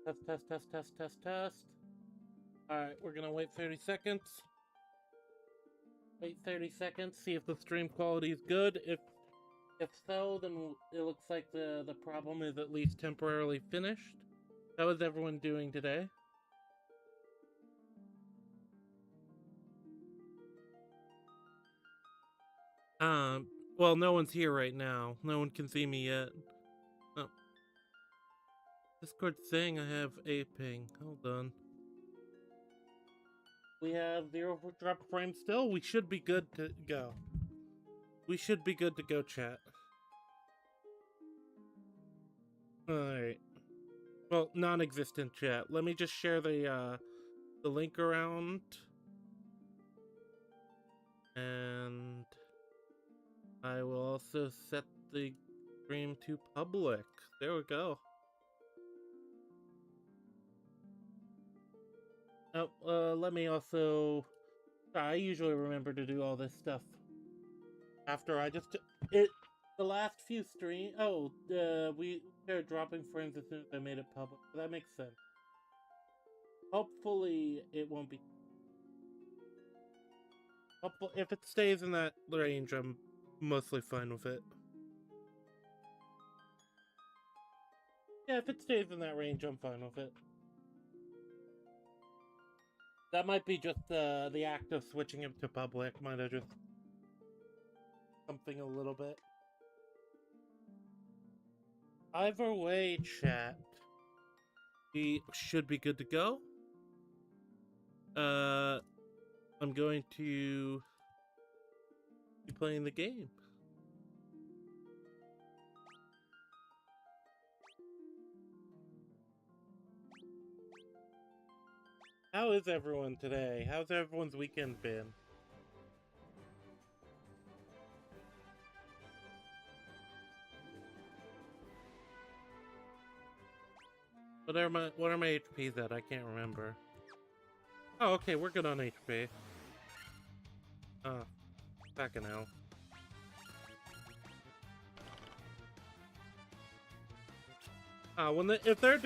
Test, test, test, test, test, test. Alright, we're gonna wait 30 seconds. Wait 30 seconds, see if the stream quality is good. If so, then it looks like the problem is at least temporarily finished. How is everyone doing today? Well, no one's here right now. No one can see me yet. Oh. Discord's saying I have a ping. Hold on. We have 0 drop frame still. We should be good to go. We should be good to go, chat. Alright. Well, non-existent chat. Let me just share the link around. And I will also set the stream to public. There we go. Oh, let me also... I usually remember to do all this stuff after I just... The last few streams... Oh, we started dropping frames as soon as I made it public. That makes sense. Hopefully, it won't be... If it stays in that range, I'm mostly fine with it. Yeah, if it stays in that range, I'm fine with it. That might be just the act of switching it to public. Might have just something a little bit. Either way, chat, we should be good to go. I'm going to be playing the game. How is everyone today? How's everyone's weekend been? What are my HPs at? I can't remember. Oh, okay, we're good on HP. Oh, fucking hell. If they're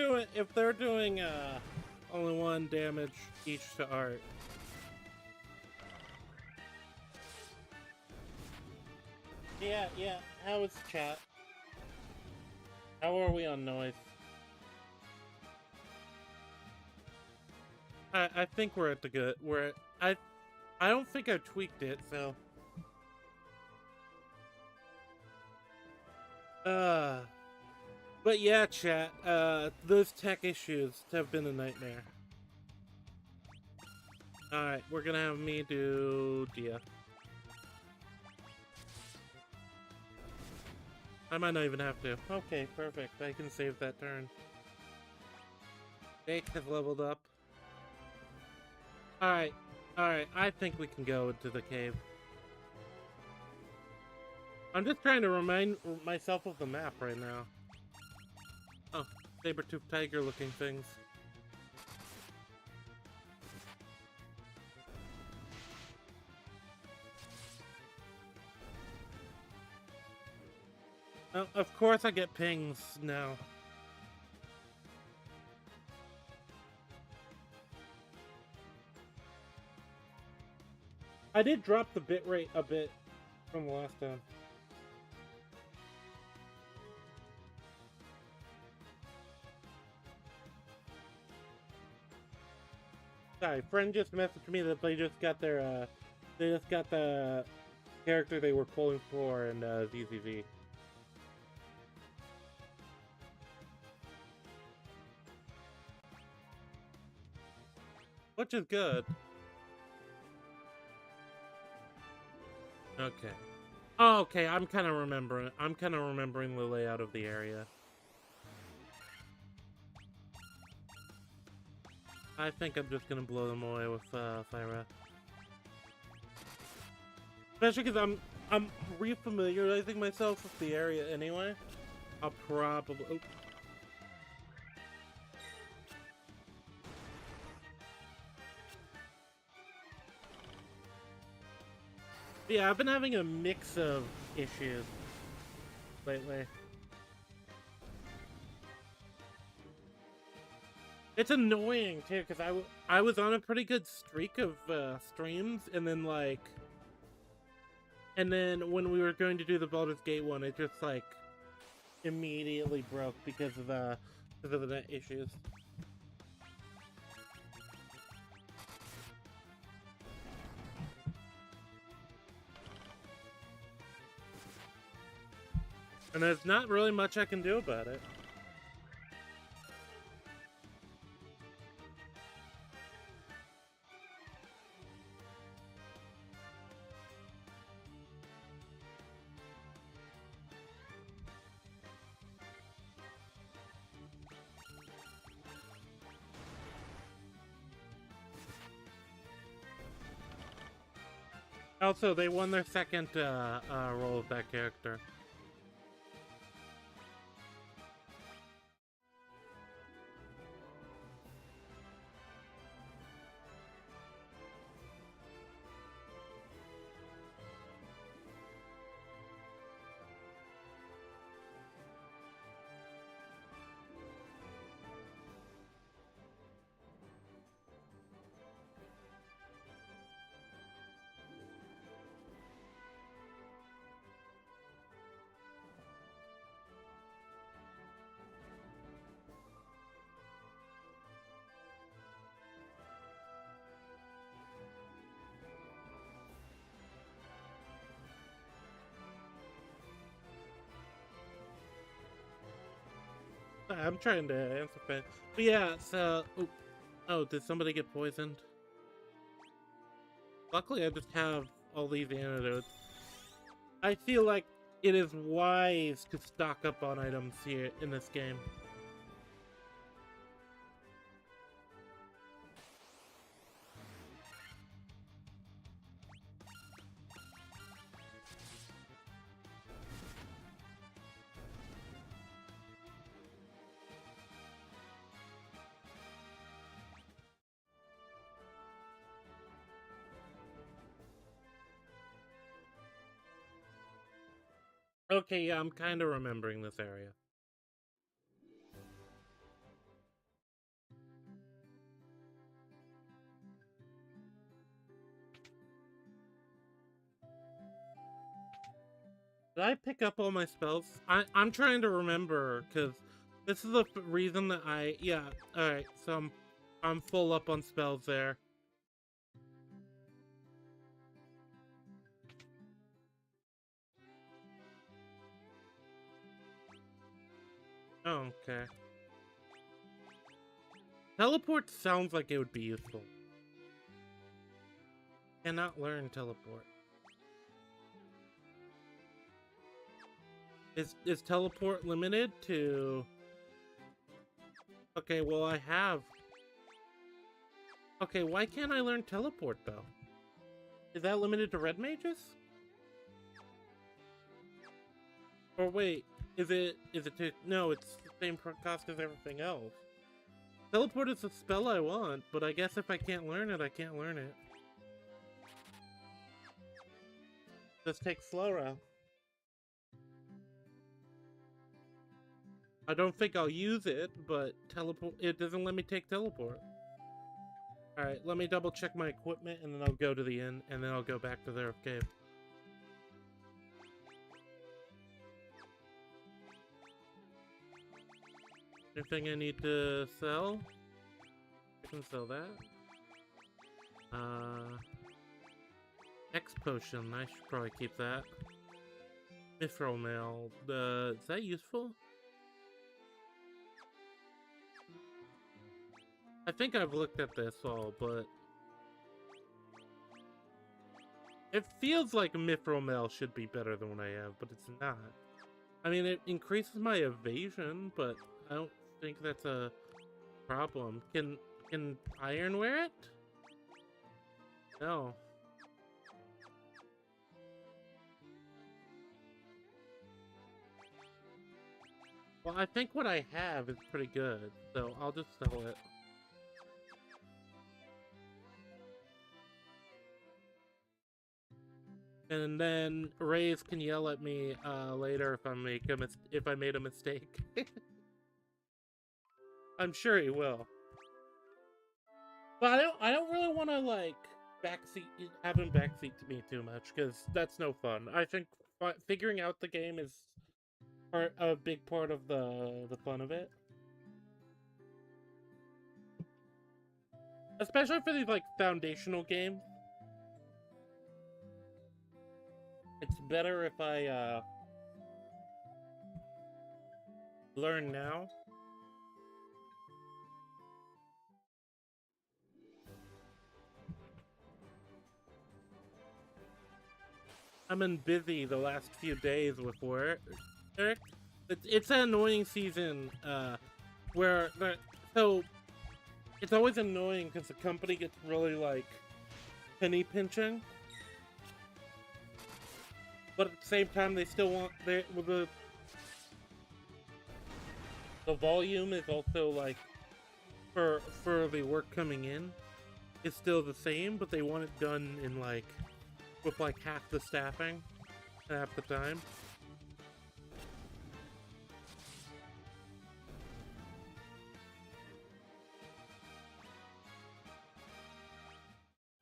doing only 1 damage each to art. Yeah. How is chat? How are we on noise? I think we're at the good. I don't think I tweaked it, so. But yeah, chat. Those tech issues have been a nightmare. Alright, we're gonna have me do Dia. I might not even have to. Okay, perfect. I can save that turn. Jake has leveled up. Alright, I think we can go into the cave. I'm just trying to remind myself of the map right now. Oh, saber-toothed tiger looking things. Oh, of course I get pings now. I did drop the bitrate a bit from the last time. Sorry, friend just messaged me that they just got their they just got the character they were pulling for in ZZZ. Which is good. Okay. Oh, okay, I'm kind of remembering the layout of the area. I think I'm just gonna blow them away with Fire. Especially because I'm refamiliarizing myself with the area anyway. I'll probably... Oh. Yeah, I've been having a mix of issues lately. It's annoying too, because I was on a pretty good streak of streams, and then when we were going to do the Baldur's Gate one, it just like immediately broke because of the net issues. And there's not really much I can do about it. Also, they won their second role of that character. I'm trying to answer that. But yeah, so... Oh, did somebody get poisoned? Luckily, I just have all these antidotes. I feel like it is wise to stock up on items here in this game. Okay, yeah, I'm kind of remembering this area. Did I pick up all my spells? I'm trying to remember, because this is the reason that yeah, alright, so I'm full up on spells there. Oh, okay. Teleport sounds like it would be useful. Cannot learn teleport. Is teleport limited to... Okay, well I have... Okay, why can't I learn teleport though? Is that limited to red mages? Or wait, is it to... No, it's the same cost as everything else. Teleport is a spell I want, but I guess if I can't learn it, I can't learn it. Just take Flora. I don't think I'll use it, but teleport... It doesn't let me take teleport. Alright, let me double check my equipment, and then I'll go to the inn, and then I'll go back to their cave. Anything I need to sell? I can sell that. X potion, I should probably keep that. Mithril mail, is that useful? I think I've looked at this all, but... It feels like Mithril mail should be better than what I have, but it's not. I mean, it increases my evasion, but I don't think that's a problem. Can iron wear it? No. Well, I think what I have is pretty good, so I'll just sell it. And then Raze can yell at me later if I made a mistake. I'm sure he will. But I don't really want to like backseat have him backseat to me too much because that's no fun. I think figuring out the game is a big part of the fun of it, especially for these like foundational games. It's better if I learn now. I've been busy the last few days with work, Eric. It's an annoying season, where so it's always annoying because the company gets really like penny pinching, but at the same time they still want the volume is also like for the work coming in is still the same, but they want it done in like with like half the staffing, half the time.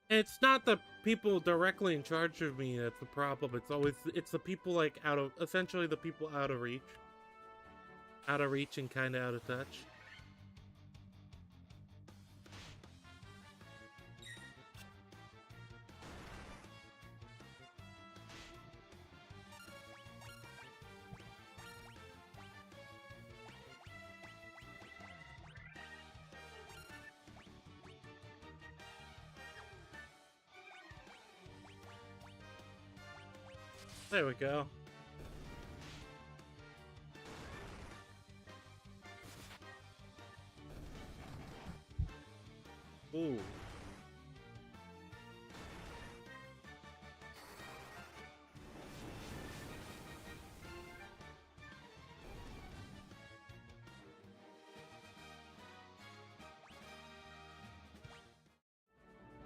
It's not the people directly in charge of me that's the problem. It's the people like essentially the people out of reach and kind of out of touch. There we go. Ooh.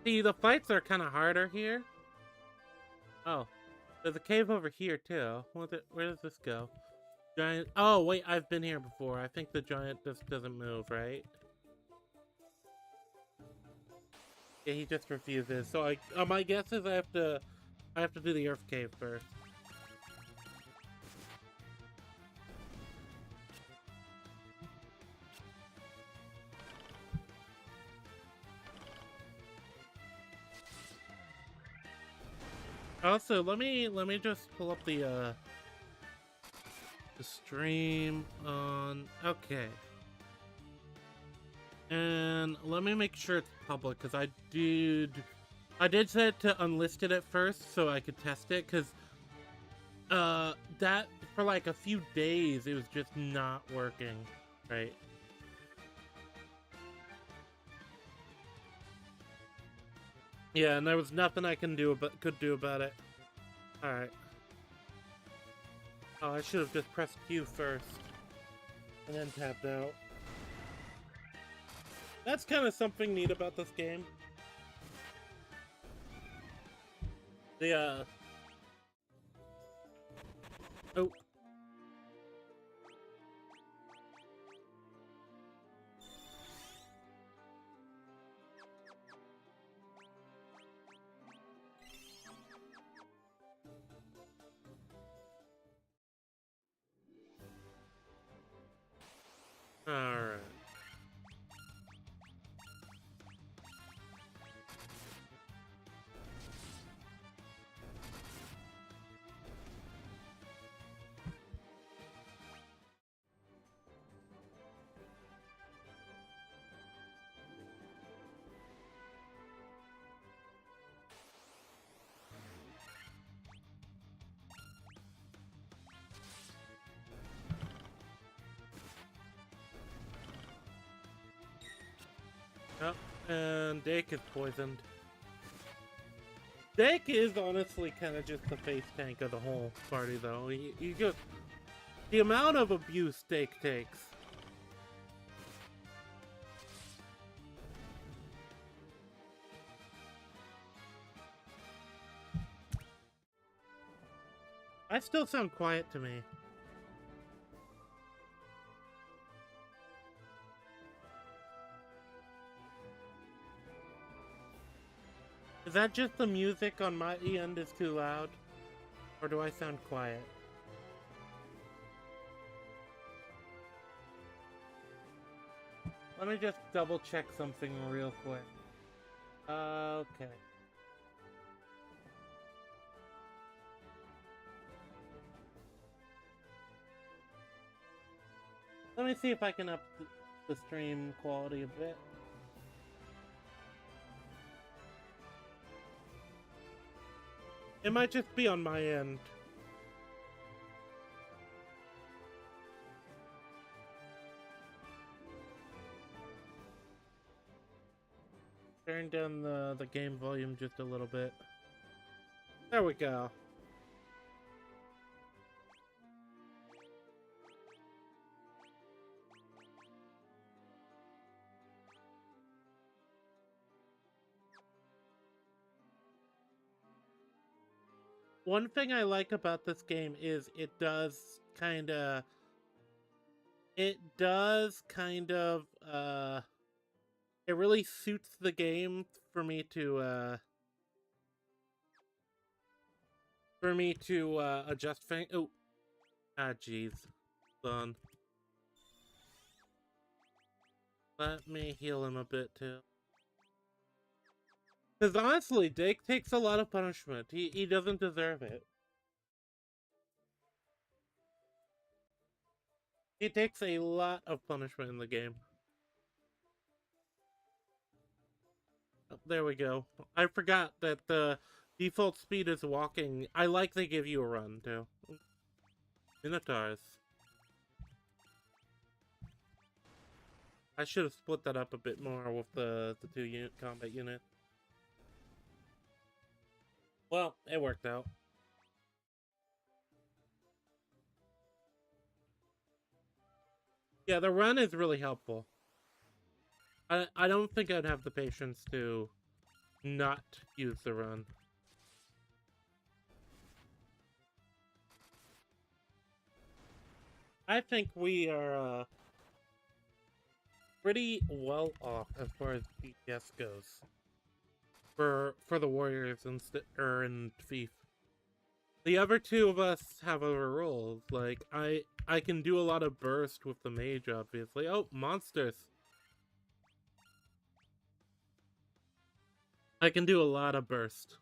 See, the fights are kind of harder here. Oh, there's a cave over here too. Where does this go? Giant. Oh wait, I've been here before. I think the giant just doesn't move, right? Yeah, he just refuses. So my guess is I have to do the earth cave first. Also, let me just pull up the stream on. Okay. And let me make sure it's public because I did set it to unlisted at first so I could test it because that for like a few days it was just not working, right? Yeah, and there was nothing I could do about it. All right. Oh, I should have just pressed Q first and then tapped out. That's kind of something neat about this game. The oh. All right. Yep, and Dake is poisoned. Dake is honestly kind of just the face tank of the whole party, though. He just the amount of abuse Dake takes. I still sound quiet to me. Is that just the music on my end is too loud? Or do I sound quiet? Let me just double check something real quick. Okay. Let me see if I can up the stream quality a bit. It might just be on my end. Turn down the game volume just a little bit. There we go. One thing I like about this game is it really suits the game for me to adjust things. Oh, jeez, done. Let me heal him a bit too. Because honestly, Dick takes a lot of punishment. He doesn't deserve it. He takes a lot of punishment in the game. Oh, there we go. I forgot that the default speed is walking. I like they give you a run too. Minotaurs. I should have split that up a bit more with the two combat unit. Well, it worked out. Yeah, the run is really helpful. I don't think I'd have the patience to not use the run. I think we are pretty well off as far as DPS goes for the warriors and thief. The other two of us have other roles. Like I can do a lot of burst with the mage, obviously. Oh, monsters! I can do a lot of burst.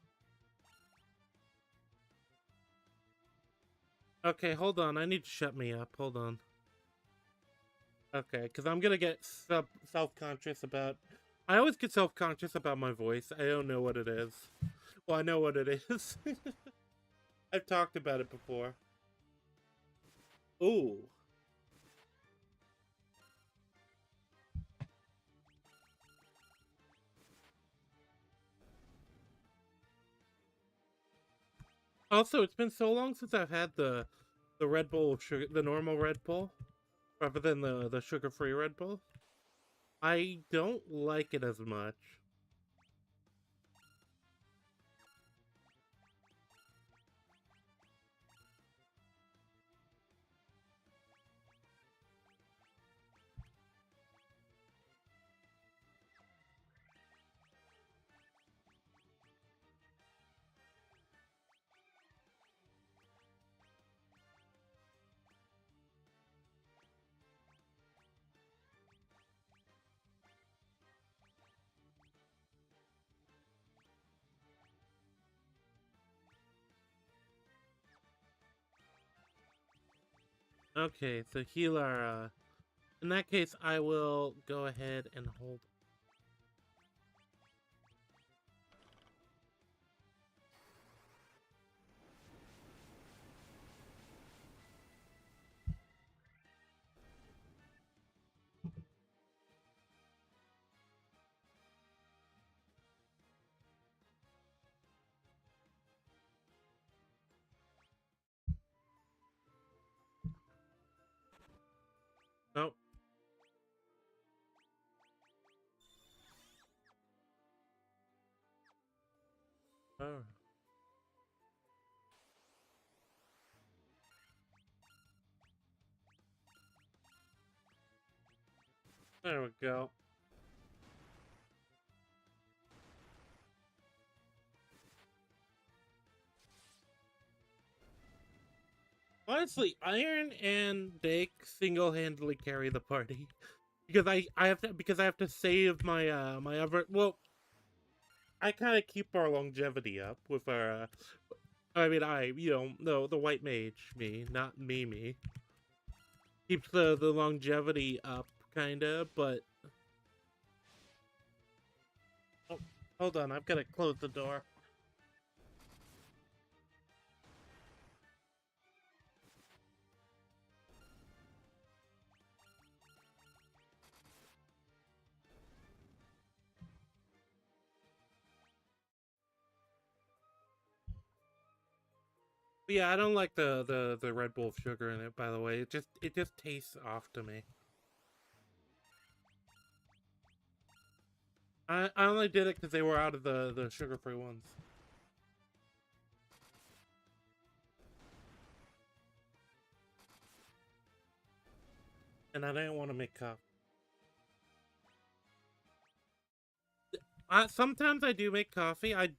Okay, hold on. I need to shut me up. Hold on. Okay, because I'm gonna get self-conscious about... I always get self-conscious about my voice. I don't know what it is. Well, I know what it is. I've talked about it before. Ooh. Also, it's been so long since I've had the Red Bull of sugar, the normal Red Bull, rather than the sugar-free Red Bull. I don't like it as much. Okay, so healer, in that case, I will go ahead and hold. Oh. Oh. There we go. Honestly, Iron and Dake single-handedly carry the party because I have to save my my other. Well, I kind of keep our longevity up with our. I mean, no, the white mage, me, not me, keeps the longevity up, kinda. But oh, hold on, I've got to close the door. Yeah, I don't like the Red Bull sugar in it. By the way, it just tastes off to me. I only did it because they were out of the sugar-free ones. And I didn't want to make coffee. Sometimes I do make coffee. I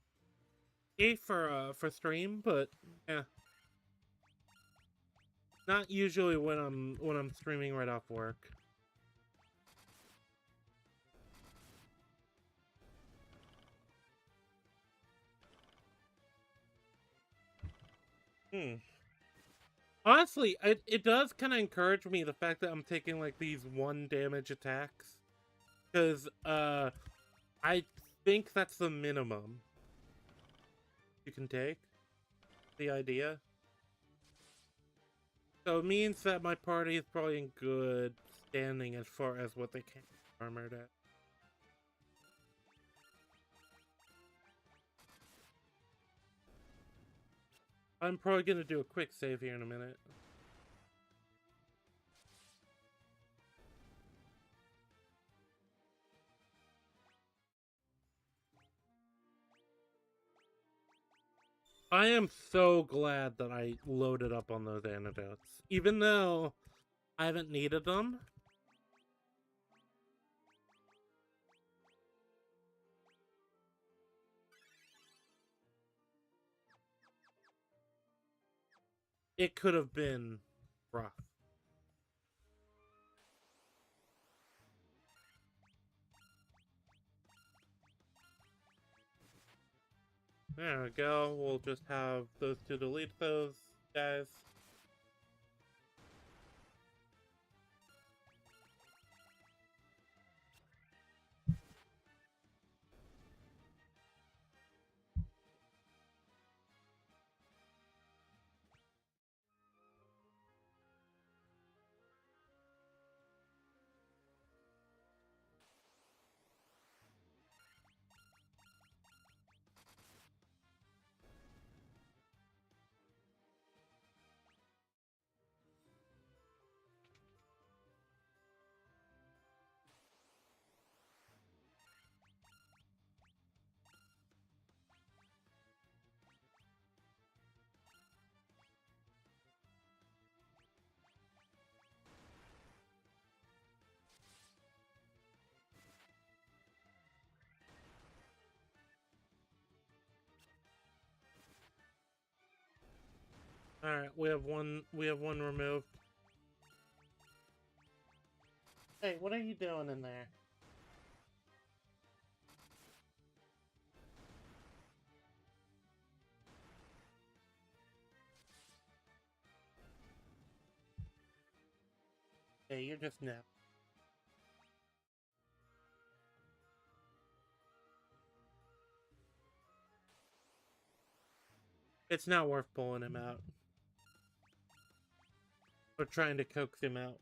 ate for stream, but yeah, not usually when I'm streaming right off work. Hmm. Honestly, it does kind of encourage me the fact that I'm taking like these 1 damage attacks, because I think that's the minimum you can take. The idea. So it means that my party is probably in good standing as far as what they can armored at. I'm probably gonna do a quick save here in a minute. I am so glad that I loaded up on those antidotes. Even though I haven't needed them. It could have been rough. There we go. We'll just have those two delete those guys. Alright, we have one removed. Hey, what are you doing in there? Hey, you're just now. It's not worth pulling him out. We're trying to coax him out.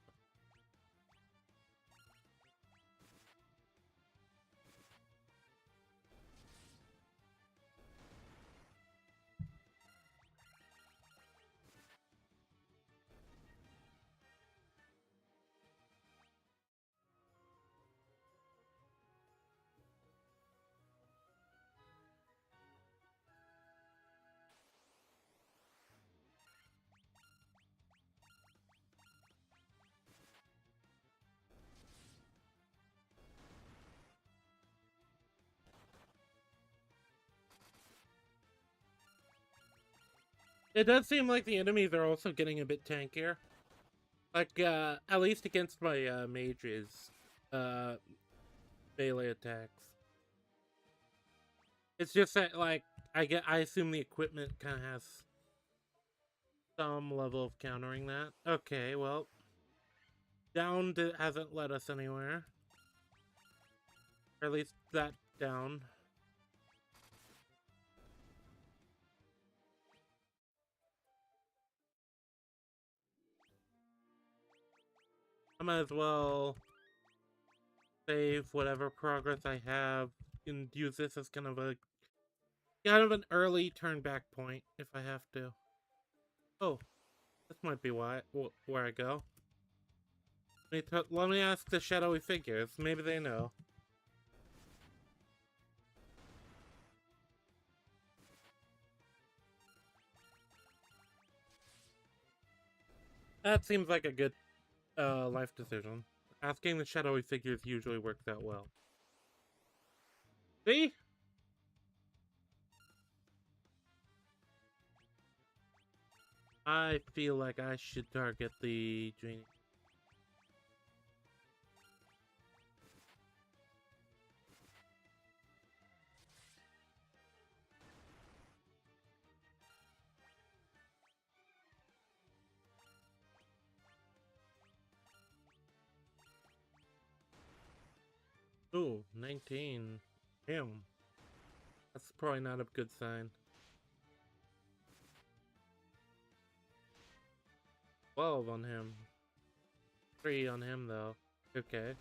It does seem like the enemies are also getting a bit tankier. Like, at least against my, mages, uh, melee attacks. It's just that, like, I assume the equipment kind of has some level of countering that. Okay, well, down hasn't led us anywhere. Or at least that down. I might as well save whatever progress I have and use this as kind of an early turn back point if I have to. Oh, this might be where I go. Let me ask the shadowy figures. Maybe they know. That seems like a good life decision. Asking the shadowy figures usually works out well. See? I feel like I should target the genie. Ooh, 19. Him. That's probably not a good sign. 12 on him. 3 on him, though. Okay.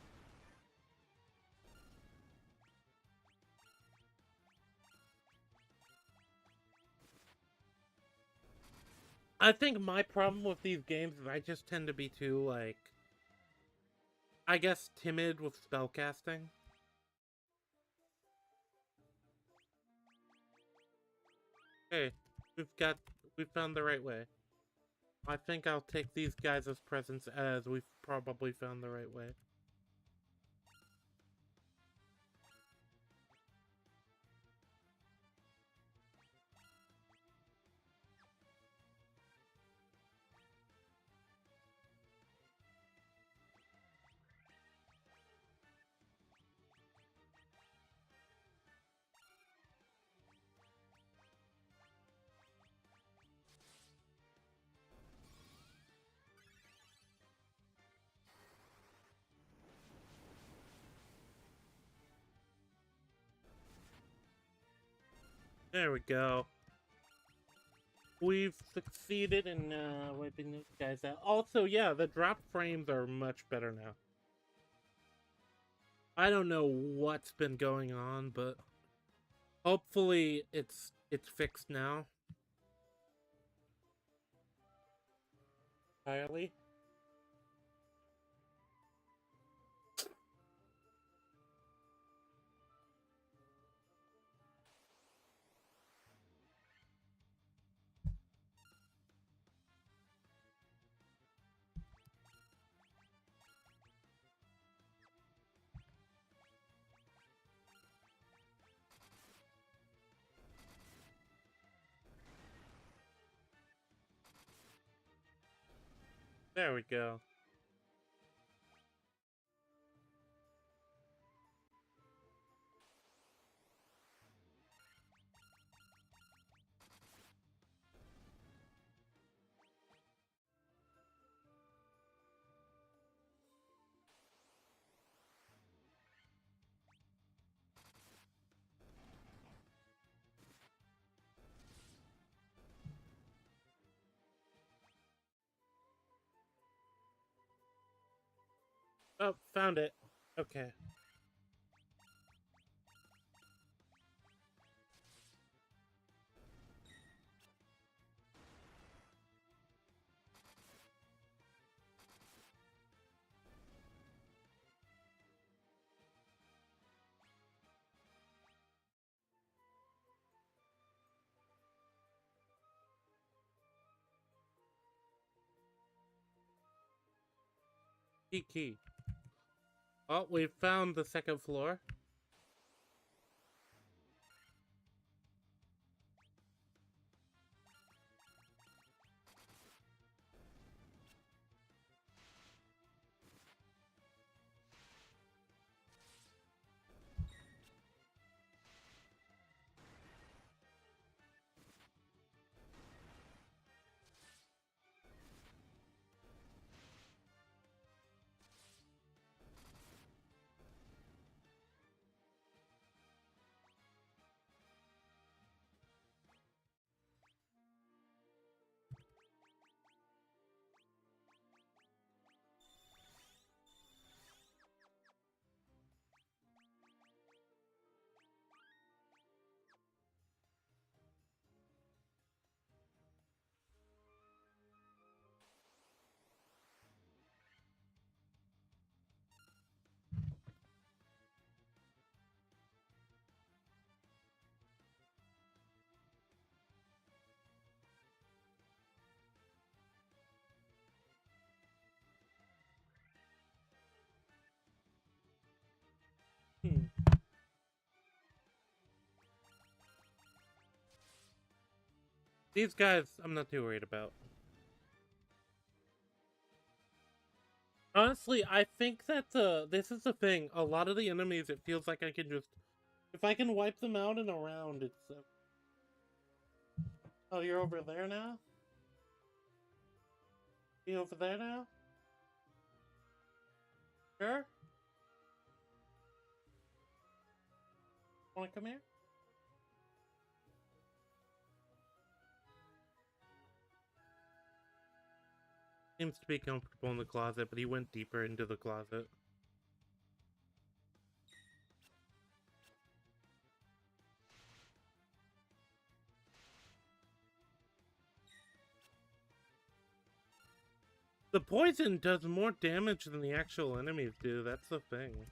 I think my problem with these games is I just tend to be too, like, I guess, timid with spellcasting. Hey, we've found the right way. I think I'll take these guys as presents as we've probably found the right way. There we go. We've succeeded in wiping those guys out. Also, yeah, the drop frames are much better now. I don't know what's been going on, but hopefully it's fixed now. Entirely. There we go. Oh, found it. Okay. Key. Oh, we found the second floor. These guys, I'm not too worried about. Honestly, I think that this is the thing. A lot of the enemies, it feels like I can just, if I can wipe them out in a round, it's. Oh, you're over there now. You over there now? Sure. Want to come here? Seems to be comfortable in the closet, but he went deeper into the closet. The poison does more damage than the actual enemies do, that's the thing.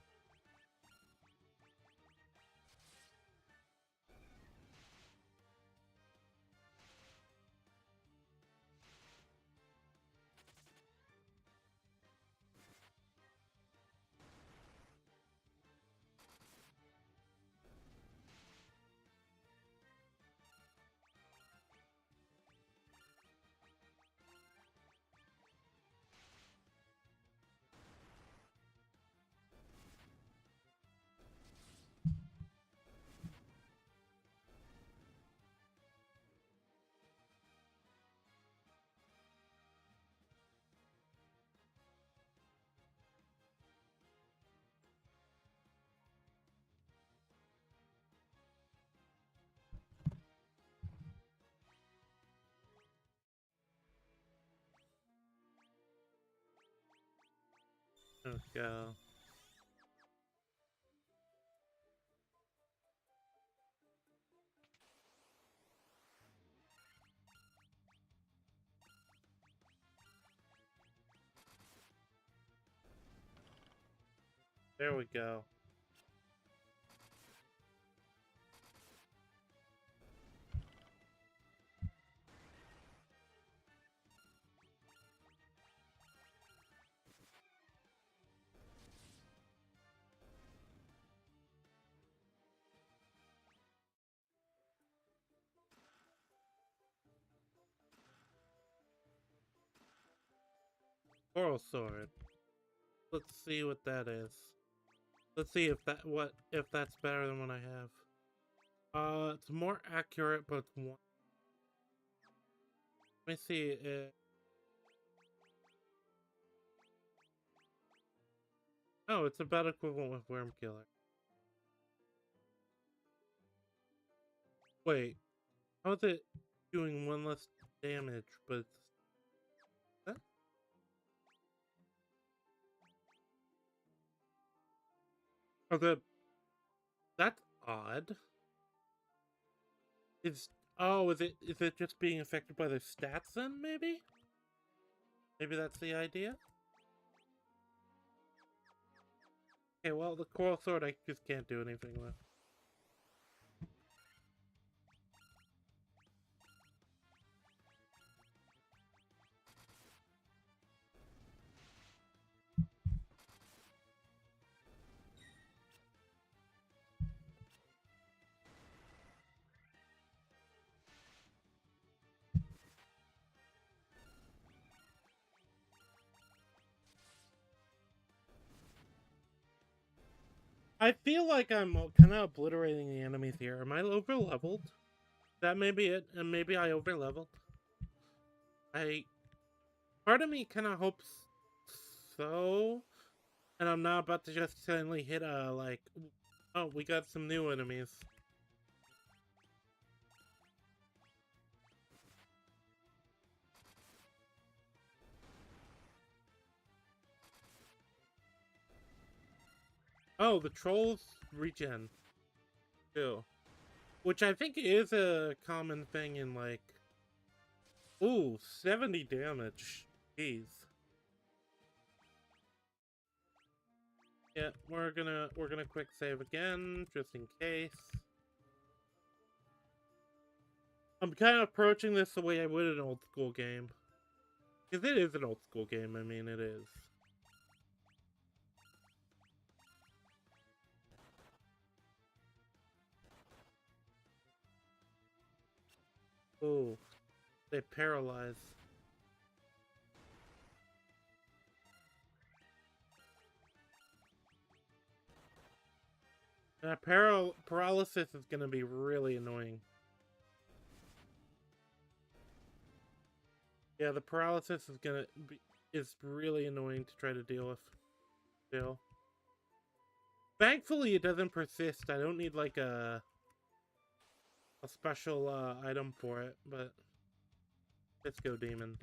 Let's go. There we go. Coral sword. Let's see what that is. Let's see if that's better than what I have. It's more accurate, but it's one. Let me see. Oh, it's about equivalent with Worm Killer. Wait, how is it doing one less damage? But huh? Oh, good. That's odd. Is is it just being affected by their stats then? Maybe that's the idea. Okay, well the coral sword I just can't do anything with. I feel like I'm kind of obliterating the enemies here. Am I over leveled? That may be it, and maybe I over leveled. Part of me kind of hopes so, and I'm not about to just suddenly hit like, oh, we got some new enemies. Oh, the trolls regen too, which I think is a common thing in like, ooh, 70 damage. Jeez. Yeah, we're gonna quick save again just in case. I'm kind of approaching this the way I would an old school game. Because it is an old school game, I mean, it is. Ooh. They paralyze. Paralysis is gonna be really annoying. Yeah, the paralysis is really annoying to try to deal with. Still. Thankfully, it doesn't persist. I don't need like a special item for it, but let's go, demon.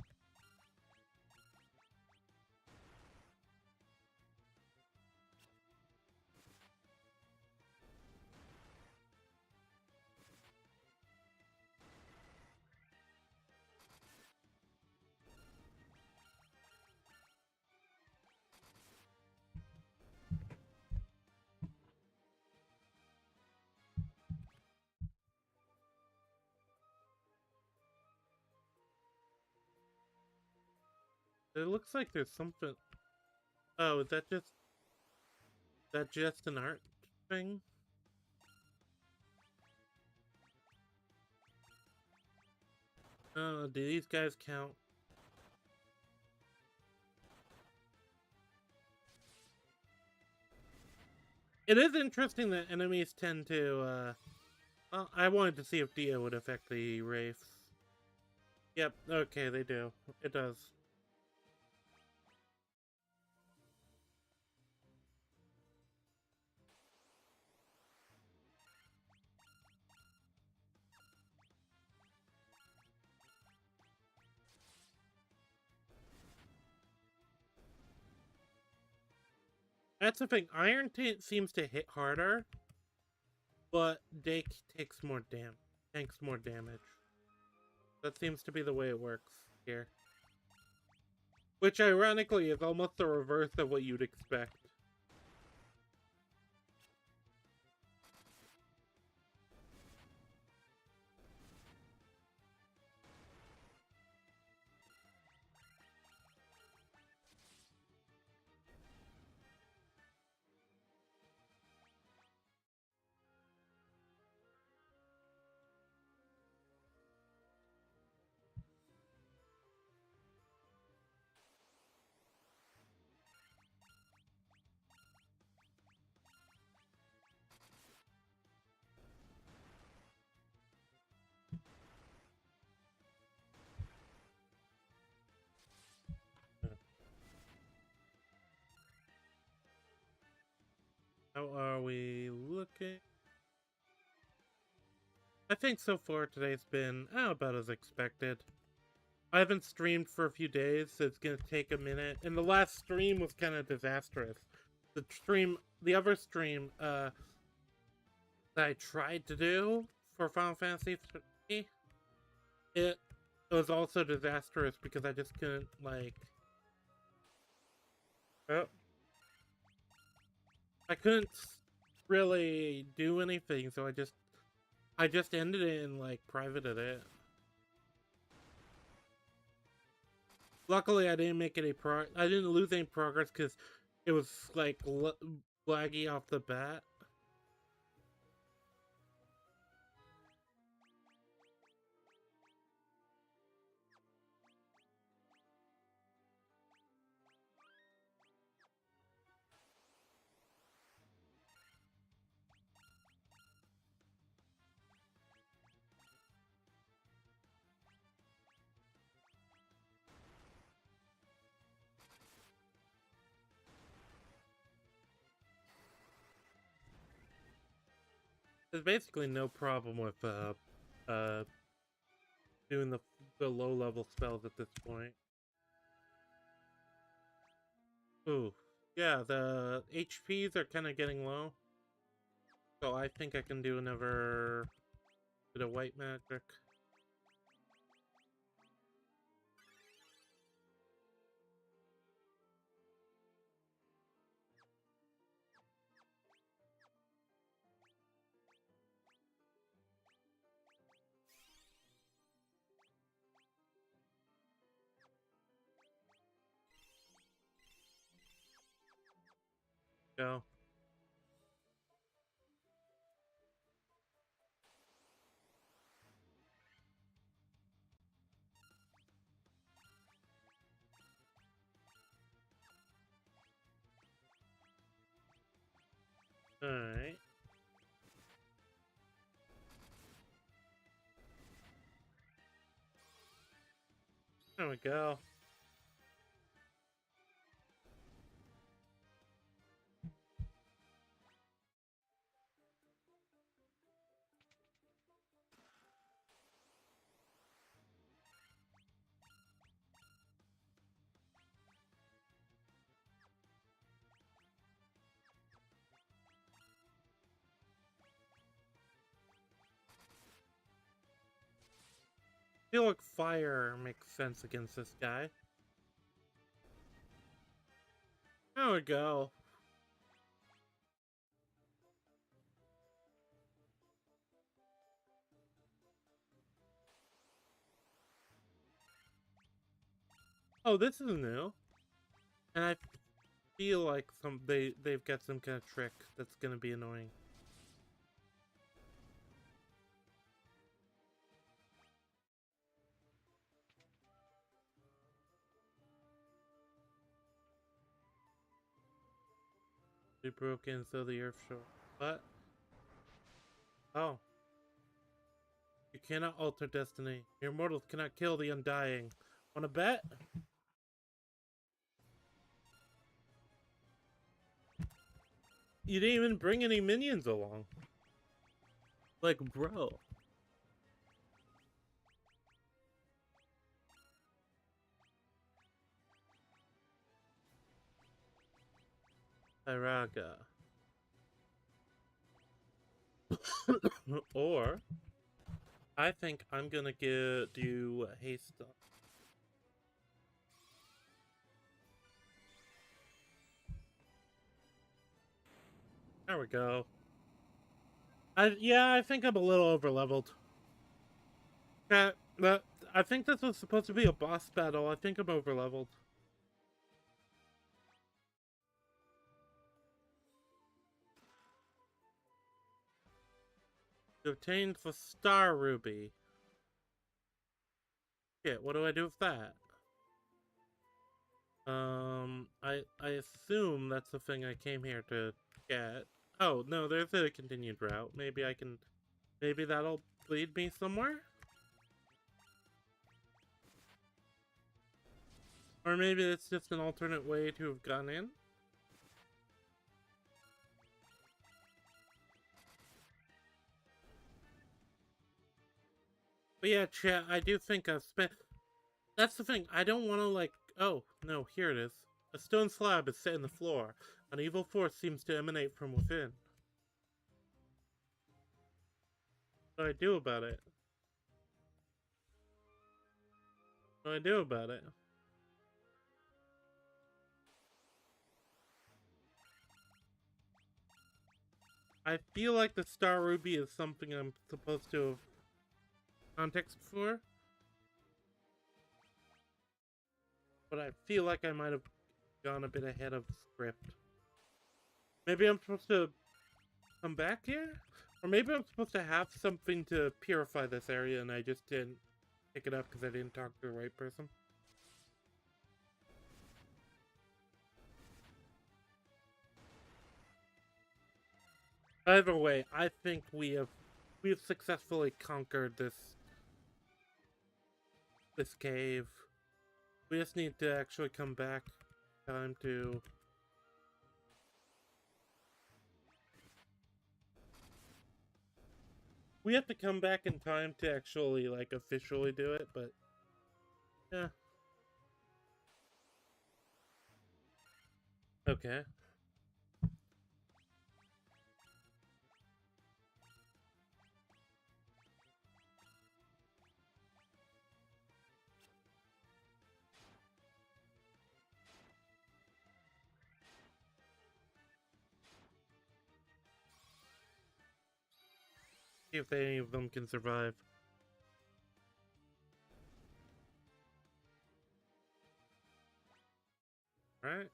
It looks like there's something. Oh, is that just an art thing? Oh, do these guys count? It is interesting that enemies tend to, well, I wanted to see if Dio would affect the wraiths. Yep, okay, they do. It does. That's the thing. Iron seems to hit harder, but Dake takes more damage. That seems to be the way it works here. Which, ironically, is almost the reverse of what you'd expect. How are we looking? I think so far today's been about as expected. I haven't streamed for a few days, so it's gonna take a minute. And the last stream was kind of disastrous. The other stream, that I tried to do for Final Fantasy 3, it was also disastrous because I just couldn't, like... Oh. I couldn't really do anything, so I just ended it and, like, privated it. Luckily, I didn't make any I didn't lose any progress because it was, like, laggy off the bat. There's basically no problem with doing the low level spells at this point. Ooh, yeah, the HPs are kind of getting low, so I think I can do another bit of white magic. Go. Alright. There we go. I feel like fire makes sense against this guy. There we go. Oh, this is new. And I feel like they've got some kind of trick that's gonna be annoying. They broke in so the earth shore. What? Oh. You cannot alter destiny. Your mortals cannot kill the undying. Wanna bet? You didn't even bring any minions along. Like, bro. Iraga. Or I think I'm gonna do haste. There we go. I think I'm a little over leveled. I think this was supposed to be a boss battle. I think I'm over leveled. You obtained the Star Ruby. Shit, what do I do with that? I assume that's the thing I came here to get. Oh, no, there's a continued route. Maybe that'll lead me somewhere? Or maybe it's just an alternate way to have gone in? But yeah, chat, I do think I've spent... That's the thing, I don't want to like... Oh, no, here it is. A stone slab is set in the floor. An evil force seems to emanate from within. What do I do about it? What do I do about it? I feel like the Star Ruby is something I'm supposed to have context for. But I feel like I might have gone a bit ahead of script. Maybe I'm supposed to come back here? Or maybe I'm supposed to have something to purify this area and I just didn't pick it up because I didn't talk to the right person. Either way, I think we have successfully conquered this cave. We just need to actually come back. Time to... We have to come back in time to actually, like, officially do it, but... Yeah. Okay. See if any of them can survive. Alright.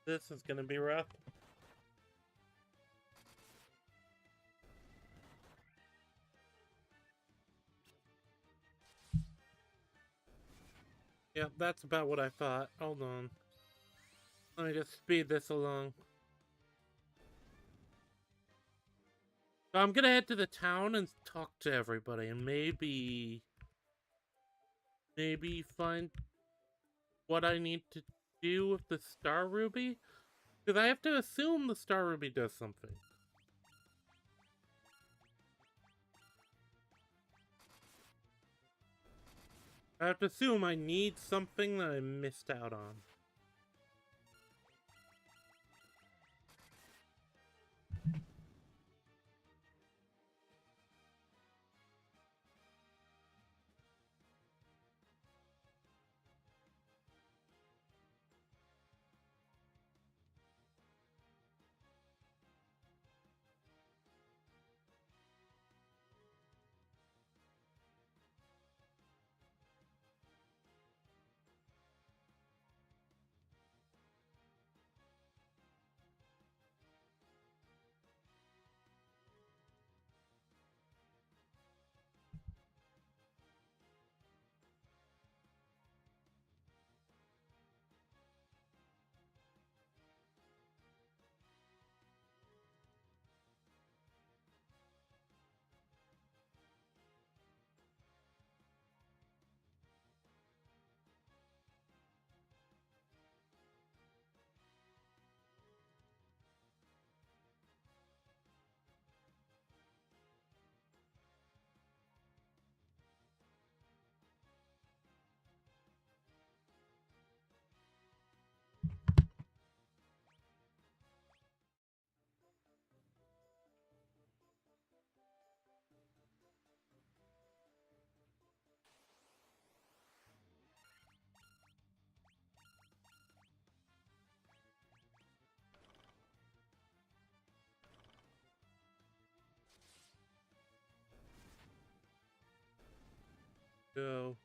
This is gonna be rough. Yep, that's about what I thought. Hold on. Let me just speed this along. So I'm gonna head to the town and talk to everybody and maybe find what I need to do with the Star Ruby. Because I have to assume the Star Ruby does something. I have to assume I need something that I missed out on. So...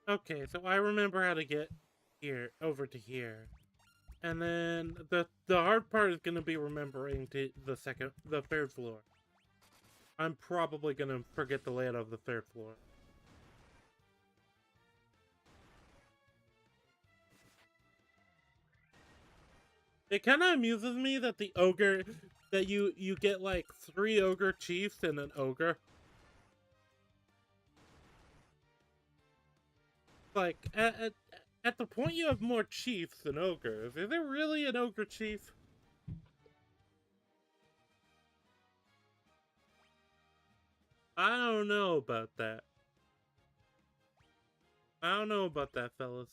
Okay, so I remember how to get here, over to here. And then the hard part is gonna be remembering the third floor. I'm probably gonna forget the layout of the third floor. It kind of amuses me that the ogre, that you get like 3 ogre chiefs and an ogre. Like, at the point you have more chiefs than ogres, is there really an ogre chief? I don't know about that. I don't know about that, fellas.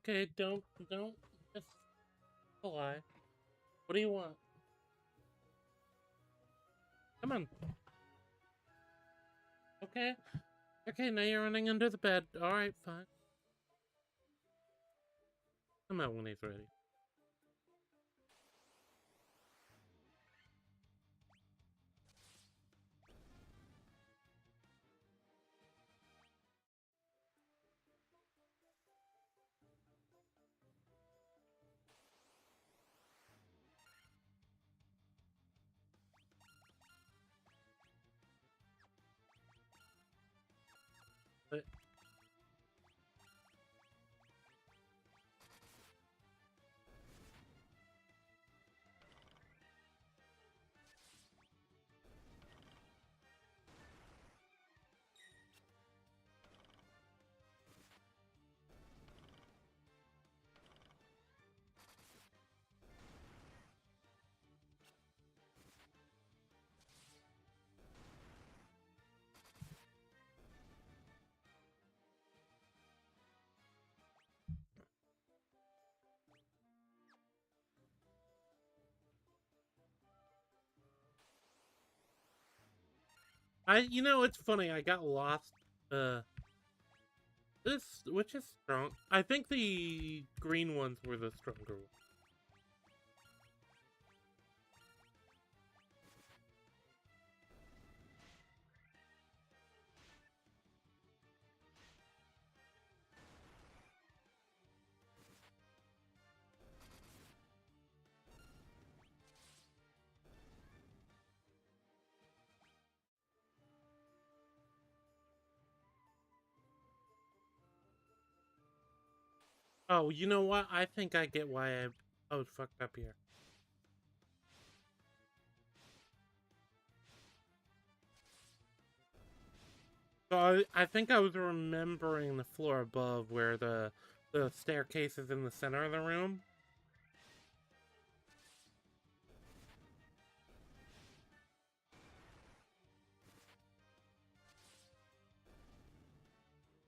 Okay, don't just lie. What do you want? Come on. Okay. Okay, now you're running under the bed. Alright, fine. Come out when he's ready. But you know, it's funny, I got lost. Which is strong? I think the green ones were the stronger ones. Oh, you know what? I think I get why I was fucked up here. So I think I was remembering the floor above where the staircase is in the center of the room.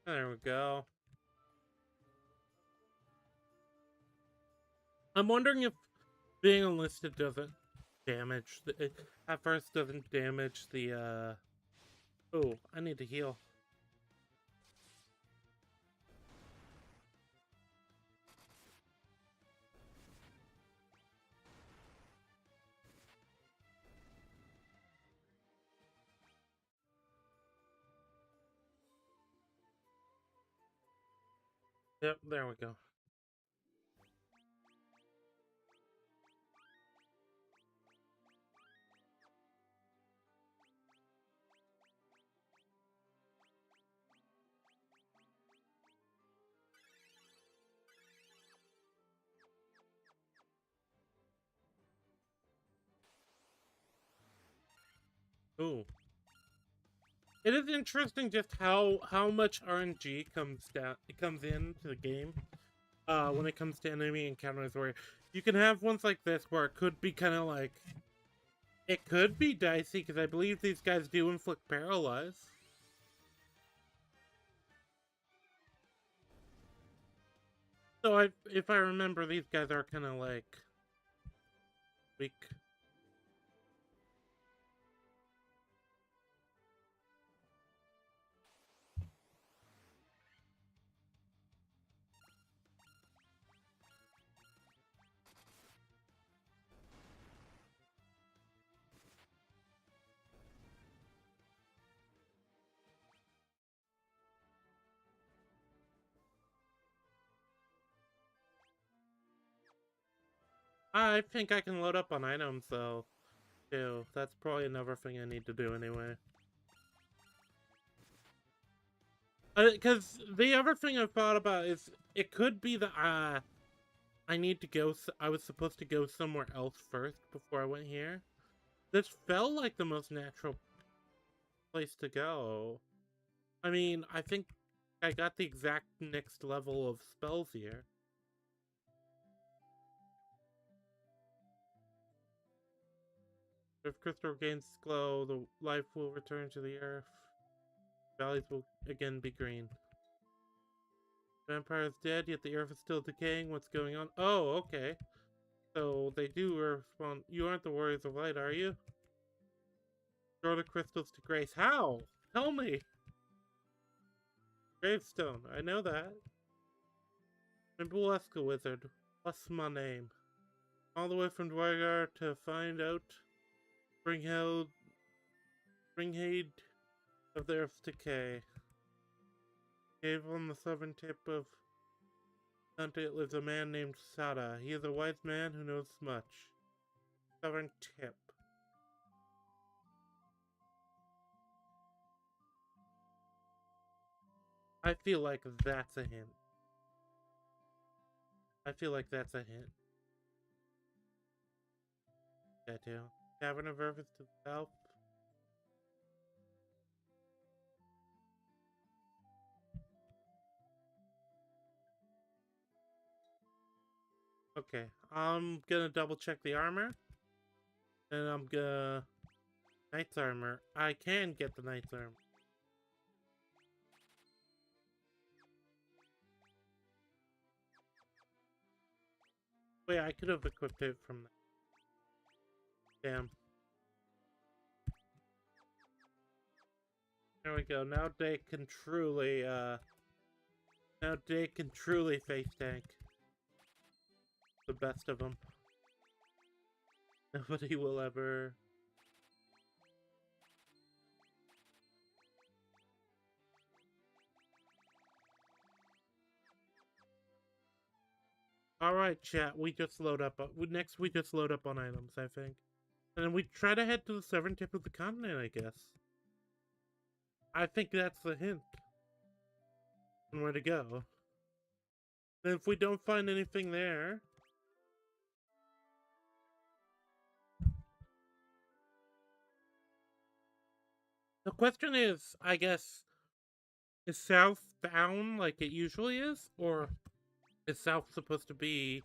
There we go. I'm wondering if being unlisted doesn't damage at first doesn't damage the Oh, I need to heal. Yep, there we go. Ooh. It is interesting just how much RNG comes into the game when it comes to enemy encounters, where you can have ones like this where it could be kind of like it could be dicey because I believe these guys do inflict paralyze. So if I remember, these guys are kind of like weak. I think I can load up on items though, too. That's probably another thing I need to do anyway. Because the other thing I've thought about is it could be that I need to go. I was supposed to go somewhere else first before I went here. This felt like the most natural place to go. I mean, I think I got the exact next level of spells here. If crystal gains glow, the life will return to the earth. Valleys will again be green. Vampire is dead, yet the earth is still decaying. What's going on? Oh, okay. So they do respond. You aren't the warriors of light, are you? Throw the crystals to Grace. How? Tell me. Gravestone. I know that. I'm Buleska Wizard. What's my name? All the way from Dwygar to find out. Bringheld. Bringhade of the Earth's decay. Cave on the southern tip of Dante lives a man named Sada. He is a wise man who knows much. Southern tip. I feel like that's a hint. I feel like that's a hint. Tattoo. Cavern of Earth is to the south. Okay, I'm gonna double check the armor. And I'm gonna... Knight's armor. I can get the Knight's armor. Wait, I could have equipped it from that. Damn. There we go. Now they can truly, Now they can truly face tank. The best of them. Nobody will ever... Alright, chat, we just load up. Next, we just load up on items, I think. And then we try to head to the southern tip of the continent, I guess. I think that's the hint. And where to go. And if we don't find anything there... The question is, I guess, is south down like it usually is? Or is south supposed to be...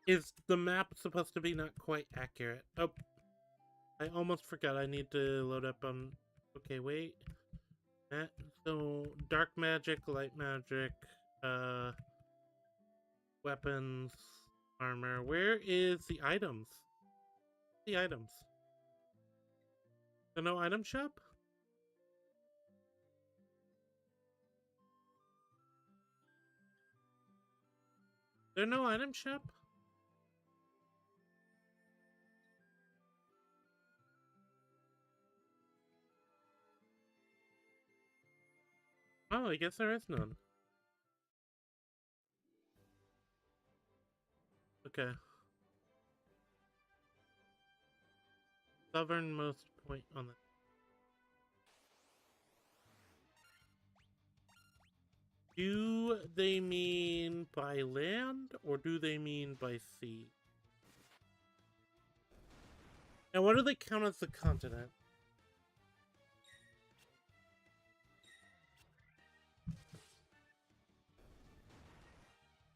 Is the map supposed to be not quite accurate? Oh, I almost forgot I need to load up on... Okay, wait. So, dark magic, light magic, weapons, armor. Where is the items? The items. There's no item shop? There's no item shop? Oh, I guess there is none. Okay. Southernmost point on the... Do they mean by land, or do they mean by sea? And what do they count as the continent?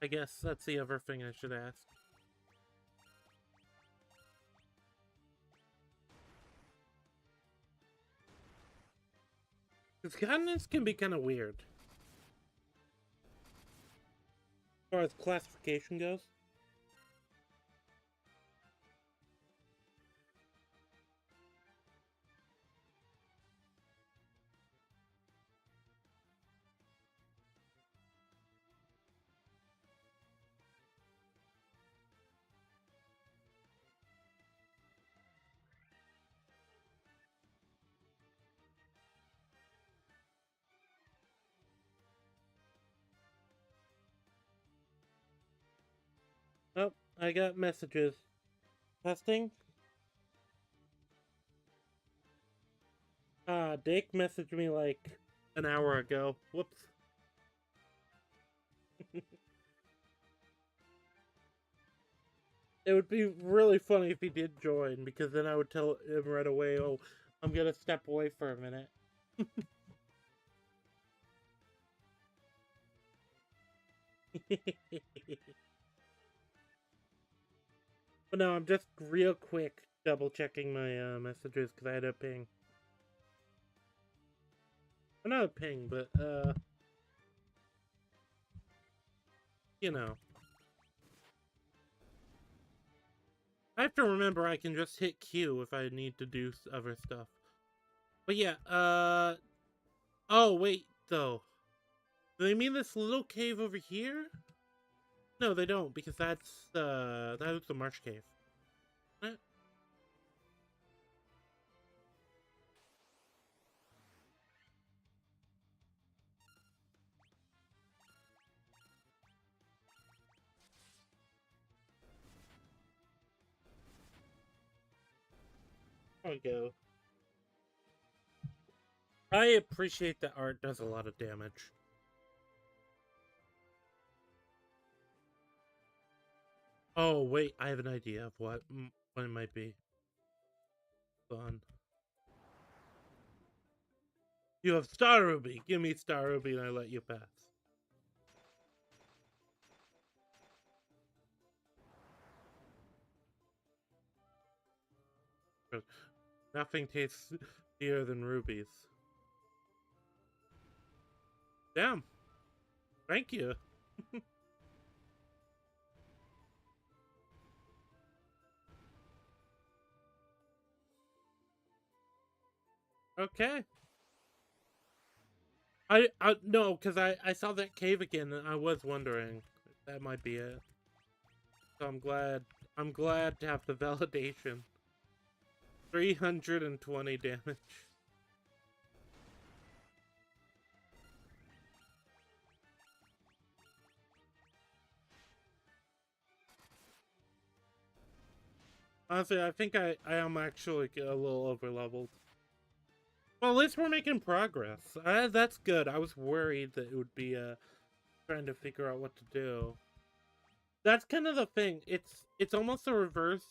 I guess that's the other thing I should ask. Because continents can be kind of weird. As far as classification goes. Oh, I got messages. Testing? Dick messaged me like an hour ago. Whoops. It would be really funny if he did join, because then I would tell him right away, oh, I'm gonna step away for a minute. But no, I'm just real quick double checking my messages because I had a ping. Well, not a ping, but you know. I have to remember I can just hit Q if I need to do other stuff. But yeah, oh, wait, though. Do they mean this little cave over here? No, they don't, because that was the marsh cave. What? There we go. I appreciate that art does a lot of damage. Oh, wait, I have an idea of what it might be. Fun. You have Star Ruby. Give me Star Ruby and I let you pass. Nothing tastes dearer than rubies. Damn. Thank you. Okay. I no, because I saw that cave again and I was wondering if that might be it. So I'm glad to have the validation. 320 damage. Honestly, I think I am actually a little over leveled. Well, at least we're making progress. That's good. I was worried that it would be trying to figure out what to do. That's kind of the thing. It's almost the reverse,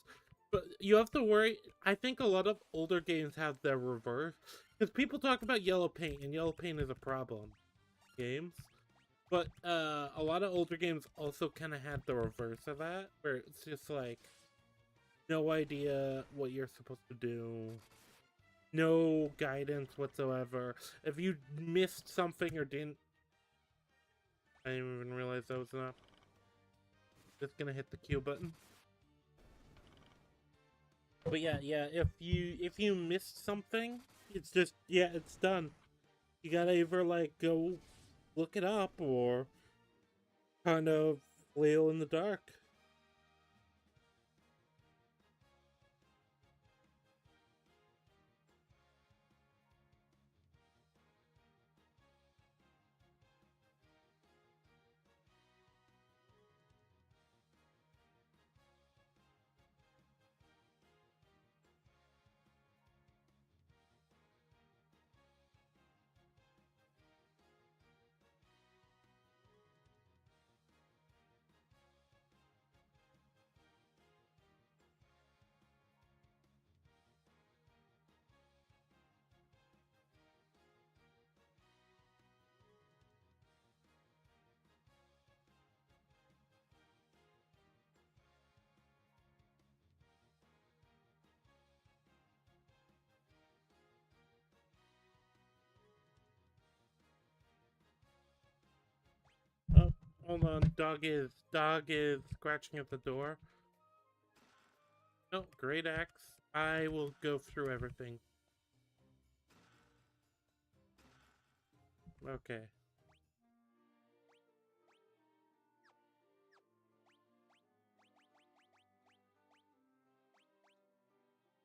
but you have to worry. I think a lot of older games have the reverse because people talk about yellow paint, and yellow paint is a problem. Games, but a lot of older games also kind of had the reverse of that, where it's just like no idea what you're supposed to do, no guidance whatsoever. If you missed something or didn't, I didn't even realize that was enough. Just gonna hit the Q button. But yeah, if you missed something, it's just it's done. You gotta either like go look it up or kind of flail in the dark. Oh, hold on, dog is scratching at the door. Oh, great axe. I will go through everything. Okay.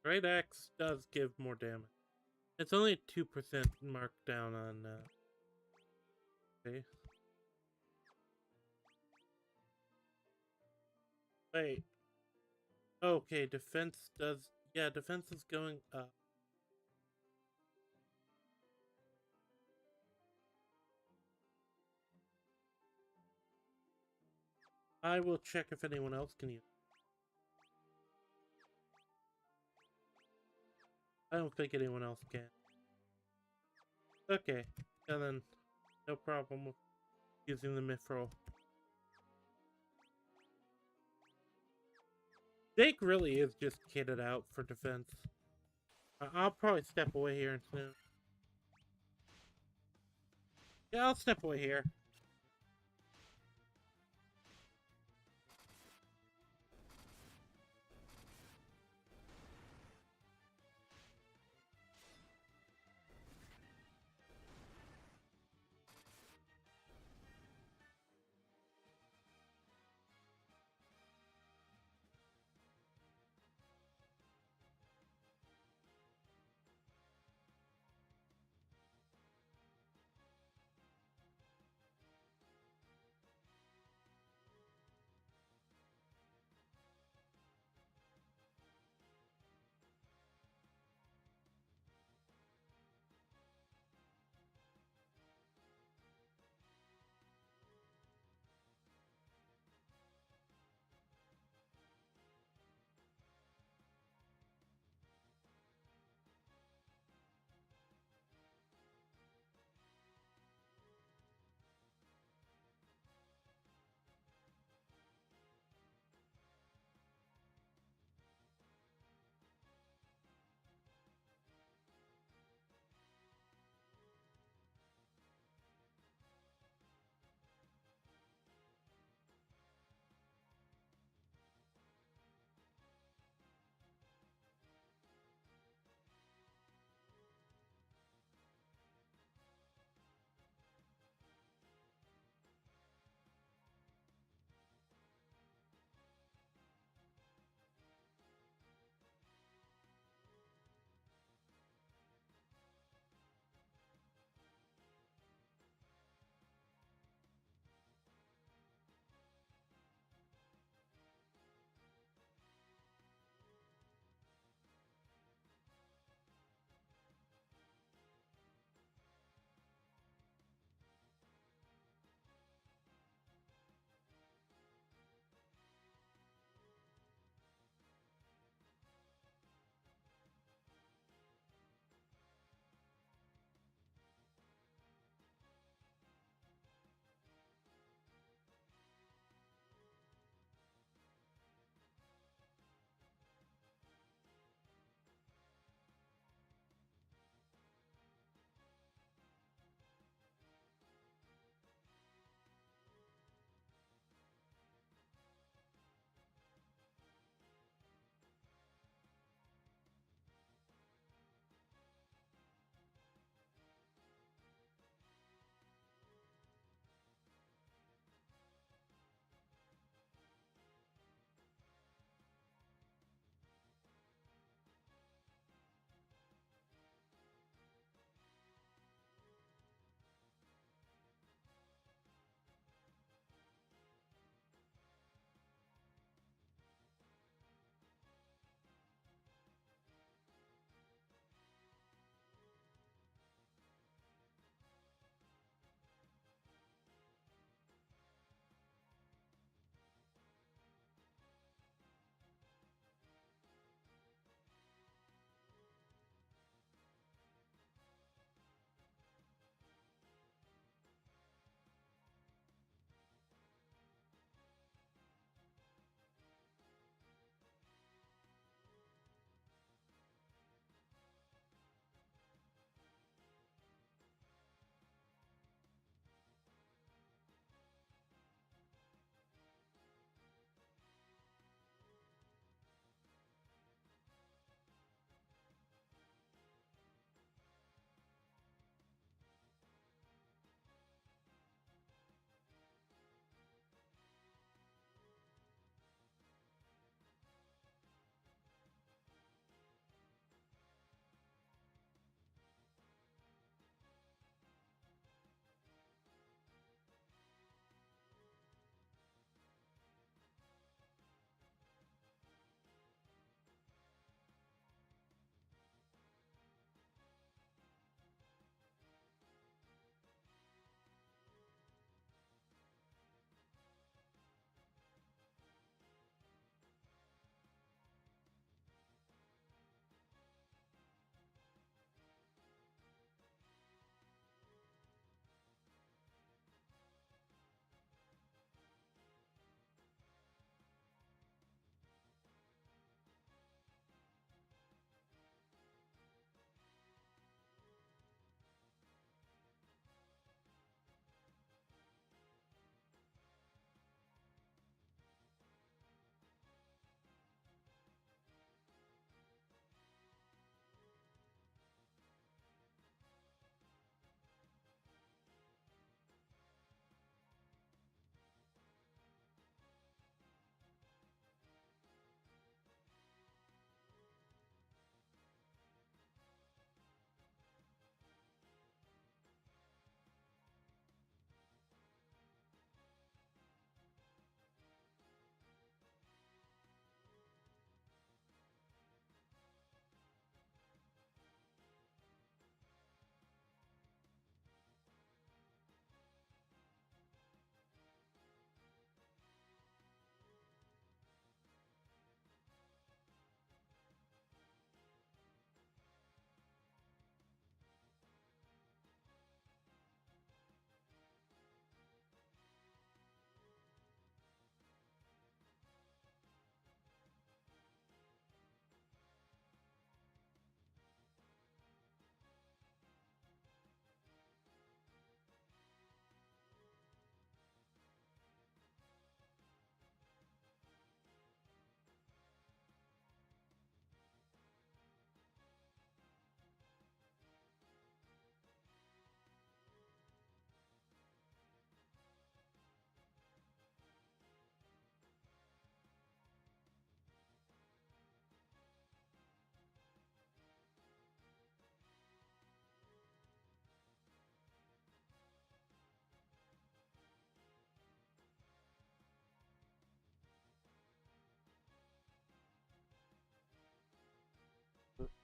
Great axe does give more damage. It's only 2% marked down on okay. Wait. Okay, defense does defense is going up. I will check if anyone else can use it. I don't think anyone else can. Okay, and then no problem with using the mithril. Jake really is just kitted out for defense. I'll probably step away here soon. Yeah, I'll step away here.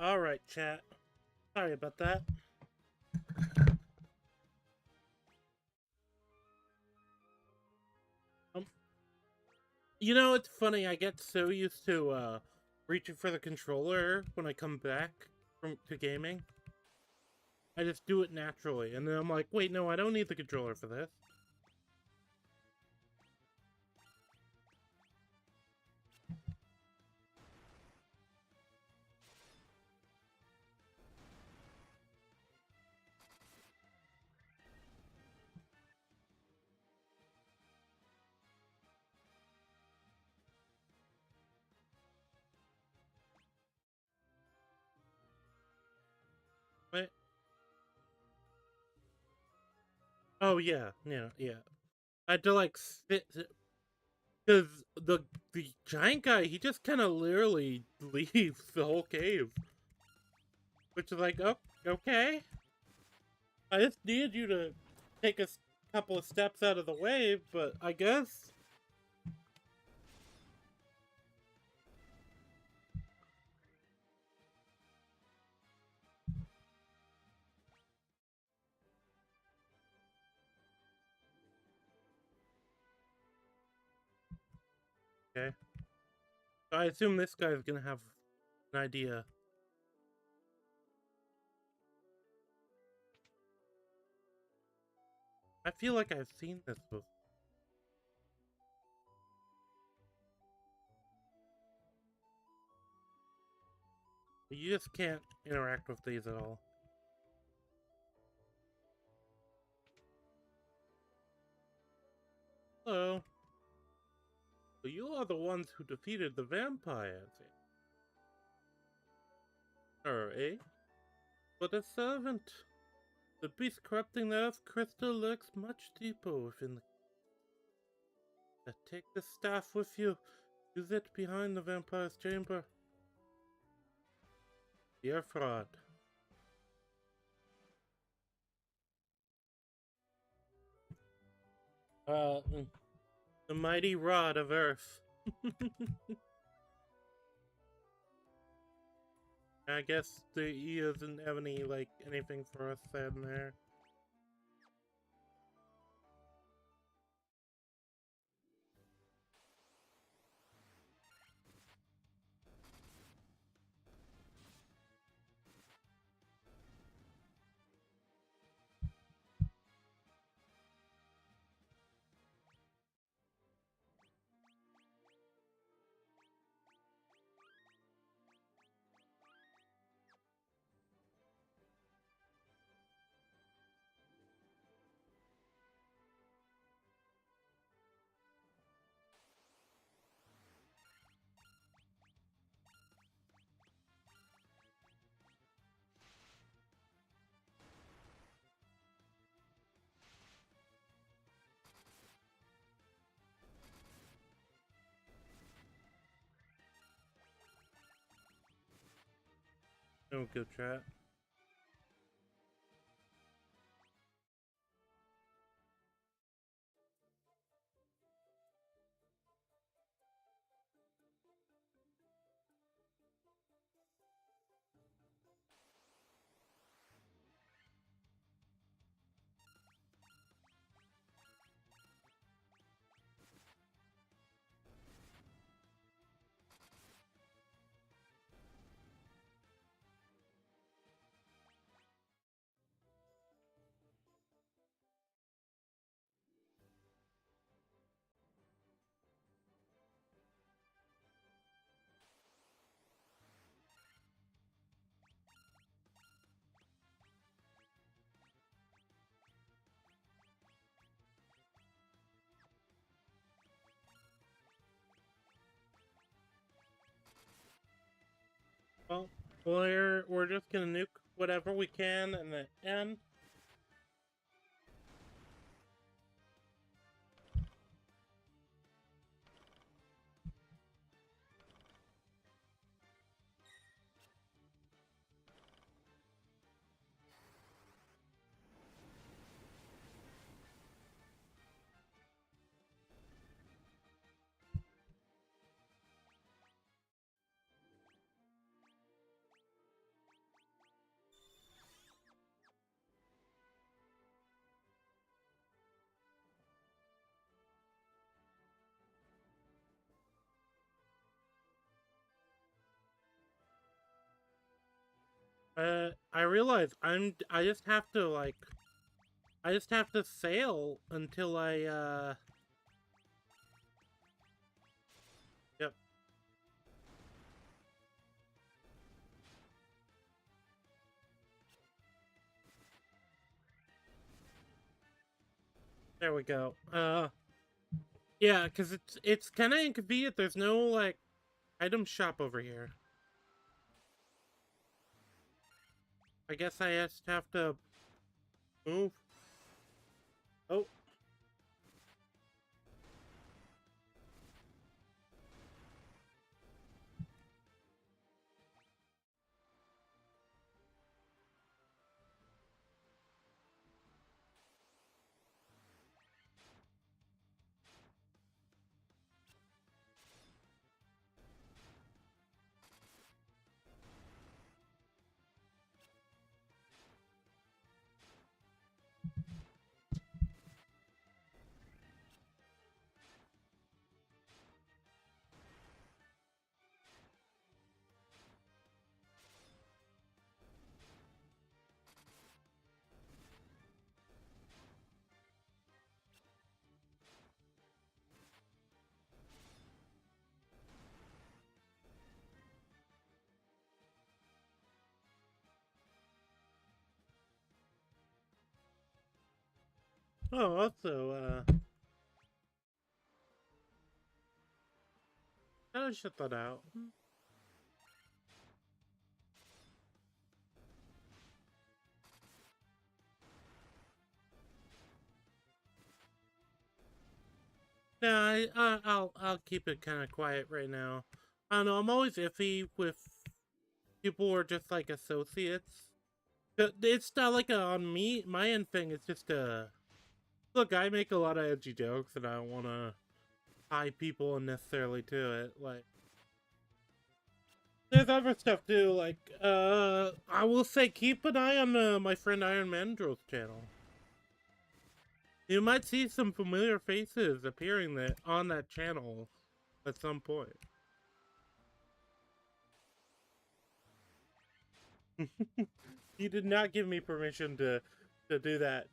Alright, chat. Sorry about that. Um, you know, it's funny, I get so used to, reaching for the controller when I come back to gaming. I just do it naturally, and then I'm like, wait, no, I don't need the controller for this. Wait. Oh, yeah, yeah. I had to, like, sit... Because the giant guy, he just kind of literally leaves the whole cave. Which is like, oh, okay. I just needed you to take a couple of steps out of the way, but I guess... Okay. So I assume this guy's gonna have an idea. I feel like I've seen this before. You just can't interact with these at all. Hello. So you are the ones who defeated the vampires. Eh? But a servant. The beast corrupting the earth crystal lurks much deeper within the... Take the staff with you. Use it behind the vampire's chamber. Dear fraud. The mighty rod of earth. I guess he doesn't have any, like, anything for us in there. No good chat. Well, we're just gonna nuke whatever we can and then end. I realize I just have to like I just have to sail until I yep. There we go. Yeah, because it's kind of inconvenient. There's no like item shop over here. I guess I just have to move. Oh, oh, also, gotta shut that out. Yeah, I'll keep it kind of quiet right now. I don't know. I'm always iffy with people who are just like associates. It's not like on me. My end thing is just look. I make a lot of edgy jokes, and I don't want to tie people unnecessarily to it. Like, there's other stuff too. Like, I will say keep an eye on my friend Iron Mandrill's channel. You might see some familiar faces appearing on that channel at some point. You did not give me permission to do that.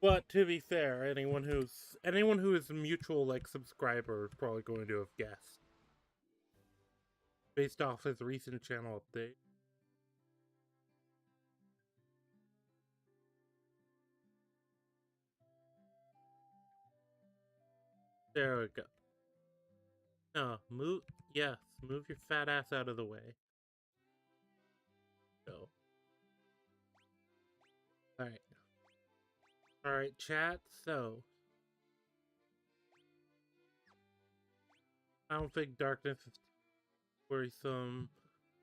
But to be fair, anyone who is a mutual like subscriber is probably going to have guessed based off his recent channel update. There we go. No, move. Yes, move your fat ass out of the way. Go. All right. All right, chat. So, I don't think darkness is worrisome.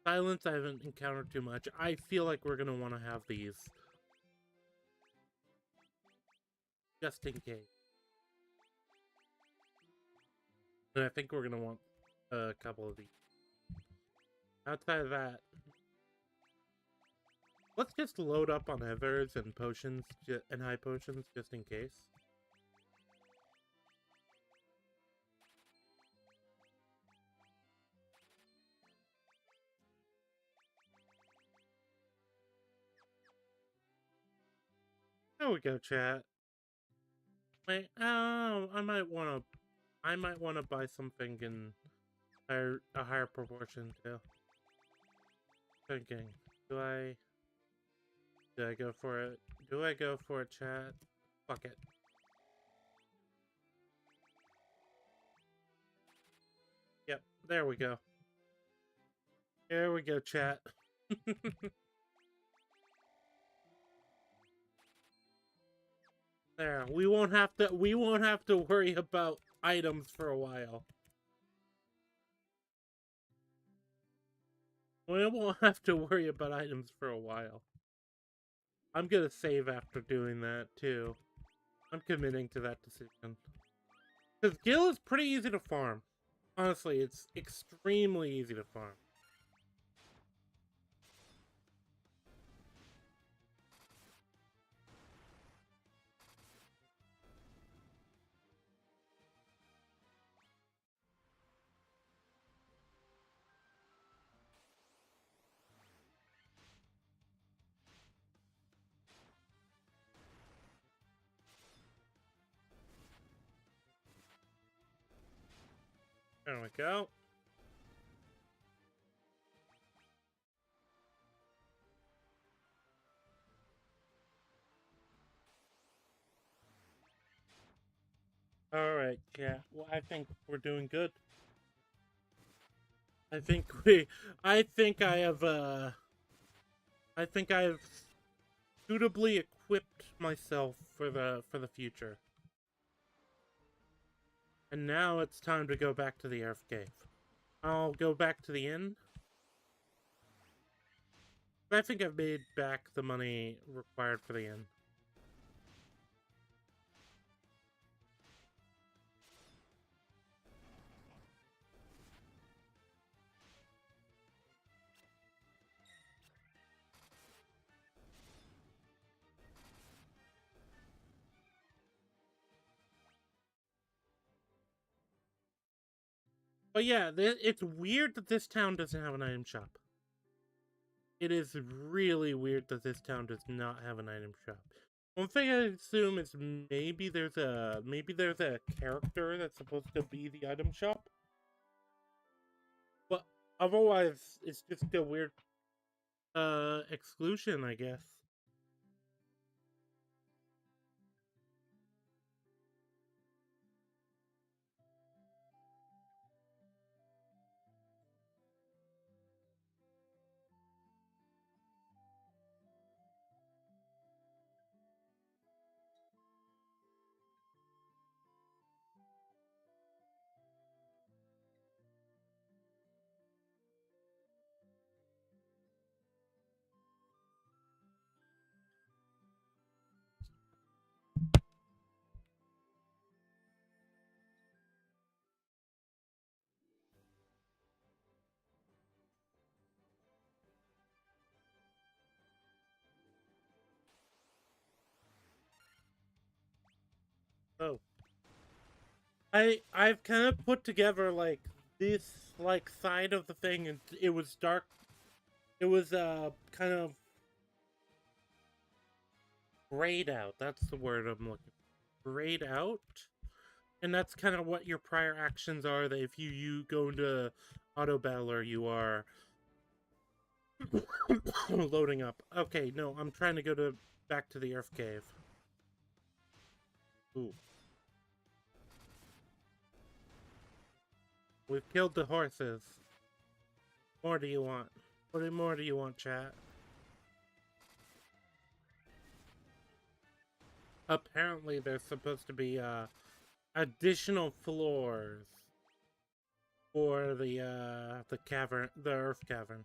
Silence I haven't encountered too much. I feel like we're gonna want to have these just in case. And I think we're gonna want a couple of these. Outside of that, let's just load up on Evers and potions and high potions just in case. There we go, chat. Wait, oh, I might wanna buy something in a higher proportion too. Thinking, do I go for it? Do I go for it, chat? Fuck it. Yep, there we go. There we go, chat. There, we won't have to worry about items for a while. We won't have to worry about items for a while. I'm gonna save after doing that too. I'm committing to that decision. Because Gil is pretty easy to farm. Honestly, it's extremely easy to farm. There we go. Alright, yeah. Well, I think we're doing good. I think I think I have suitably equipped myself for the future. And now it's time to go back to the Earth Cave. I'll go back to the inn. I think I've made back the money required for the inn. But yeah, it's weird that this town doesn't have an item shop. It is really weird that this town does not have an item shop. One thing I assume is maybe there's a character that's supposed to be the item shop. But otherwise, it's just a weird exclusion, I guess. Oh. I've kind of put together like this side of the thing, and it was dark. It was kind of grayed out. That's the word I'm looking for. Grayed out. And that's kind of what your prior actions are, that if you go into auto battler, you are loading up. Okay, no, I'm trying to go back to the Earth Cave. Ooh. We've killed the horses. More do you want? What more do you want, chat? Apparently there's supposed to be additional floors for the cavern, the Earth Cavern.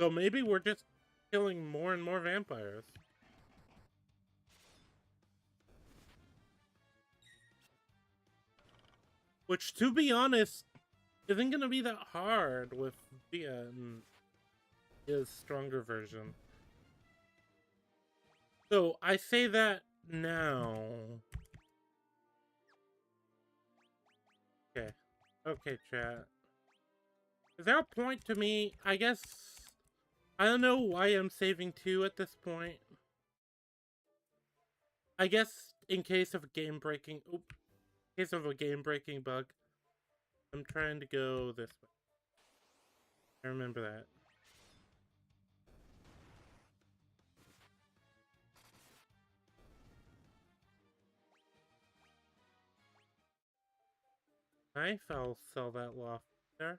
So maybe we're just killing more and more vampires. Which, to be honest, isn't gonna be that hard with Via and his stronger version. So I say that now. Okay. Okay, chat. Is there a point to me? I guess I don't know why I'm saving 2 at this point. I guess in case of a game-breaking bug, I'm trying to go this way. I remember that. I'll sell that loft there.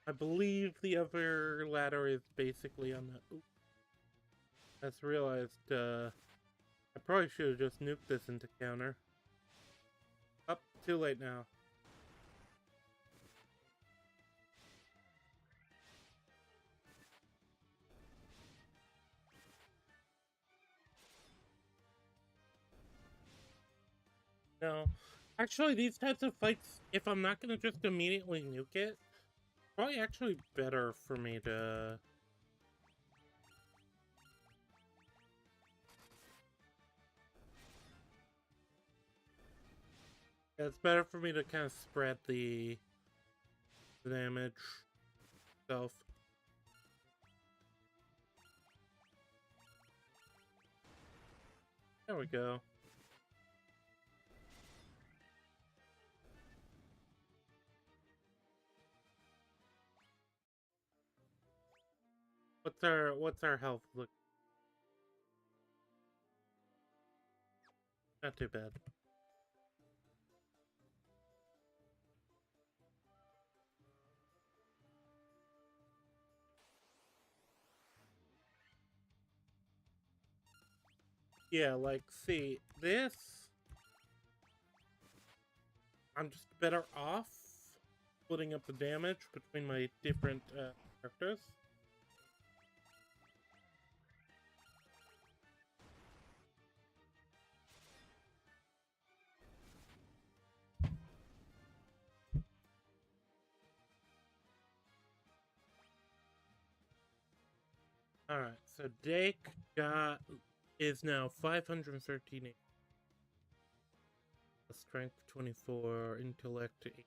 I believe the other ladder is basically on the... Ooh. I just realized, I probably should have just nuked this into counter. Up, too late now. No. Actually, these types of fights, if I'm not gonna just immediately nuke it, probably actually better for me to... Yeah, it's better for me to kind of spread the damage itself. There we go. what's our health look? Not too bad. Yeah, like, see, this... I'm just better off splitting up the damage between my different characters. Alright, so Dake is now 513 strength 24, intellect 8,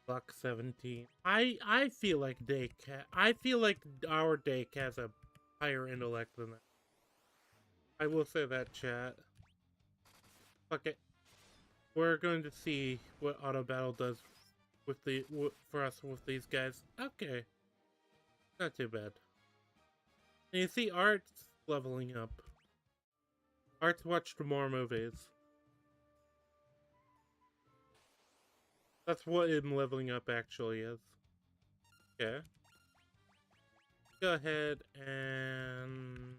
luck 17. I feel like I feel like our Dake has a higher intellect than that. I will say that, chat. Fuck it. We're going to see what auto battle does with for us with these guys. Okay, not too bad. And you see, Art's leveling up. Art's watched more movies. That's what him leveling up actually is. Okay. Go ahead and...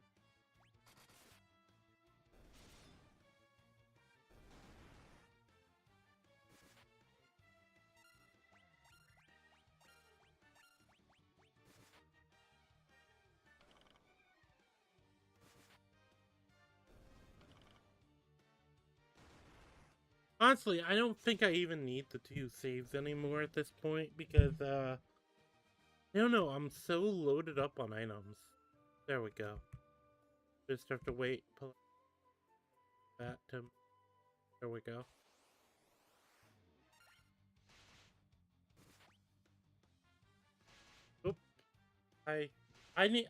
Honestly, I don't think I even need the 2 saves anymore at this point because, I don't know, I'm so loaded up on items. There we go. Just have to wait, pull that to... There we go. Oop. I need...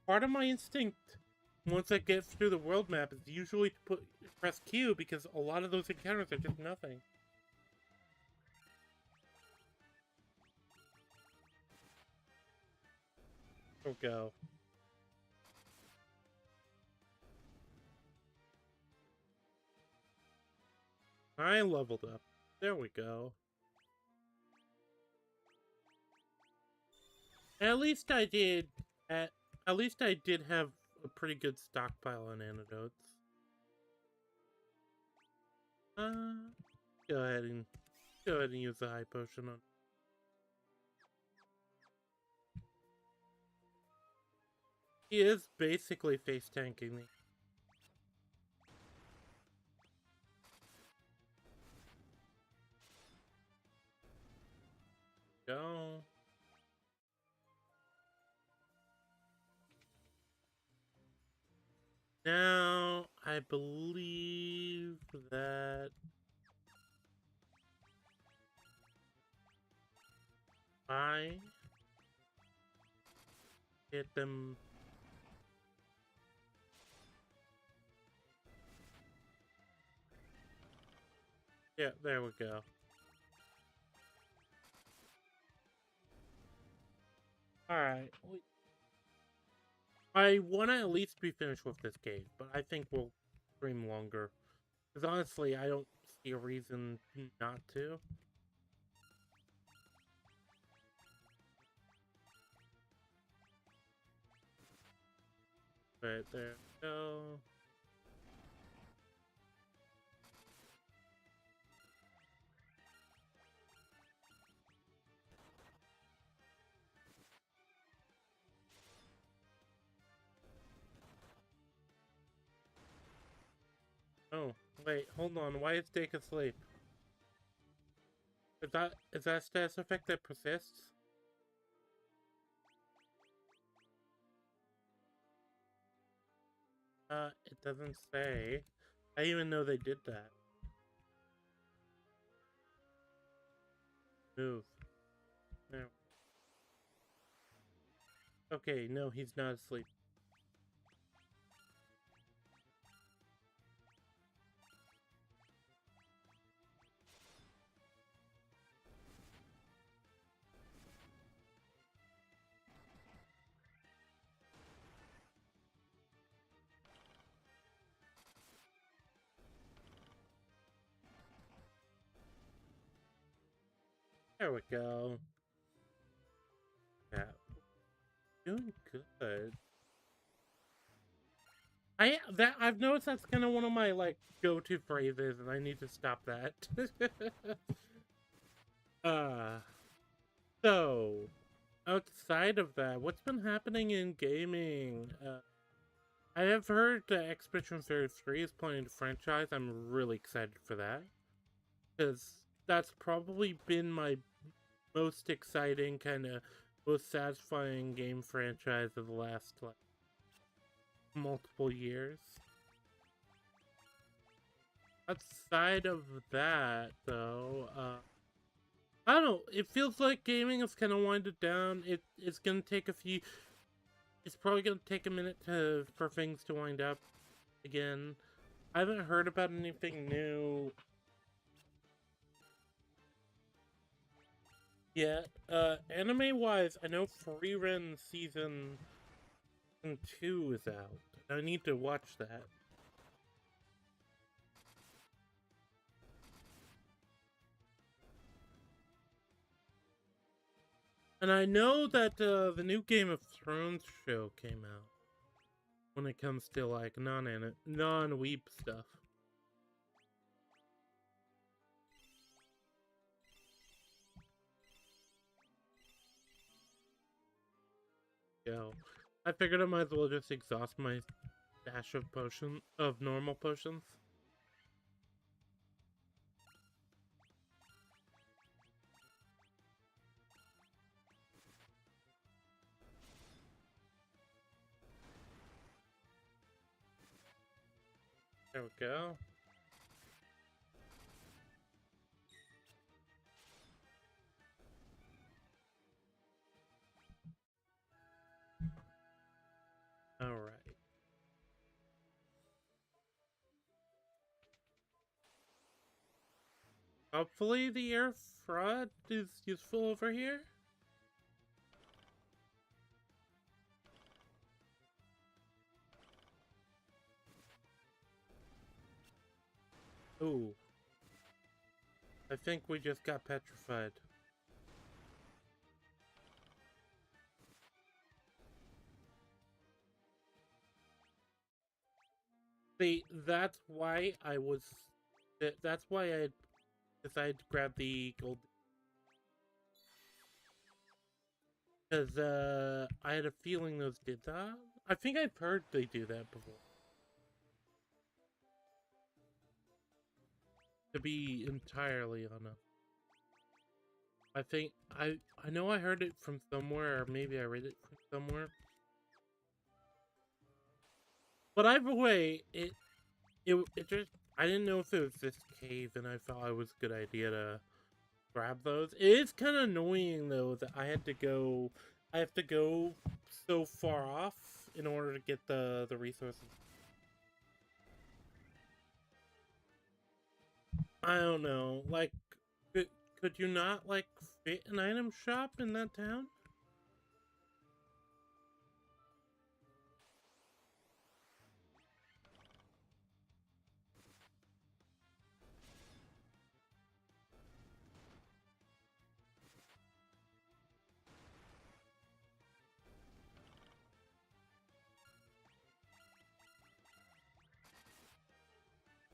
part of my instinct, once I get through the world map, is usually to press Q, because a lot of those encounters are just nothing. Oh, go. I leveled up. There we go. At least I did... At least I did have a pretty good stockpile on antidotes. Go ahead and use the high potion on... He is basically face tanking me. Go. Now, I believe that I hit them. Yeah, there we go. Alright. I want to at least be finished with this cave, but I think we'll stream longer. Because honestly, I don't see a reason not to. Right, there we go. Oh, wait, hold on. Why is Dake asleep? Is that status effect that persists? It doesn't say. I didn't even know they did that. Move. There. Okay, no, he's not asleep. There we go. Yeah, doing good. I've noticed that's kind of one of my like go-to phrases, and I need to stop that. uh, so outside of that, what's been happening in gaming? I have heard that Expedition 33 is planning to franchise. I'm really excited for that because that's probably been my most exciting, kind of most satisfying game franchise of the last like multiple years. Outside of that, though, I don't know. It feels like gaming is kind of winded down. It's gonna take a few. It's probably gonna take a minute for things to wind up again. I haven't heard about anything new yet. Anime-wise, I know Frieren season 2 is out. I need to watch that. And I know that the new Game of Thrones show came out. When it comes to like non-weep stuff. Yo, I figured I might as well just exhaust my stash of normal potions. There we go. All right. Hopefully the air fraud is useful over here. Ooh. I think we just got petrified. See, that's why I was... That's why I decided to grab the gold. Because, I had a feeling those did that. I think I've heard they do that before. To be entirely honest. I think I know I heard it from somewhere, or maybe I read it from somewhere. But either way, it just I didn't know if it was this cave, and I felt it was a good idea to grab those. It is kind of annoying though that I have to go so far off in order to get the resources. I don't know, like could you not like fit an item shop in that town?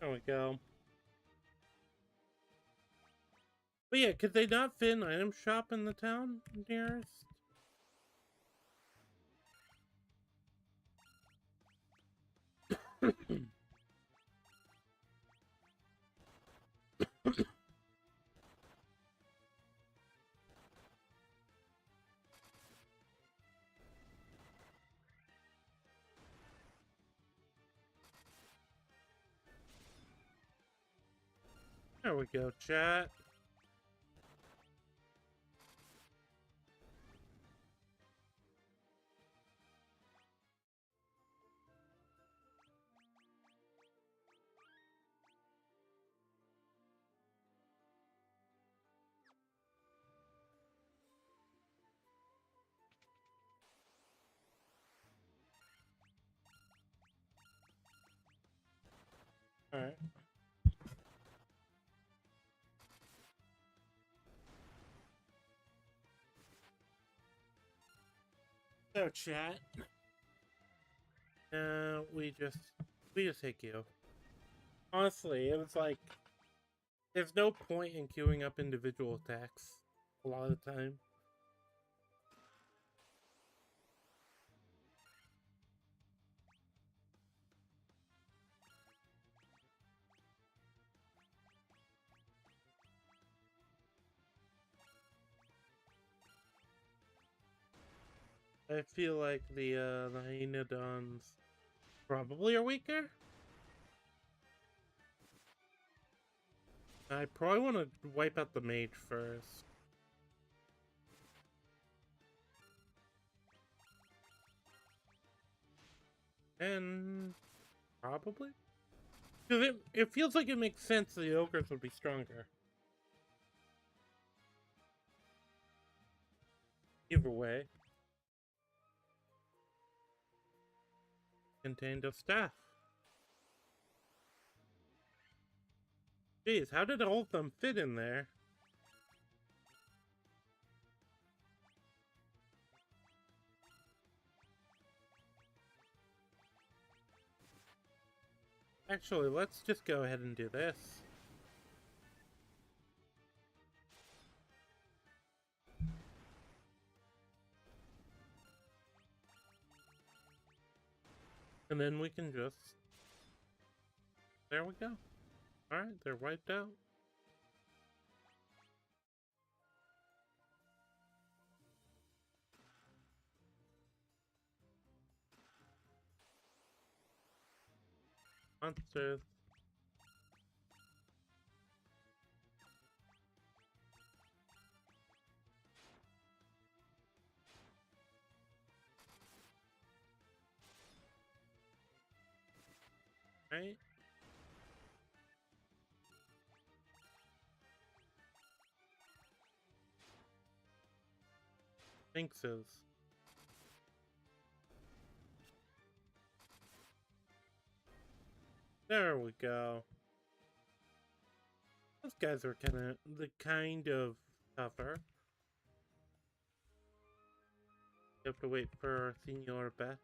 There we go. But yeah, could they not fit an item shop in the town nearest? There we go, chat. Alright. So chat. We just hit you. Honestly, it was like there's no point in queuing up individual attacks a lot of the time. I feel like the Hyenodons probably are weaker. I probably want to wipe out the mage first. And probably? Because it feels like it makes sense the ogres would be stronger. Either way. Contained a staff. Jeez, how did all of them fit in there? Actually, let's just go ahead and do this. And then we can just... There we go. Alright, they're wiped out. Monsters. Right? Sphinxes. There we go. Those guys are kind of tougher. You have to wait for Senor Bet.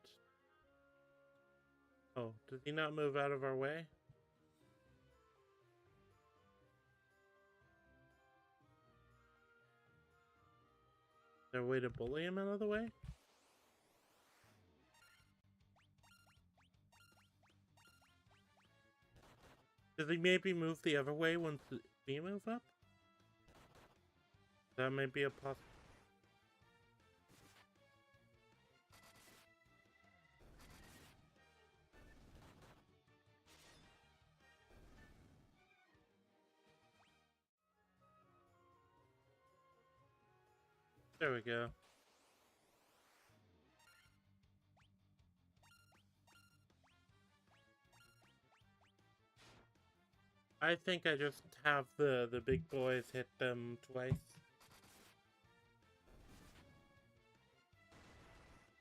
Oh, did he not move out of our way? Is there a way to bully him out of the way? Does he maybe move the other way once we move up? That might be a possibility. There we go. I think I just have the big boys hit them twice.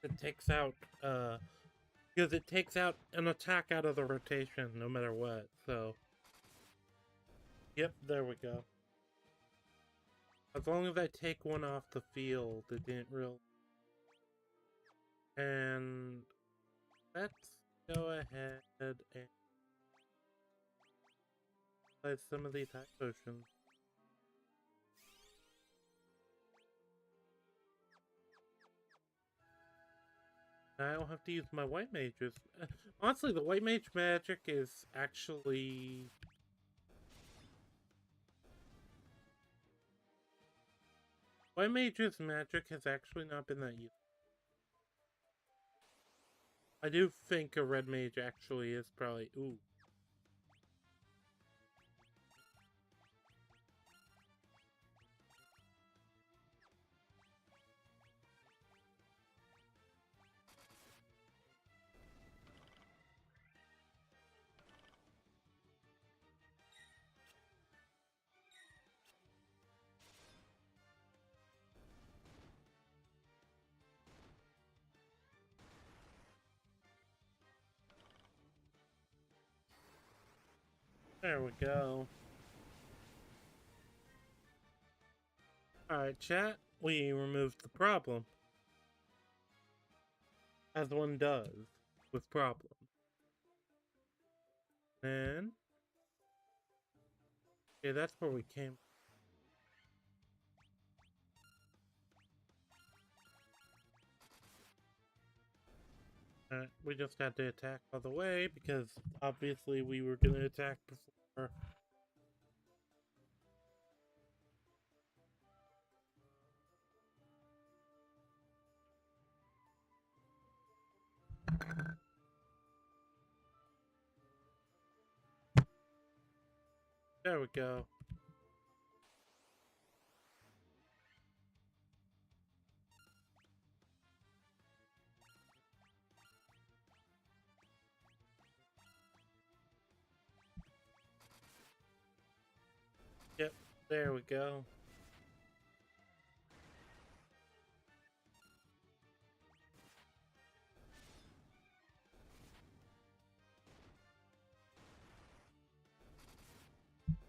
It takes out because it takes out an attack out of the rotation no matter what. So yep, there we go. As long as I take one off the field, it didn't really. And let's go ahead and play some of these high potions. I don't have to use my white mages. Honestly, the white mage magic is actually... White mage's magic has actually not been that useful. I do think a red mage actually is probably... Ooh. There we go. Alright, chat. We removed the problem. as one does with problems. And yeah, that's where we came. We just had to attack all the way because obviously we were gonna attack before. There we go. Yep, there we go.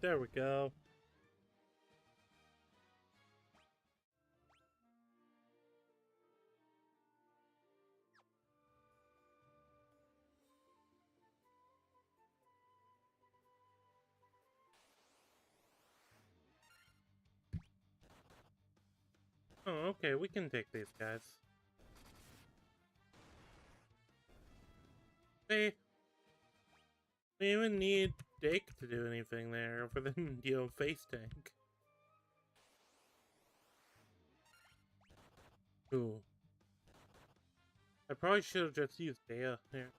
There we go. Oh, okay, we can take these guys. Hey, we even need Dake to do anything there other than, face tank. Cool. I probably should have just used Dea here.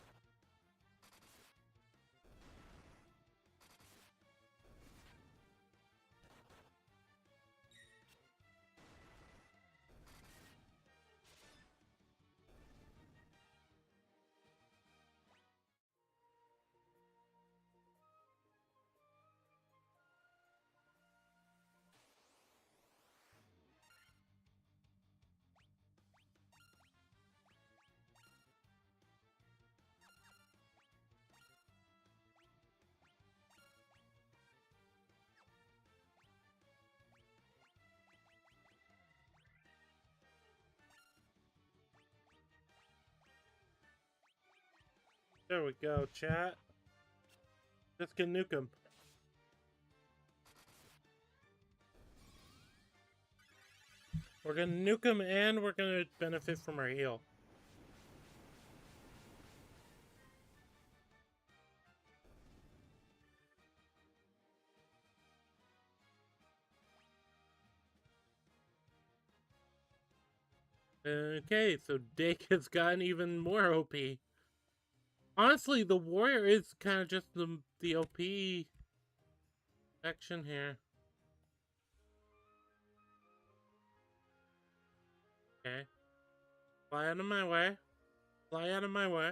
There we go, chat. Just can nuke him. We're gonna nuke him and we're gonna benefit from our heal. Okay, so Dake has gotten even more OP. Honestly, the warrior is kind of just the OP action here. Okay. Fly out of my way. Fly out of my way.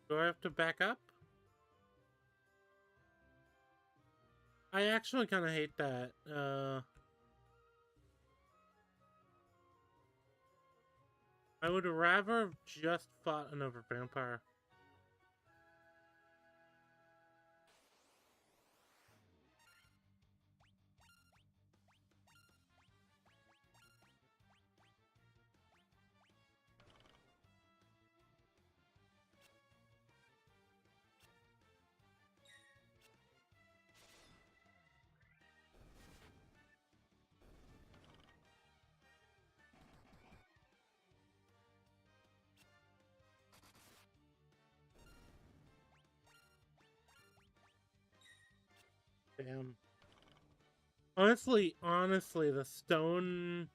Do I have to back up? I actually kind of hate that. I would rather have just fought another vampire. Damn. Honestly, the stone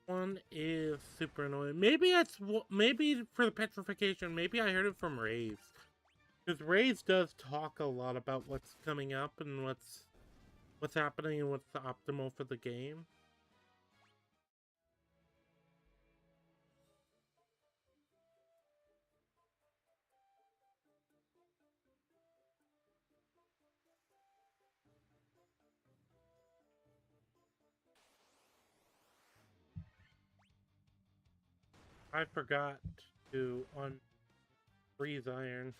one is super annoying. Maybe maybe for the petrification. Maybe I heard it from Raze, because Raze does talk a lot about what's coming up and what's happening and what's optimal for the game. I forgot to unfreeze iron.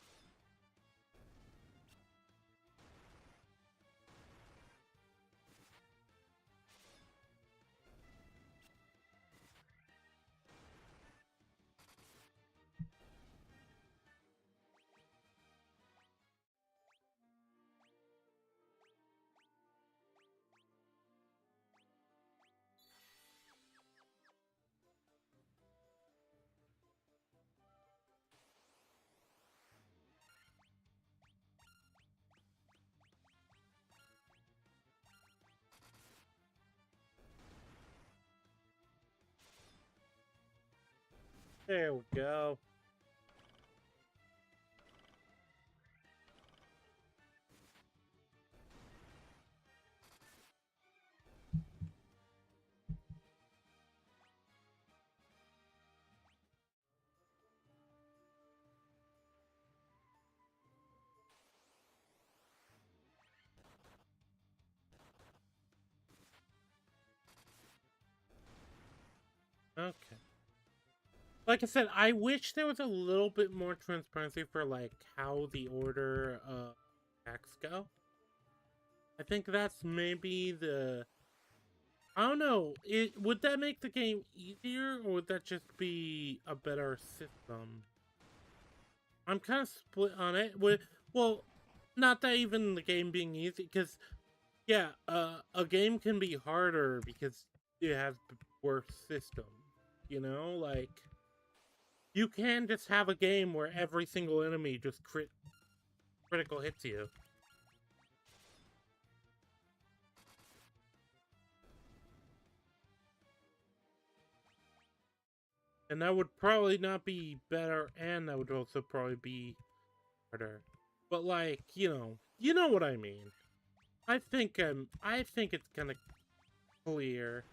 There we go. Okay. Like I said, I wish there was a little bit more transparency for like how the order attacks go. I think that's maybe the I don't know. It would that make the game easier or would that just be a better system? I'm kind of split on it. Well, not that even the game being easy because yeah, a game can be harder because it has worse system. You know, like you can just have a game where every single enemy just critical hits you. And that would probably not be better, and that would also probably be harder. But like, you know what I mean. I think it's kind of clear.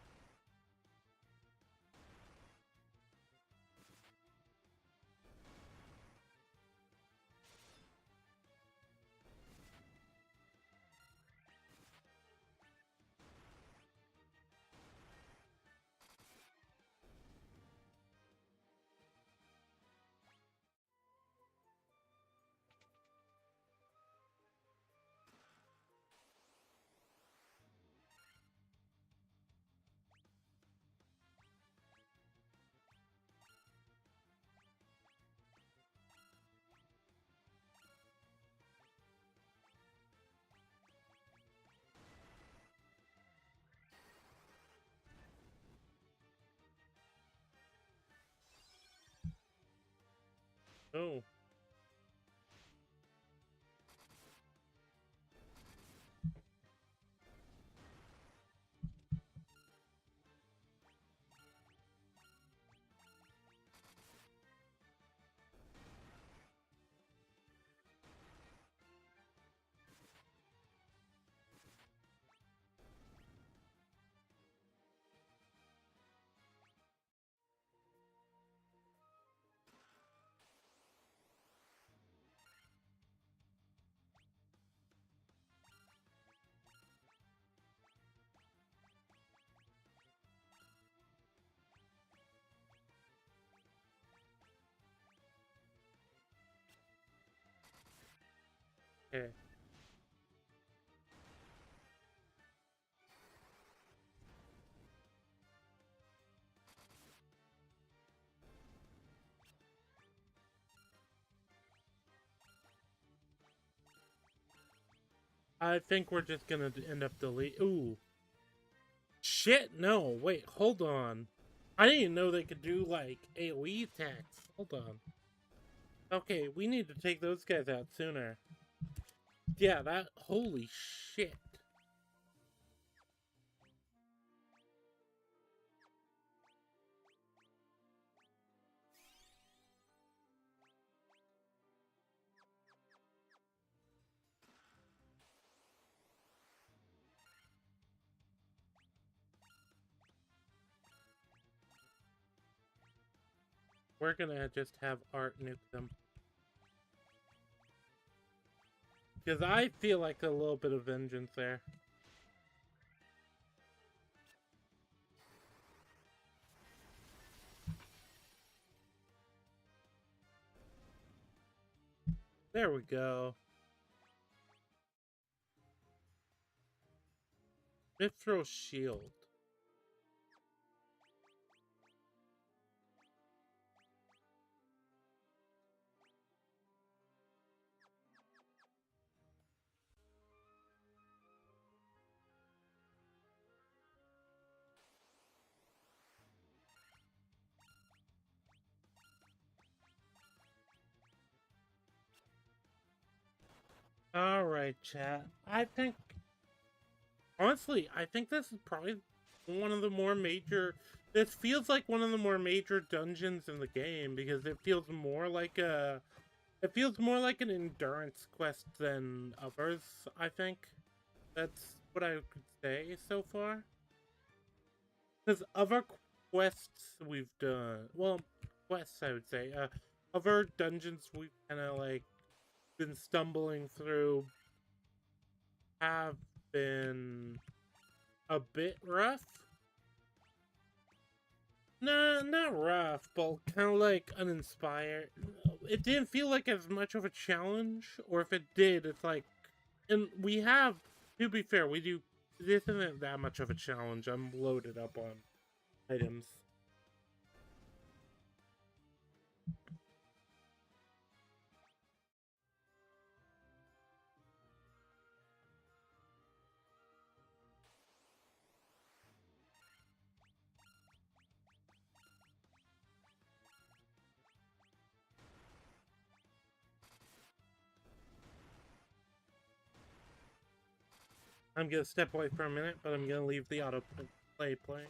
Oh, okay. I think we're just gonna end up delete. Ooh, shit! No, wait, hold on. I didn't even know they could do like AOE attacks. Hold on. Okay, we need to take those guys out sooner. Yeah, that. Holy shit. We're gonna just have Art nuke them. Because I feel like a little bit of vengeance there. There we go. Mithril shield. Alright, chat. I think... Honestly, I think this is probably one of the more major. This feels like one of the more major dungeons in the game because it feels more like a. It feels more like an endurance quest than others. I think that's what I could say so far. Because other quests we've done, well, quests I would say, other dungeons we've kind of like been stumbling through have been a bit rough. No, not rough, but kind of like uninspired. It didn't feel like as much of a challenge, or if it did, it's like, and we have, to be fair, we do. This isn't that much of a challenge. I'm loaded up on items. I'm gonna step away for a minute, but I'm gonna leave the autoplay playing.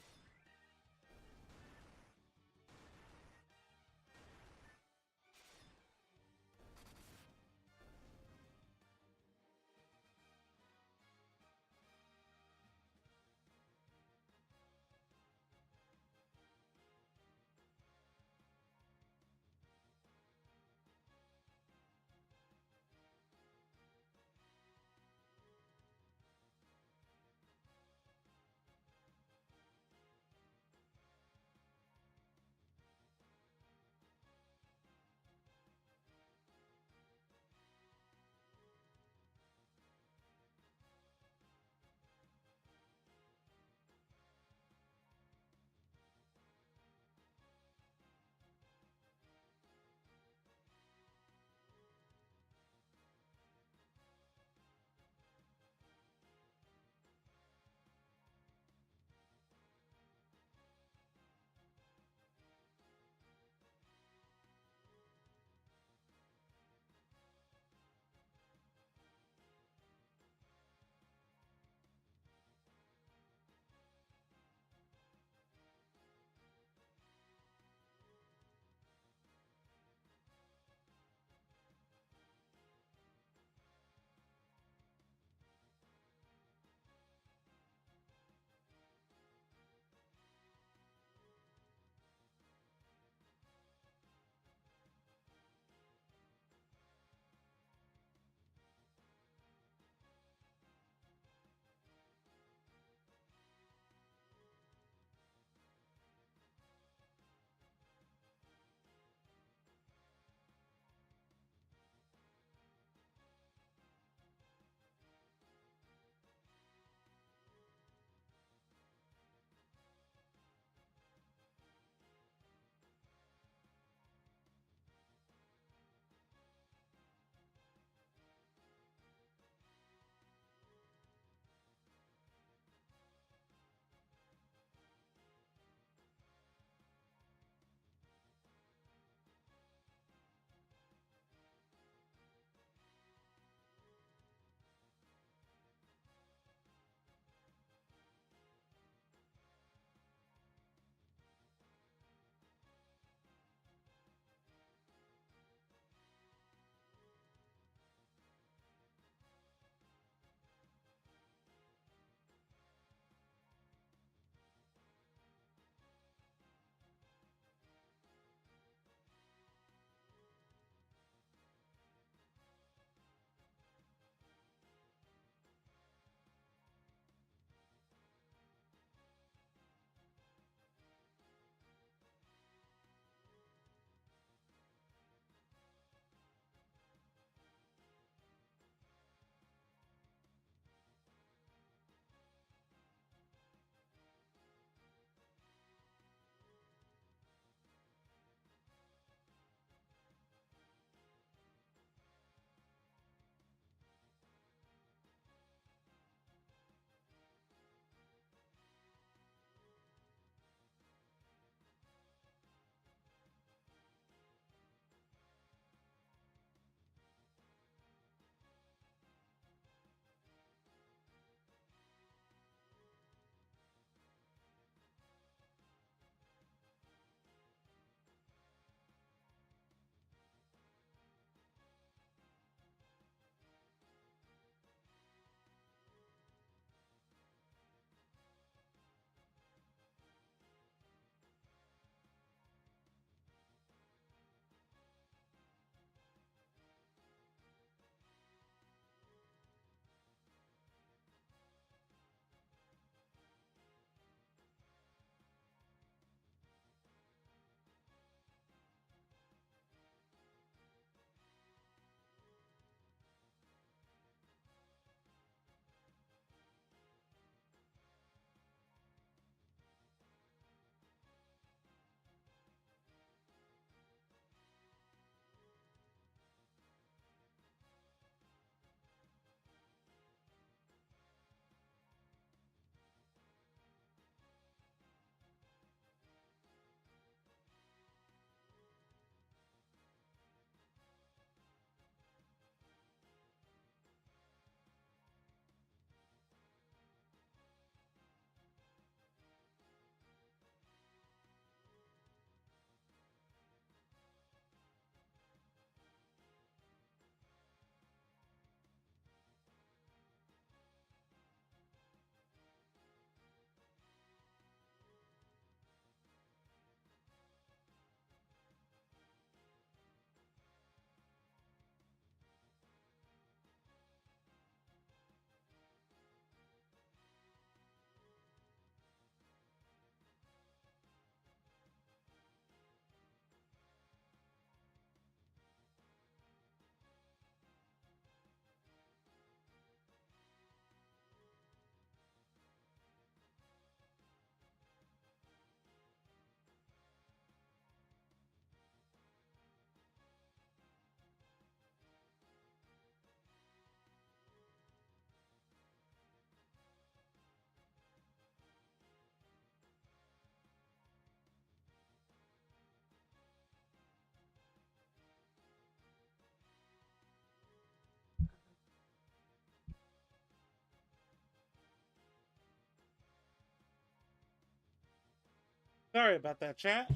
Sorry about that, chat.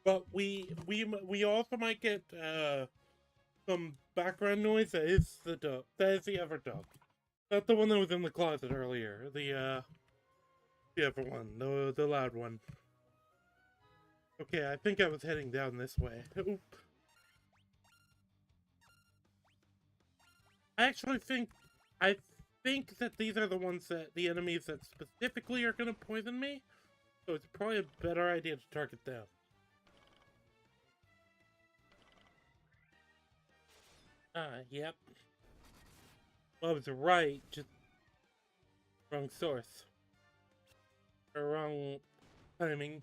But we also might get some background noise. That is the dog. That is the other dog. Not the one that was in the closet earlier. The other one, the loud one. Okay, I think I was heading down this way. Oop. I think that these are the ones that the enemies that specifically are going to poison me. So it's probably a better idea to target them. Yep. Well, I was right, just wrong source. Or wrong timing.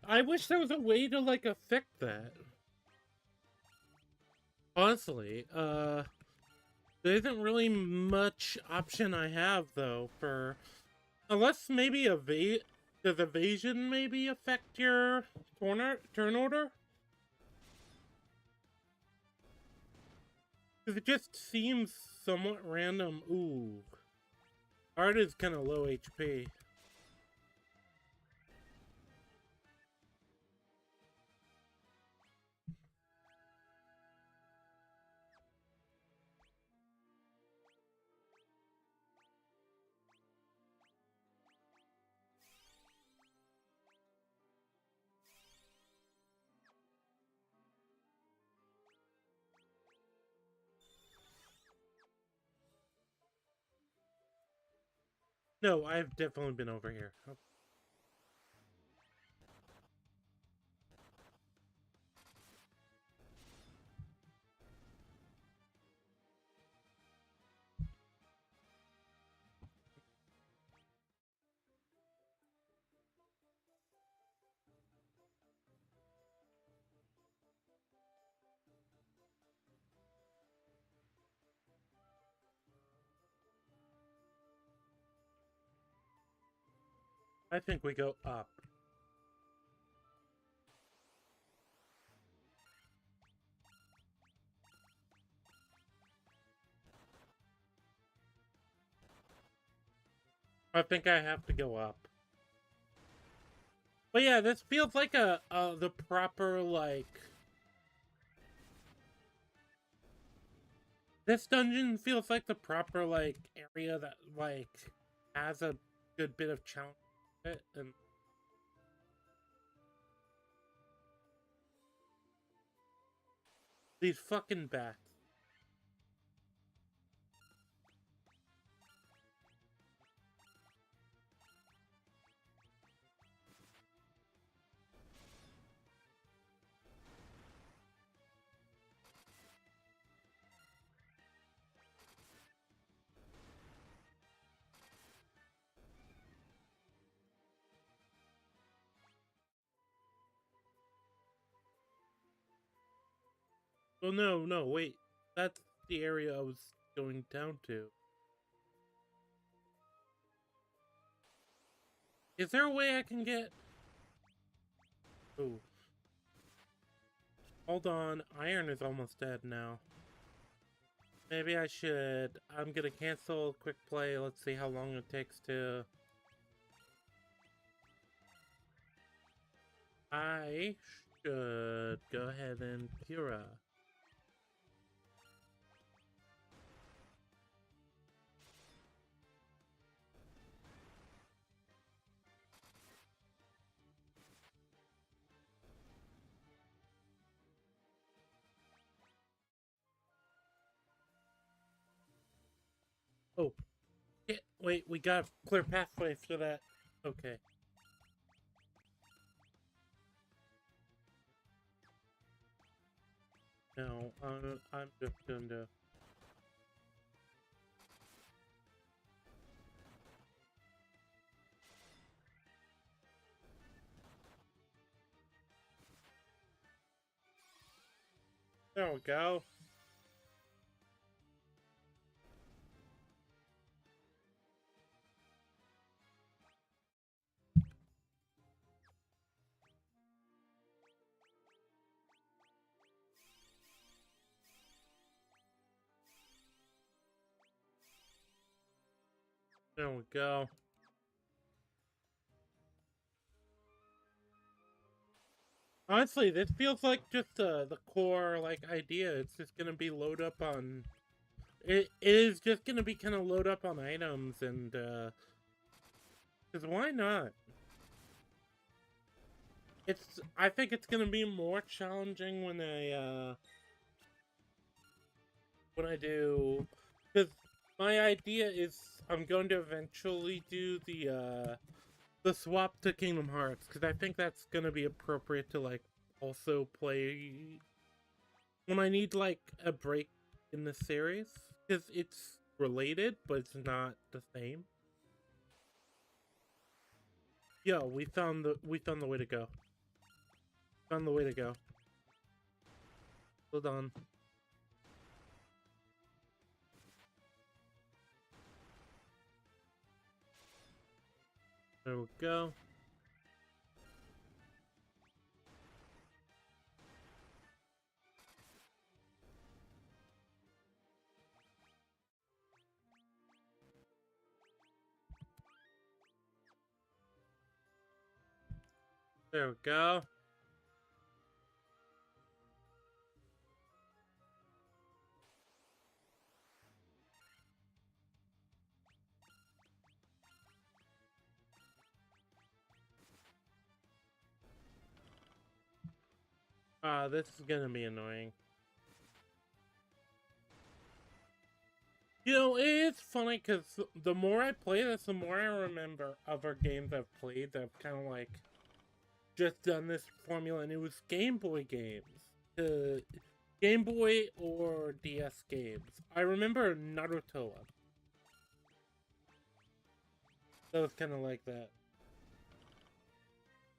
I wish there was a way to, like, affect that. Honestly, there isn't really much option I have, though, for... Unless maybe does evasion maybe affect your turn order? Because it just seems somewhat random. Ooh. Art is kind of low HP. No, I've definitely been over here. Oh. I think we go up. I think I have to go up. But yeah, this feels like the proper, like... This dungeon feels like the proper, like, area that, like, has a good bit of challenge in it, and... These fucking bats. Oh, no, wait. That's the area I was going down to. Is there a way I can get... Oh. Hold on. Iron is almost dead now. Maybe I should... I'm gonna cancel quick play. Let's see how long it takes to... I should go ahead and Cura. Oh. Yeah, wait, we got a clear pathway for that. Okay. No, I'm just gonna... There we go. There we go. Honestly, this feels like just the core like idea. It's just gonna be load up on. It is just gonna be kind of load up on items and because why not? I think it's gonna be more challenging when I do, because my idea is I'm going to eventually do the swap to Kingdom Hearts, because I think that's gonna be appropriate to like also play when I need like a break in the series, because it's related but it's not the same. Yo, we found the way to go. Found the way to go. Hold on. There we go. There we go. This is gonna be annoying. You know, it's funny because the more I play this, the more I remember other games I've played that have kind of like just done this formula, and it was Game Boy games. Game Boy or DS games. I remember Naruto one. That was kind of like that.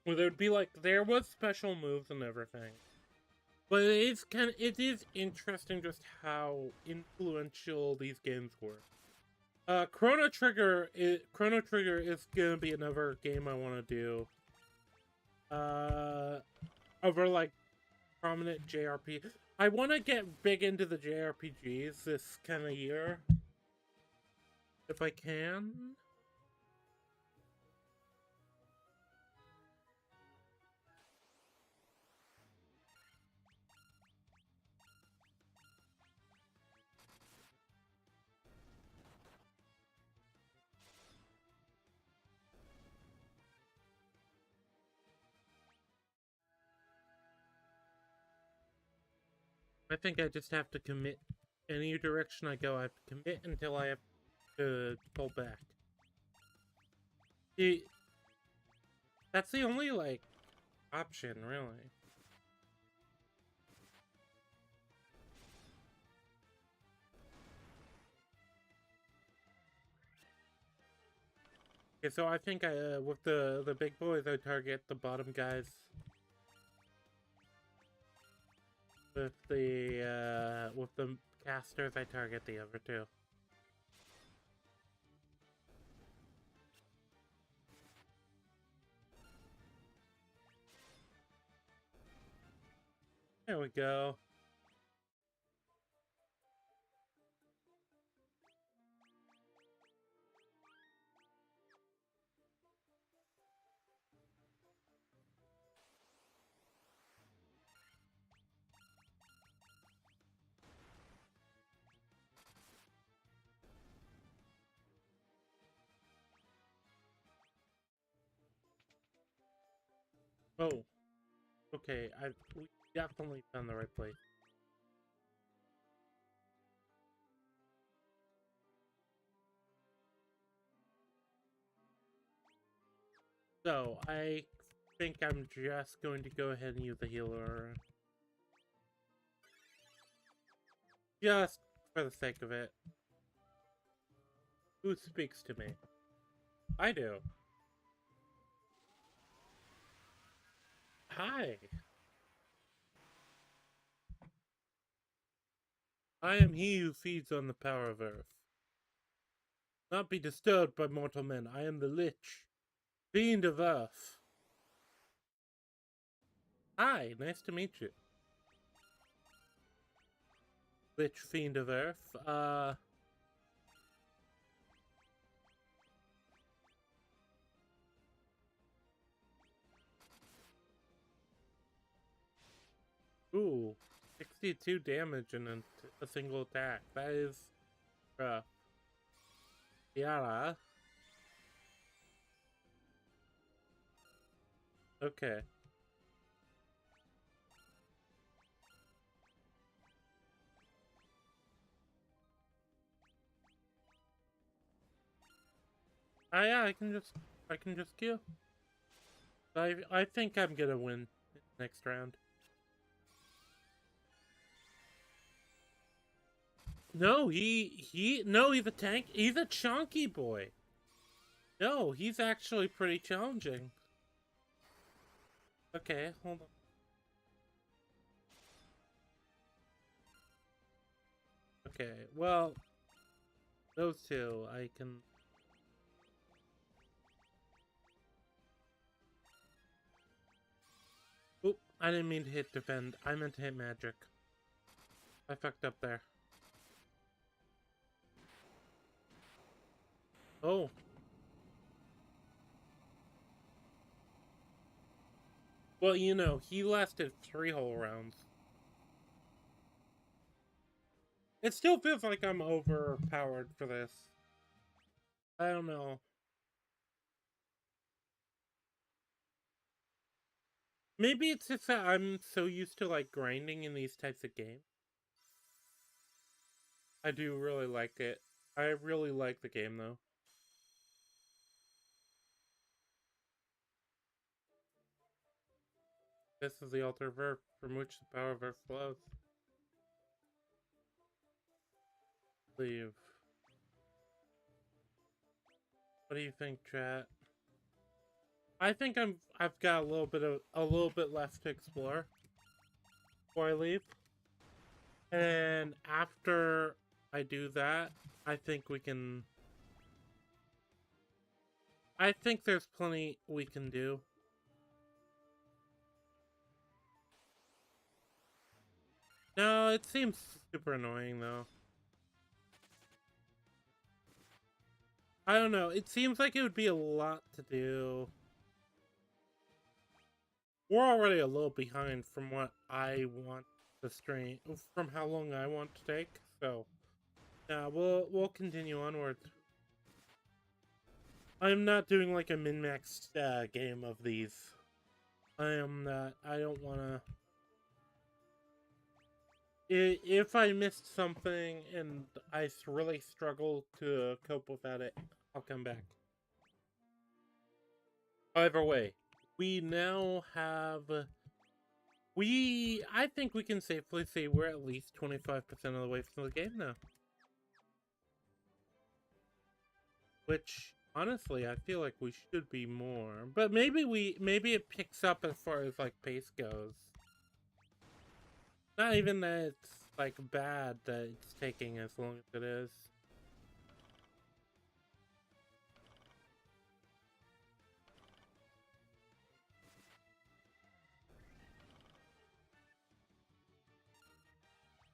Where there'd be like, there was special moves and everything. But it is interesting just how influential these games were. Chrono Trigger is gonna be another game I want to do. Over like prominent JRP. I want to get big into the JRPGs this kind of year, if I can. I think I just have to commit. Any direction I go, I have to commit until I have to pull back. That's the only, like, option, really. Okay, so I think with the big boys, I target the bottom guys. With the casters, I target the other two. There we go. Oh, okay. We definitely found the right place. So I think I'm just going to go ahead and use the healer, just for the sake of it. Who speaks to me? I do. Hi. I am he who feeds on the power of earth. Not be disturbed by mortal men. I am the Lich, fiend of earth. Hi, nice to meet you. Lich, fiend of earth. Ooh, 62 damage in a single attack. That is rough. Yeah. Okay. Yeah, I can just kill. I think I'm gonna win next round. No, no, he's a tank. He's a chunky boy. No, he's actually pretty challenging. Okay, hold on. Okay, well, those two I can. Oop, I didn't mean to hit defend. I meant to hit magic. I fucked up there. Oh. Well, you know, he lasted 3 whole rounds. It still feels like I'm overpowered for this. I don't know. Maybe it's just that I'm so used to, like, grinding in these types of games. I do really like it. I really like the game, though. This is the altar of Earth, from which the power of Earth flows. Leave. What do you think, chat? I think I've got a little bit left to explore before I leave. And after I do that, I think we can. I think there's plenty we can do. No, it seems super annoying though. I don't know. It seems like it would be a lot to do. We're already a little behind from what I want the stream, from how long I want to take. So, yeah, we'll continue onwards. I'm not doing like a min-max game of these. I am not. I don't want to. If I missed something and I really struggle to cope without it, I'll come back. Either way, we now have. I think we can safely say we're at least 25% of the way through the game now. Which, honestly, I feel like we should be more. But maybe it picks up as far as, like, pace goes. Not even that it's, like, bad that it's taking as long as it is.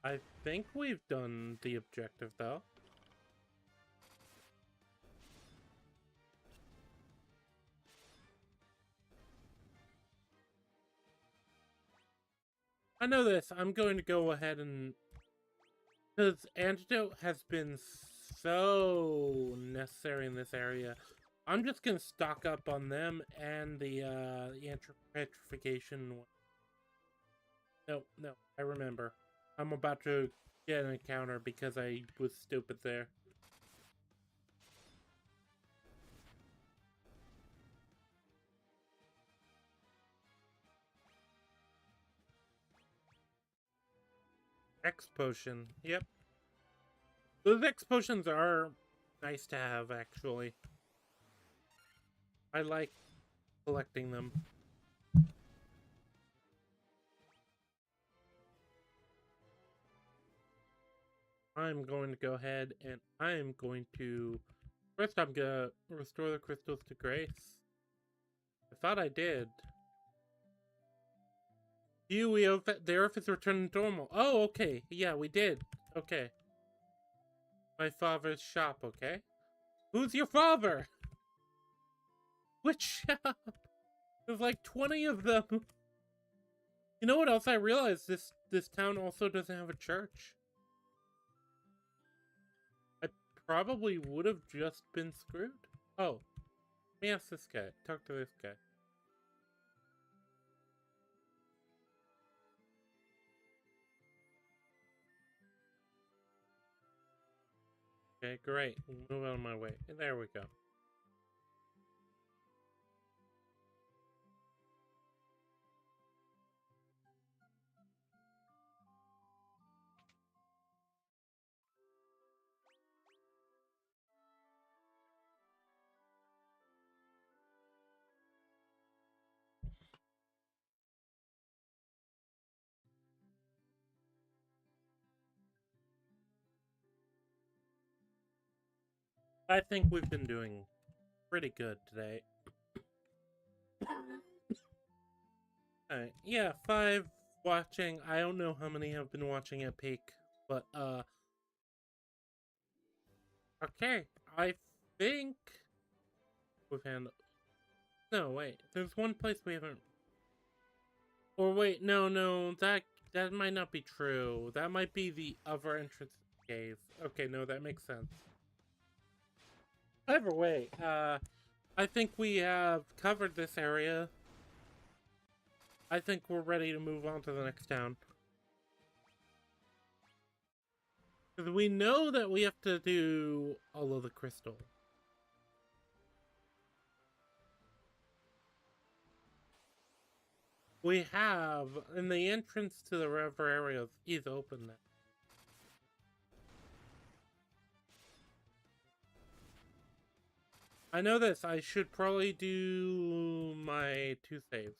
I think we've done the objective, though. I know this. I'm going to go ahead and... Because antidote has been so necessary in this area. I'm just going to stock up on them and the petrification one. No, I remember. I'm about to get an encounter because I was stupid there. X potion. Yep. Those X potions are nice to have, actually. I like collecting them. I'm going to go ahead and I'm going to... First, I'm gonna restore the crystals to grace. I thought I did. The earth is returning to normal. Oh, okay. Yeah, we did. Okay. My father's shop, okay? Who's your father? Which shop? There's like 20 of them. You know what else I realized? This town also doesn't have a church. I probably would have just been screwed. Oh, let me ask this guy. Talk to this guy. Okay, great. Move out of my way. There we go. I think we've been doing pretty good today. Alright, yeah, 5 watching. I don't know how many have been watching at peak, but okay. I think we've had. No, wait. There's one place we haven't. Or wait, no, that might not be true. That might be the other entrance cave. Okay, no, that makes sense. Either way, I think we have covered this area. I think we're ready to move on to the next town. Because we know that we have to do all of the crystal. We have, and the entrance to the river area is open now. I know this. I should probably do my 2 saves.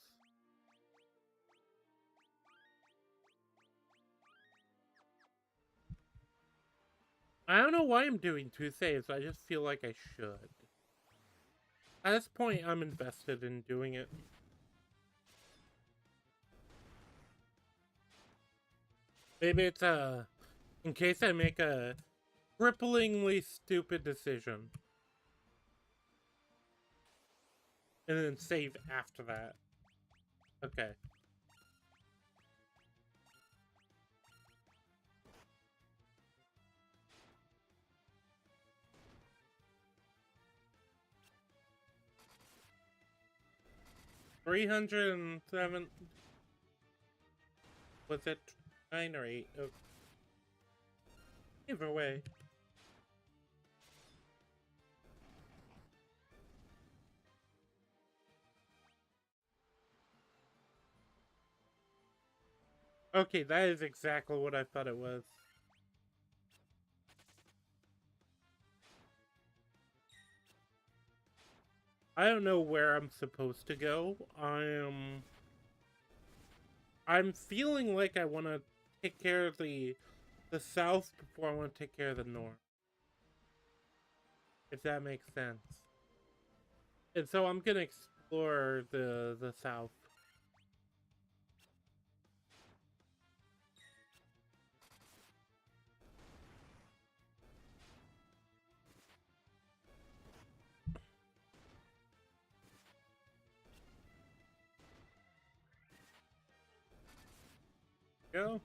I don't know why I'm doing 2 saves. I just feel like I should. At this point, I'm invested in doing it. Maybe it's in case I make a cripplingly stupid decision. And then save after that. Okay. $307. Was it 9 or 8? Oh. Either way. Okay, that is exactly what I thought it was. I don't know where I'm supposed to go. I'm feeling like I want to take care of the south before I want to take care of the north. If that makes sense. And so I'm gonna explore the south. Go.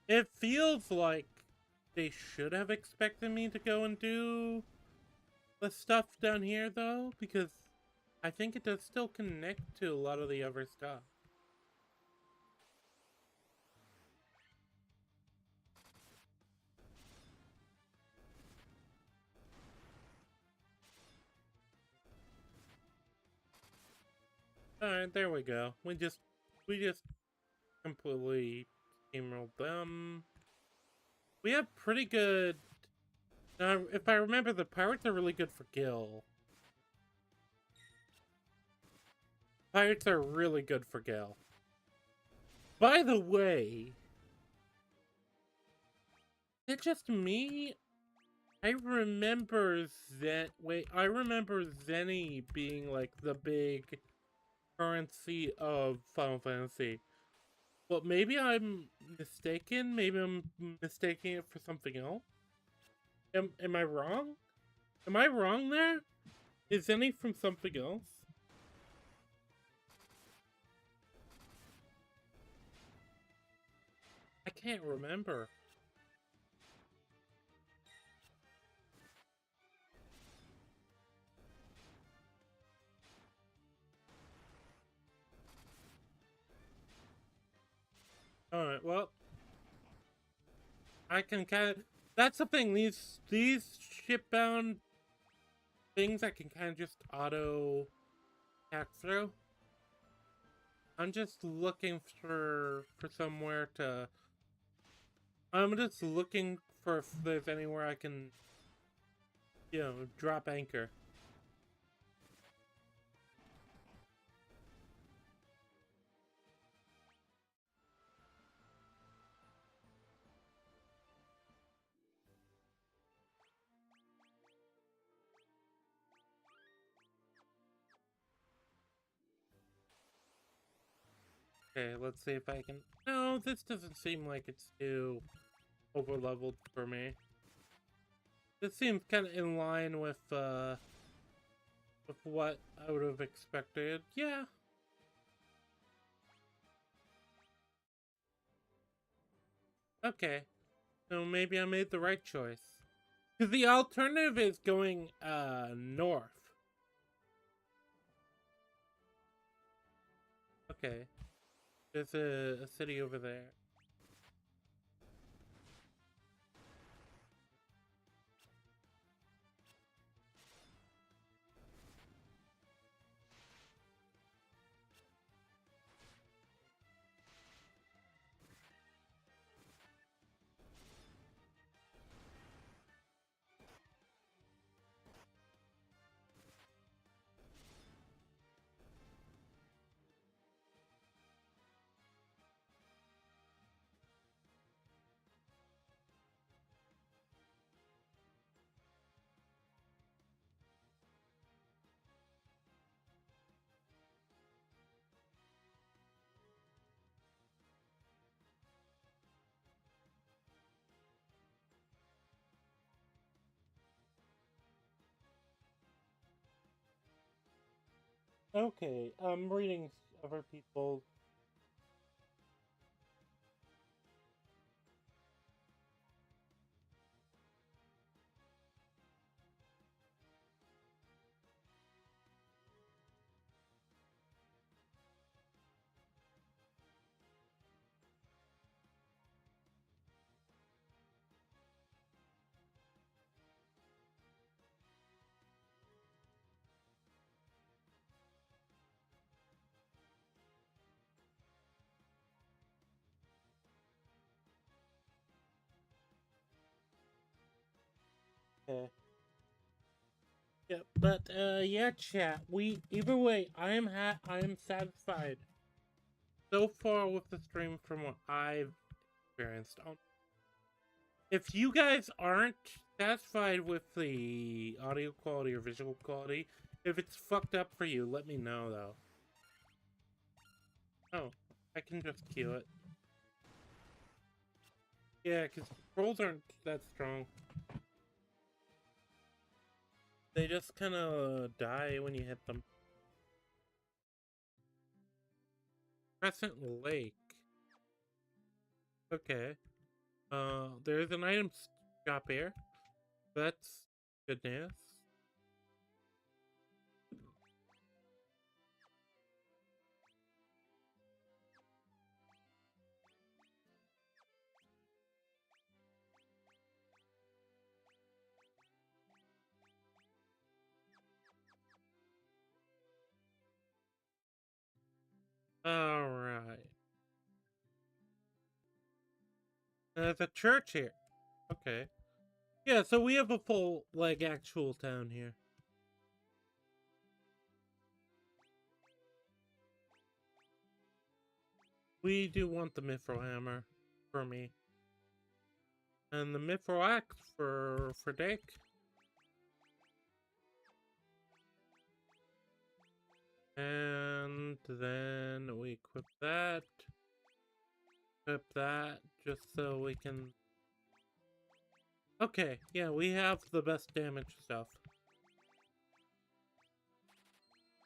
It feels like they should have expected me to go and do the stuff down here, though, because I think it does still connect to a lot of the other stuff. Alright, there we go. We just completely steamrolled them. We have pretty good... Now, if I remember, the pirates are really good for Gil. Pirates are really good for Gil. By the way... Is it just me? I remember I remember Zenny being like the big currency of Final Fantasy. But maybe I'm mistaken. Maybe I'm mistaking it for something else. Am I wrong? Am I wrong there? Is any from something else? I can't remember. Alright, well, I can kind of... That's the thing, these shipbound things I can kind of just auto hack through. I'm just looking for somewhere to... I'm just looking for if there's anywhere I can, you know, drop anchor. Okay, let's see if I can... No, this doesn't seem like it's too over-leveled for me. This seems kind of in line with what I would have expected. Yeah. Okay. So maybe I made the right choice. Because the alternative is going, north. Okay. There's a city over there. Okay, I'm reading other people. Okay. Yeah, but yeah, chat. Either way, I am satisfied so far with the stream from what I've experienced. If you guys aren't satisfied with the audio quality or visual quality, if it's fucked up for you, let me know though. Oh, I can just queue it. Yeah, because controls aren't that strong. They just kind of die when you hit them. Crescent Lake. Okay. There's an item shop here. That's good news. Alright. There's a church here. Okay. Yeah, so we have a full, like, actual town here. We do want the Mithril Hammer for me. And the Mithril Axe for Dick. And then we equip that. Equip that, just so we can... Okay, yeah, we have the best damage stuff.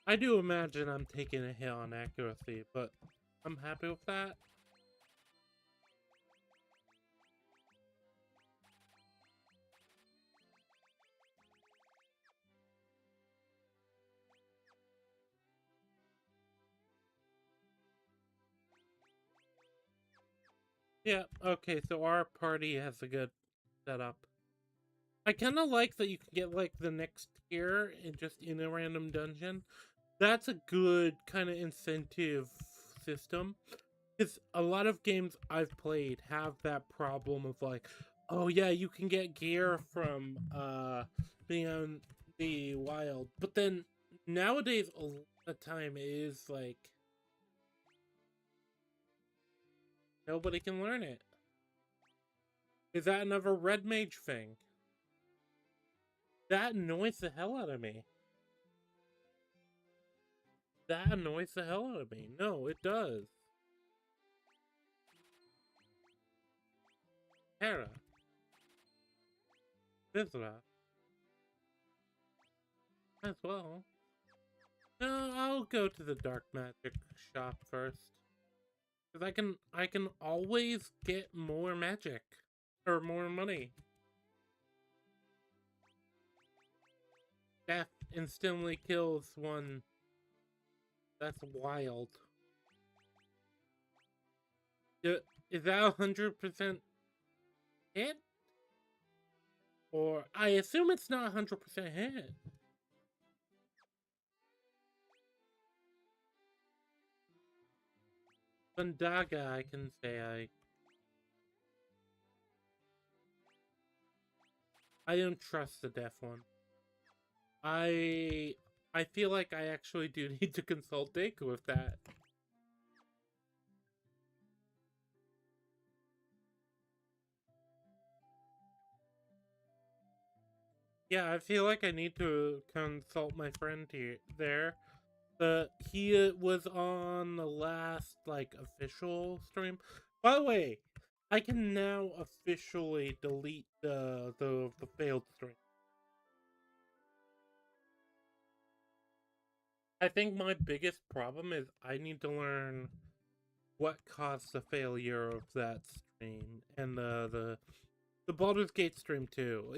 I do imagine I'm taking a hit on accuracy, but I'm happy with that. Yeah, okay, so our party has a good setup. I kind of like that you can get, like, the next tier just in a random dungeon. That's a good kind of incentive system. Because a lot of games I've played have that problem of, like, oh yeah, you can get gear from being on the wild. But then, nowadays, a lot of time it is, like, nobody can learn it. Is that another red mage thing? That annoys the hell out of me. That annoys the hell out of me. No, it does. Hera. Vizra. As well. No, I'll go to the dark magic shop first. Because I can always get more magic. Or more money. Death instantly kills one. That's wild. Is that 100% hit? Or, I assume it's not 100% hit. Bundaga, I can say I don't trust the death one. I feel like I actually do need to consult Deku with that. Yeah, I feel like I need to consult my friend here there. He was on the last, like, official stream. By the way, I can now officially delete the failed stream. I think my biggest problem is I need to learn what caused the failure of that stream and the Baldur's Gate stream too.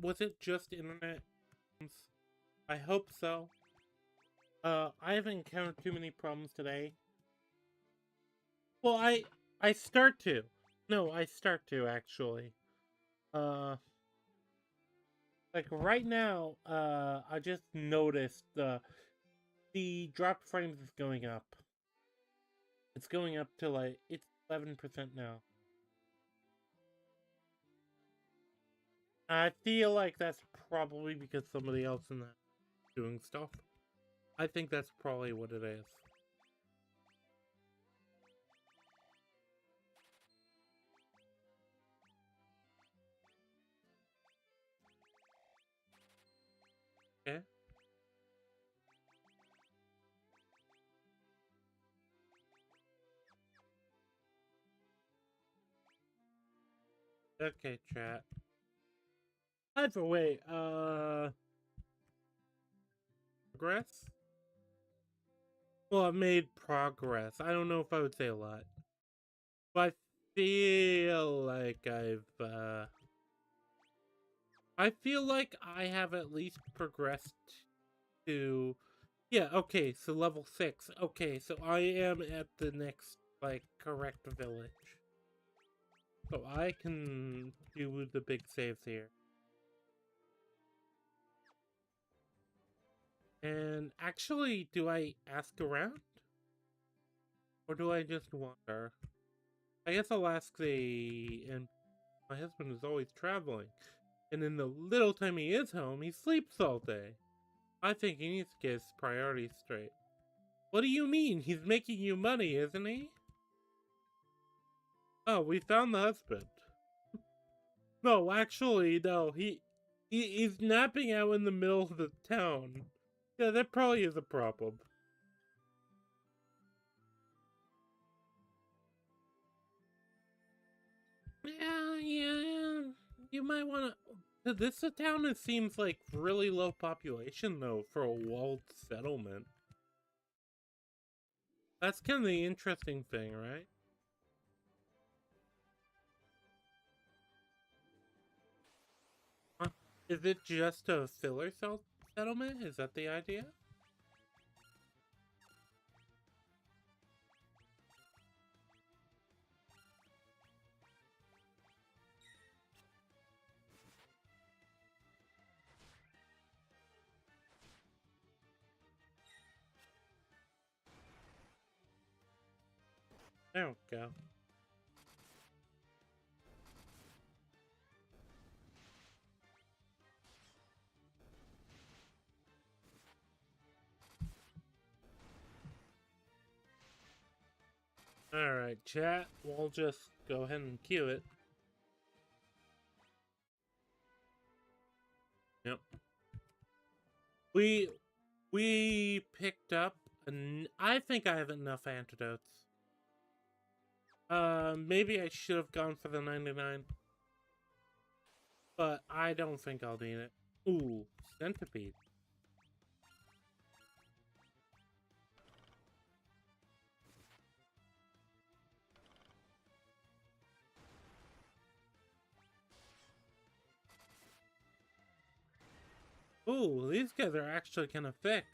Was it just internet? I hope so. I haven't encountered too many problems today. Well, I start to. No, I start to actually. Like right now, I just noticed the drop frames is going up. It's going up to, like, it's 11% now. I feel like that's probably because somebody else in that doing stuff. I think that's probably what it is. Okay. Okay, chat. Either way, progress? Well, I've made progress. I don't know if I would say a lot. But I feel like I feel like I have at least progressed to... Yeah, okay, so level 6. Okay, so I am at the next, like, correct village. So I can do the big saves here. And actually, do I ask around? Or do I just wander? I guess I'll ask and my husband is always traveling. And in the little time he is home, he sleeps all day. I think he needs to get his priorities straight. What do you mean? He's making you money, isn't he? Oh, we found the husband. No, actually, no. He's napping out in the middle of the town. Yeah, that probably is a problem. Yeah. You might want to. This town, it seems like really low population though for a walled settlement. That's kind of the interesting thing, right? Huh? Is it just a filler settlement? Is that the idea? There we go. Alright, chat. We'll just go ahead and queue it. Yep. We picked up I think I have enough antidotes. Maybe I should have gone for the 99. But I don't think I'll need it. Ooh, centipede. Ooh, these guys are actually kind of thick.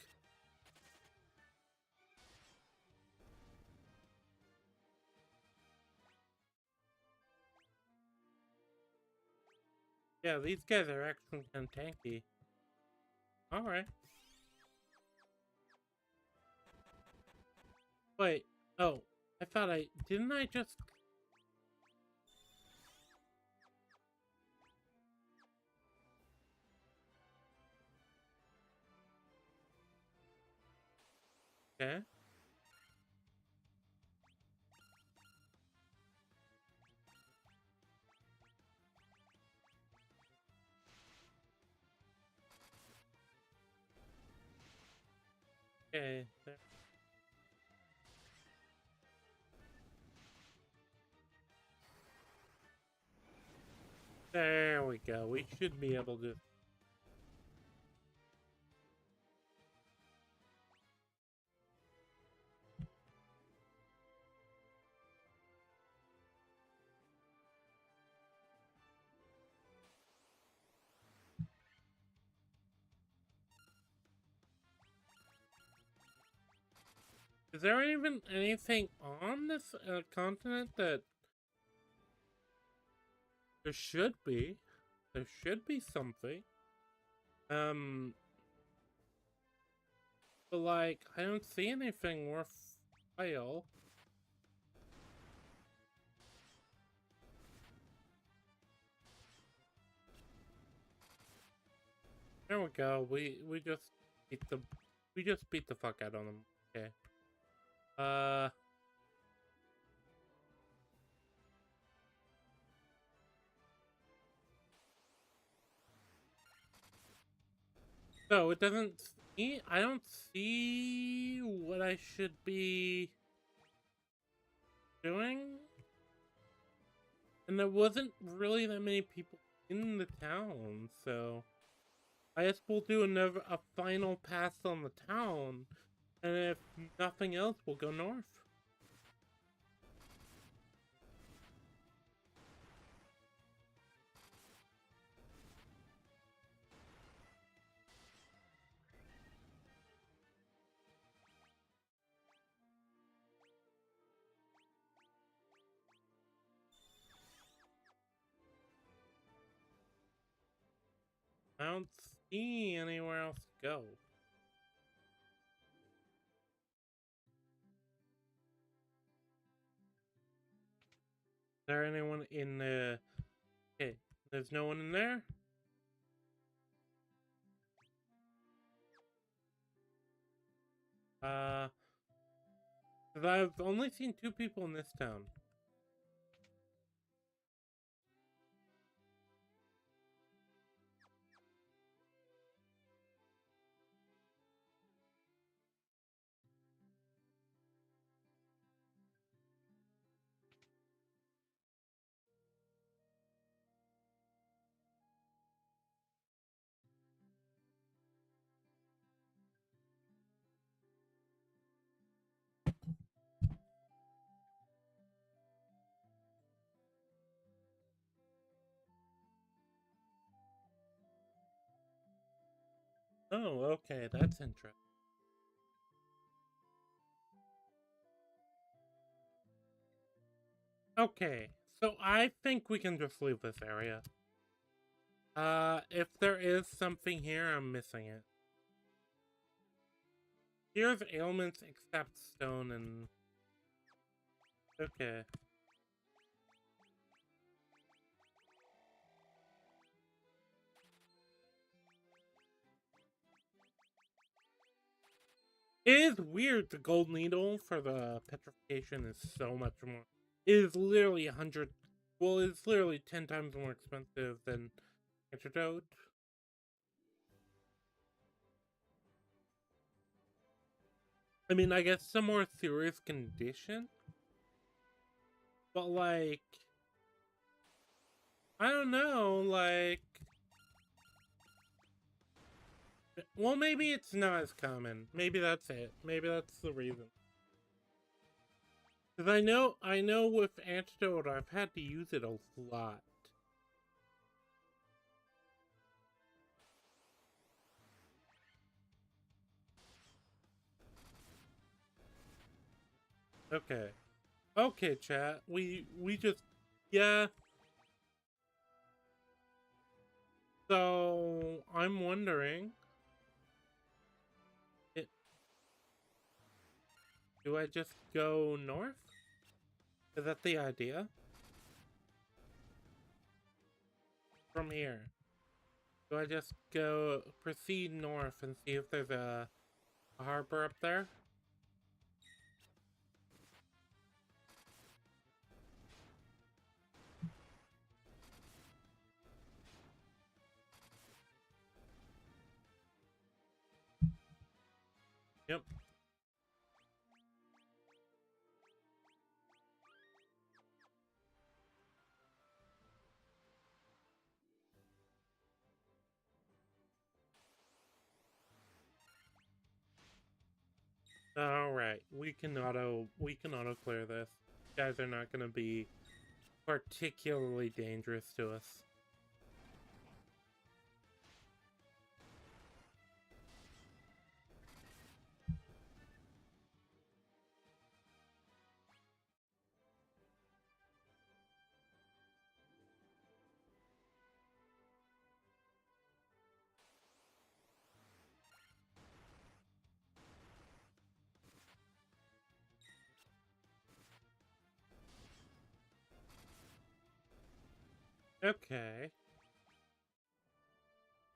Yeah, these guys are actually kind of tanky. Alright. Wait. Oh, I thought didn't I just... Okay. Okay. There we go. We should be able to... Is there even anything on this continent that... There should be. There should be something. But like, I don't see anything worthwhile. There we go. We just beat the fuck out of them. Okay. So it doesn't see. I don't see what I should be doing. And there wasn't really that many people in the town, so I guess we'll do a final pass on the town, and if nothing else, we'll go north. I don't see anywhere else to go. Is there anyone in the... Okay, there's no one in there? Because I've only seen 2 people in this town. Oh, okay, that's interesting. Okay, so I think we can just leave this area. If there is something here, I'm missing it. Here's ailments except stone and... Okay. It is weird the gold needle for the petrification is so much more. It is literally 100... Well, it's literally 10 times more expensive than antidote. I mean, I guess some more serious condition. But, like... I don't know, like... Well, maybe it's not as common. Maybe that's it. Maybe that's the reason. Because I know with antidote, I've had to use it a lot. Okay. Okay, chat. We just... Yeah. So, I'm wondering... Do I just go north? Is that the idea? From here. Do I just go... Proceed north and see if there's a harbor up there? Yep. Alright, we can auto clear this. Guys are not gonna be particularly dangerous to us. Okay.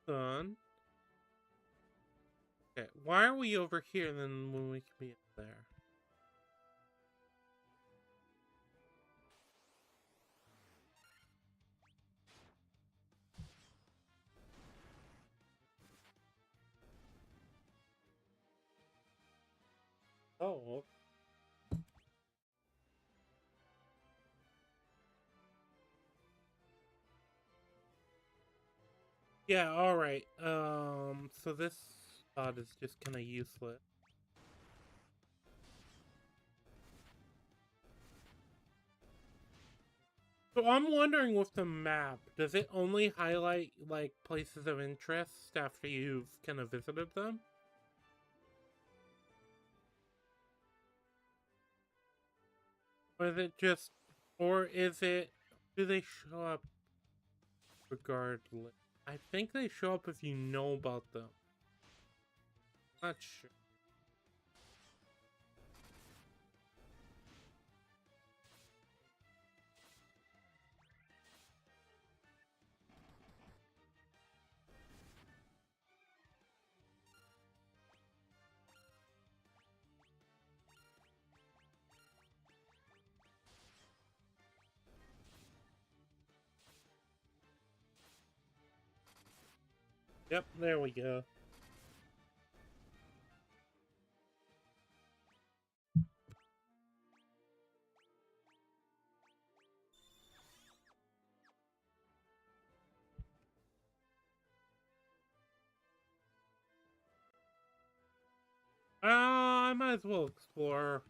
Done. Okay, why are we over here then when we can be up there? Oh. Yeah, alright. So this spot is just kind of useless. So I'm wondering with the map, does it only highlight, like, places of interest after you've kind of visited them? Or is it just... Or is it... Do they show up regardless? I think they show up if you know about them. Not sure. Yep, there we go. I might as well explore.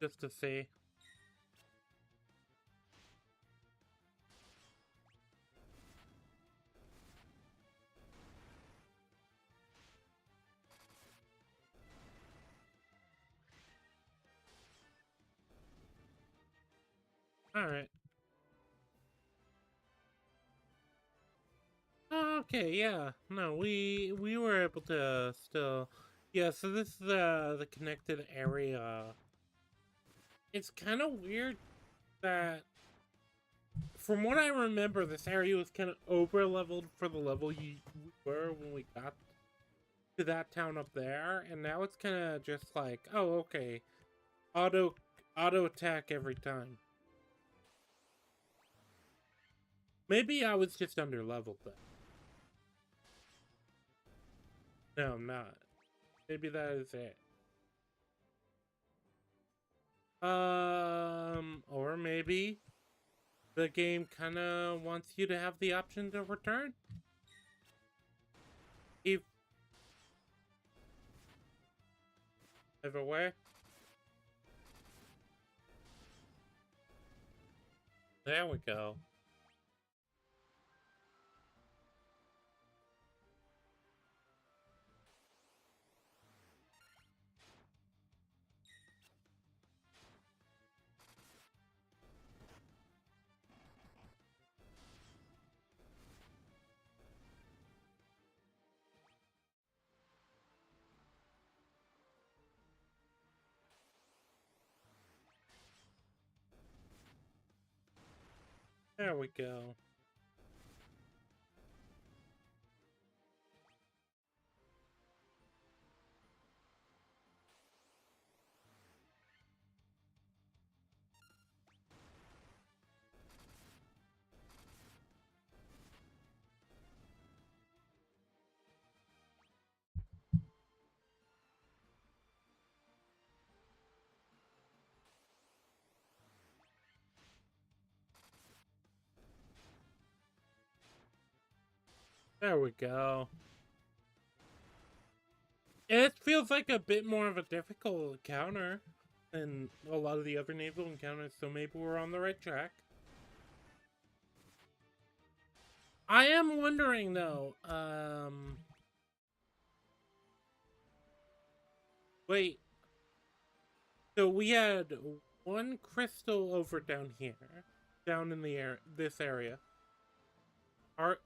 Just to see. Alright. Okay, yeah. No, we were able to still... Yeah, so this is the connected area. It's kind of weird that... From what I remember, this area was kind of over-leveled for the level we were when we got to that town up there, and now it's kind of just like, oh, okay, auto attack every time. Maybe I was just under-leveled then. No, I'm not. Maybe that is it. Or maybe the game kind of wants you to have the option to return. Either way. There we go. There we go. There we go. It feels like a bit more of a difficult encounter than a lot of the other naval encounters, so maybe we're on the right track. I am wondering though, wait. So we had one crystal over down here, down in the this area.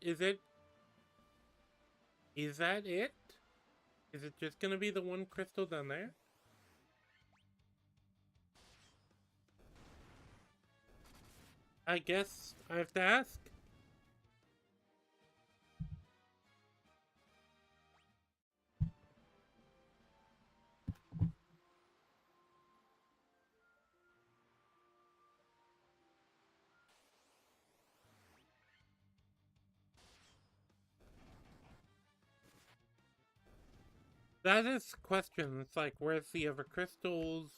Is that it? Is it just gonna be the one crystal down there? I guess I have to ask. That is the question. It's like, where's the other crystals?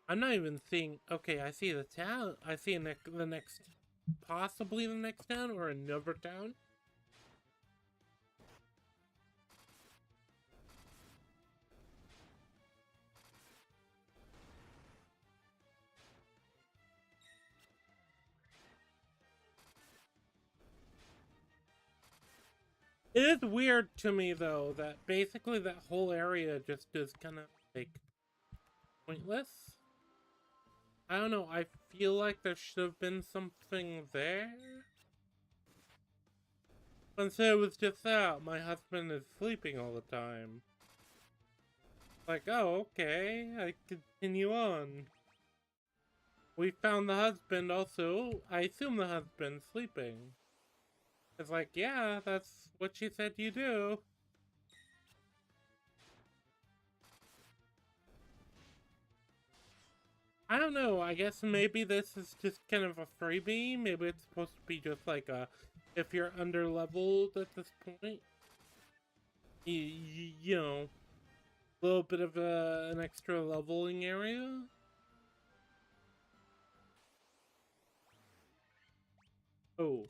I'm not even seeing... Okay, I see the town. I see the next... Possibly the next town or another town. It is weird to me, though, that basically that whole area just is kind of, like, pointless. I don't know, I feel like there should have been something there. Instead it was just that, my husband is sleeping all the time. Like, oh, okay, I continue on. We found the husband also. I assume the husband's sleeping. It's like, yeah, that's what she said you do. I don't know, I guess maybe this is just kind of a freebie. Maybe it's supposed to be just like a, if you're under leveled at this point, you know, a little bit of an extra leveling area. Oh.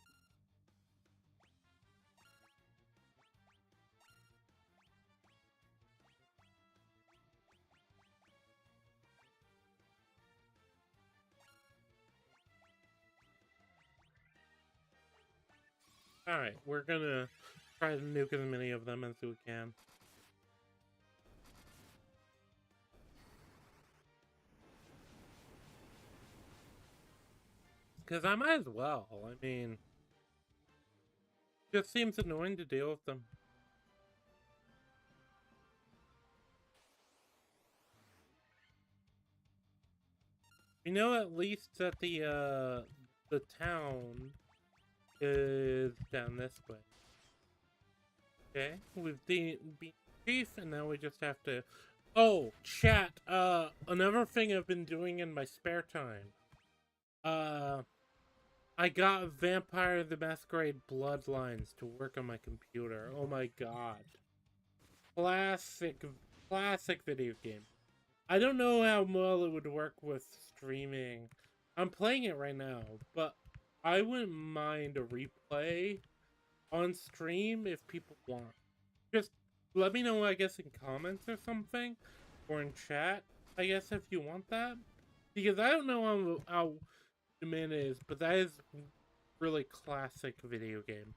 Alright, we're gonna try to nuke as many of them as we can. Because I might as well. I mean, it just seems annoying to deal with them. You know, at least that the town is down this way. Okay, we've been chief, and now we just have to... Oh, chat, another thing I've been doing in my spare time. I got Vampire the Masquerade Bloodlines to work on my computer. Oh my god. Classic video game. I don't know how well it would work with streaming. I'm playing it right now, but I wouldn't mind a replay on stream if people want. Just let me know, I guess, in comments or something, or in chat, I guess, if you want that. Because I don't know how the man is, but that is really classic video game.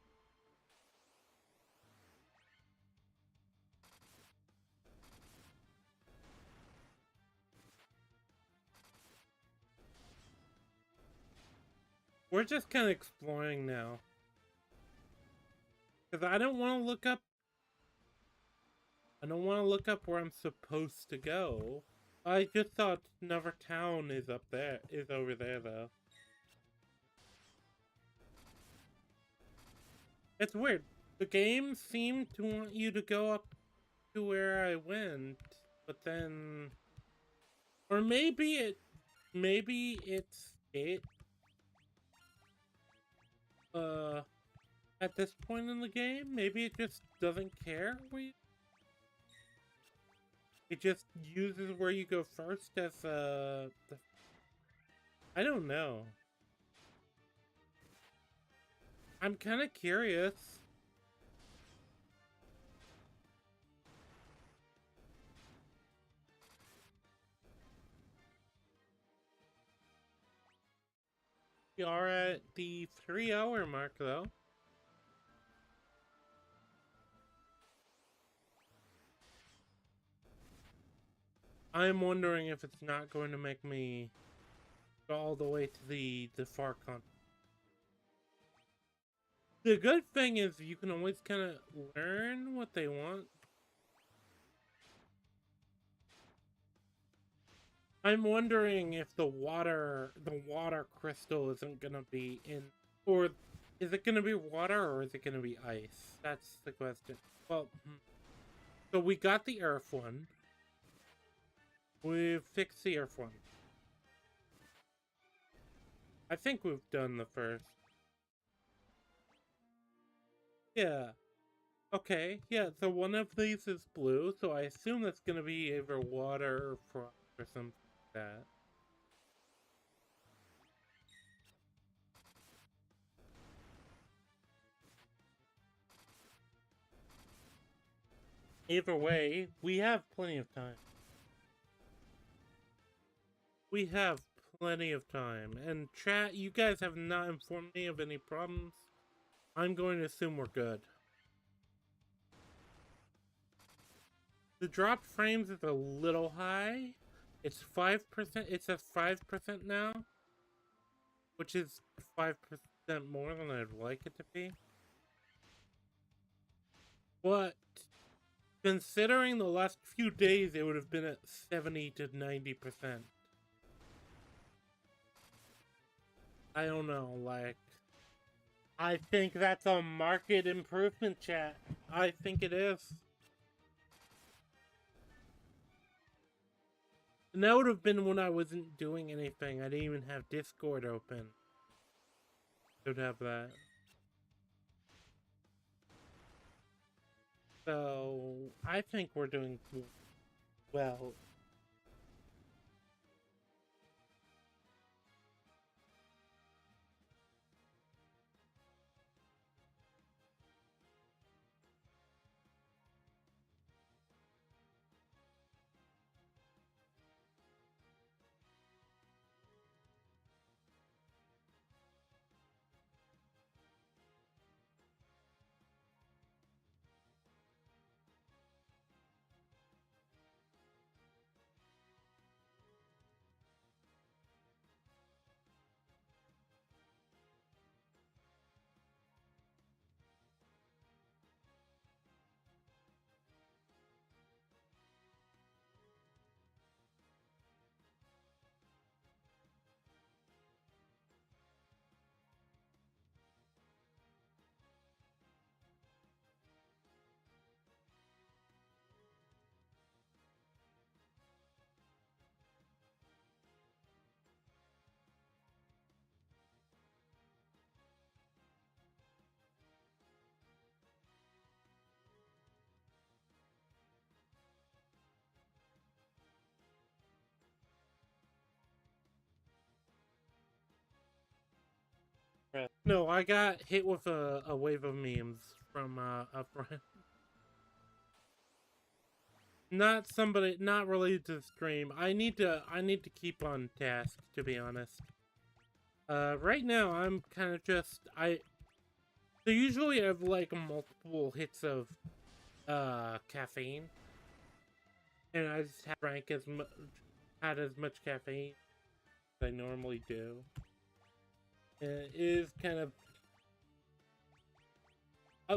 We're just kind of exploring now. Because I don't want to look up... I don't want to look up where I'm supposed to go. I just thought another town is up there, is over there, though. It's weird. The game seemed to want you to go up to where I went, but then... Or maybe it's it. At this point in the game, maybe it just doesn't care. It just uses where you go first as I don't know. I'm kind of curious. We are at the 3-hour mark, though. I'm wondering if it's not going to make me go all the way to the far continent. The good thing is you can always kind of learn what they want. I'm wondering if the water crystal isn't gonna be in, or is it gonna be water or is it gonna be ice? That's the question. Well, so we got the earth one. We've fixed the earth one. I think we've done the first. Yeah. Okay, yeah, so one of these is blue, so I assume that's gonna be either water or frost or something like that. Either way, we have plenty of time. We have plenty of time. And chat, you guys have not informed me of any problems. I'm going to assume we're good. The dropped frames is a little high. It's 5%. It says 5% now, which is 5% more than I'd like it to be. But considering the last few days, it would have been at 70 to 90%. I don't know, like... I think that's a market improvement, chat. I think it is. And that would have been when I wasn't doing anything. I didn't even have Discord open. Should have that. So, I think we're doing well. No, I got hit with a wave of memes from a friend. Not somebody, not related to the stream. I need to keep on task, to be honest. Right now I'm kind of just, so usually I have like multiple hits of, caffeine. And I just have drank had as much caffeine as I normally do. And it is kind of,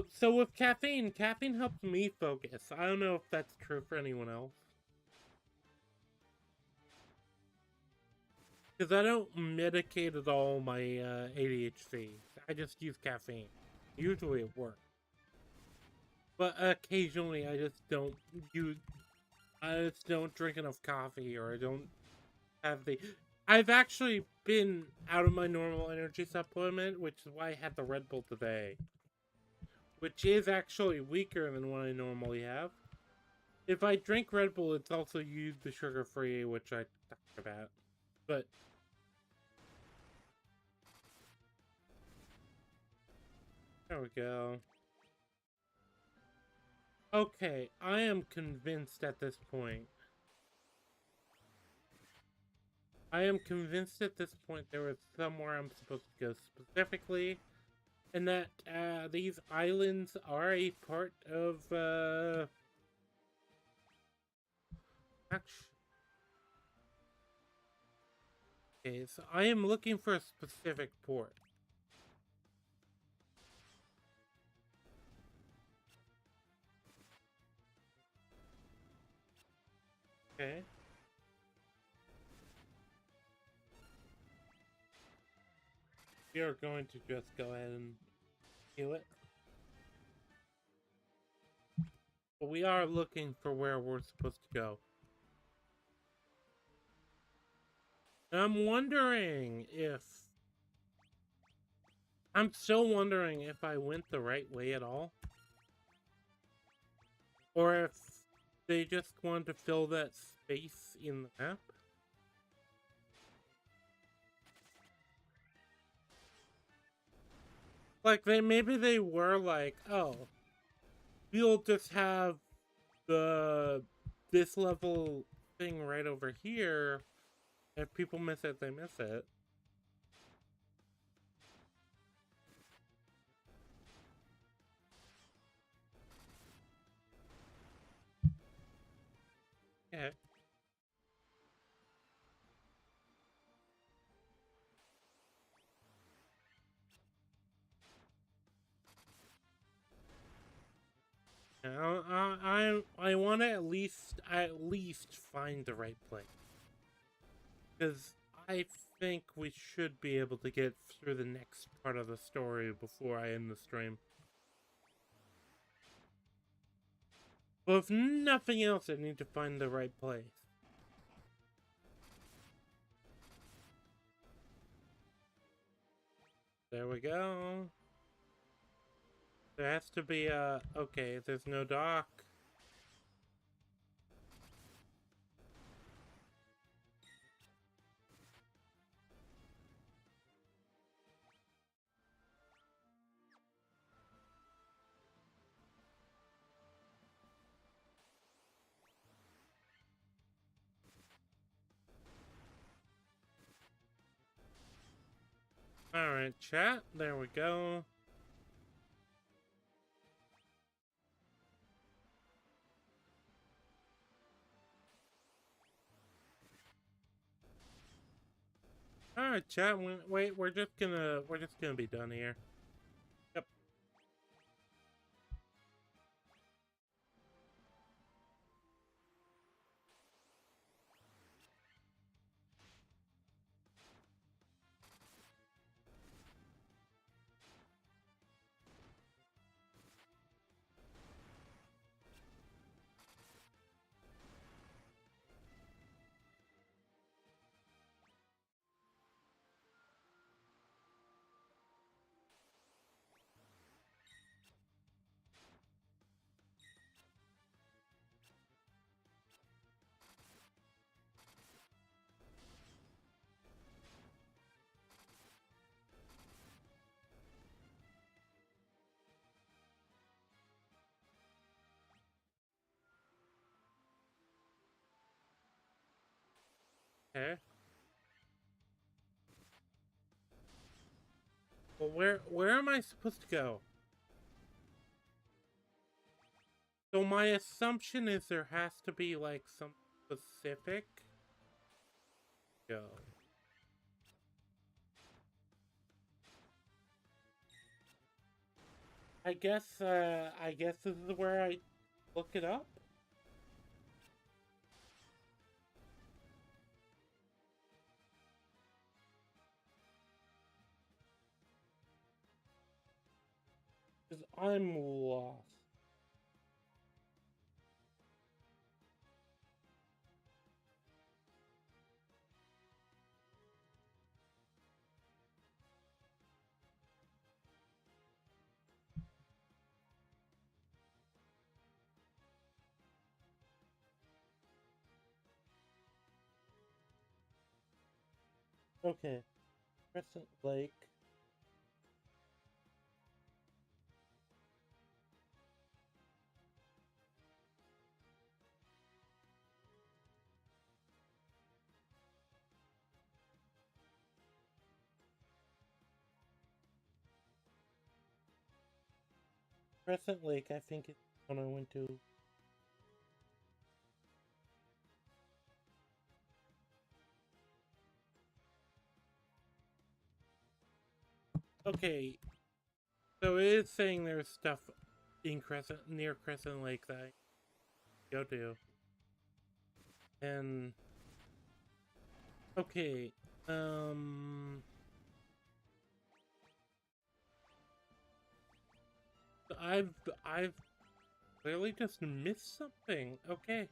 so with caffeine helps me focus. I don't know if that's true for anyone else. Because I don't medicate at all my ADHD. I just use caffeine. Usually it works. But occasionally I just don't drink enough coffee, or I don't have the... I've actually been out of my normal energy supplement, which is why I had the Red Bull today. Which is actually weaker than what I normally have. If I drink Red Bull, it's also used the sugar-free, which I talked about. But... there we go. Okay, I am convinced at this point. I am convinced at this point there was somewhere I'm supposed to go specifically, and that these islands are a part of actually. Okay, so I am looking for a specific port. Okay. We are going to just go ahead and do it. But we are looking for where we're supposed to go. And I'm wondering if... I'm still wondering if I went the right way at all. Or if they just wanted to fill that space in the map. Like, maybe they were like, oh, we'll just have this level thing right over here. If people miss it, they miss it. Yeah. I want to at least find the right place, because I think we should be able to get through the next part of the story before I end the stream. But if nothing else, I need to find the right place. There we go. There has to be a... okay, there's no dock. Alright, chat. There we go. Alright, chat. Wait, we're just gonna be done here. Yep. Okay. Well, where am I supposed to go? So my assumption is there has to be like some specific go. I guess this is where I look it up. Because I'm lost. Okay, Crescent Lake. Crescent Lake, I think it's when I went to. Okay, so it is saying there's stuff in near Crescent Lake that I go to. And okay, I've clearly just missed something. Okay.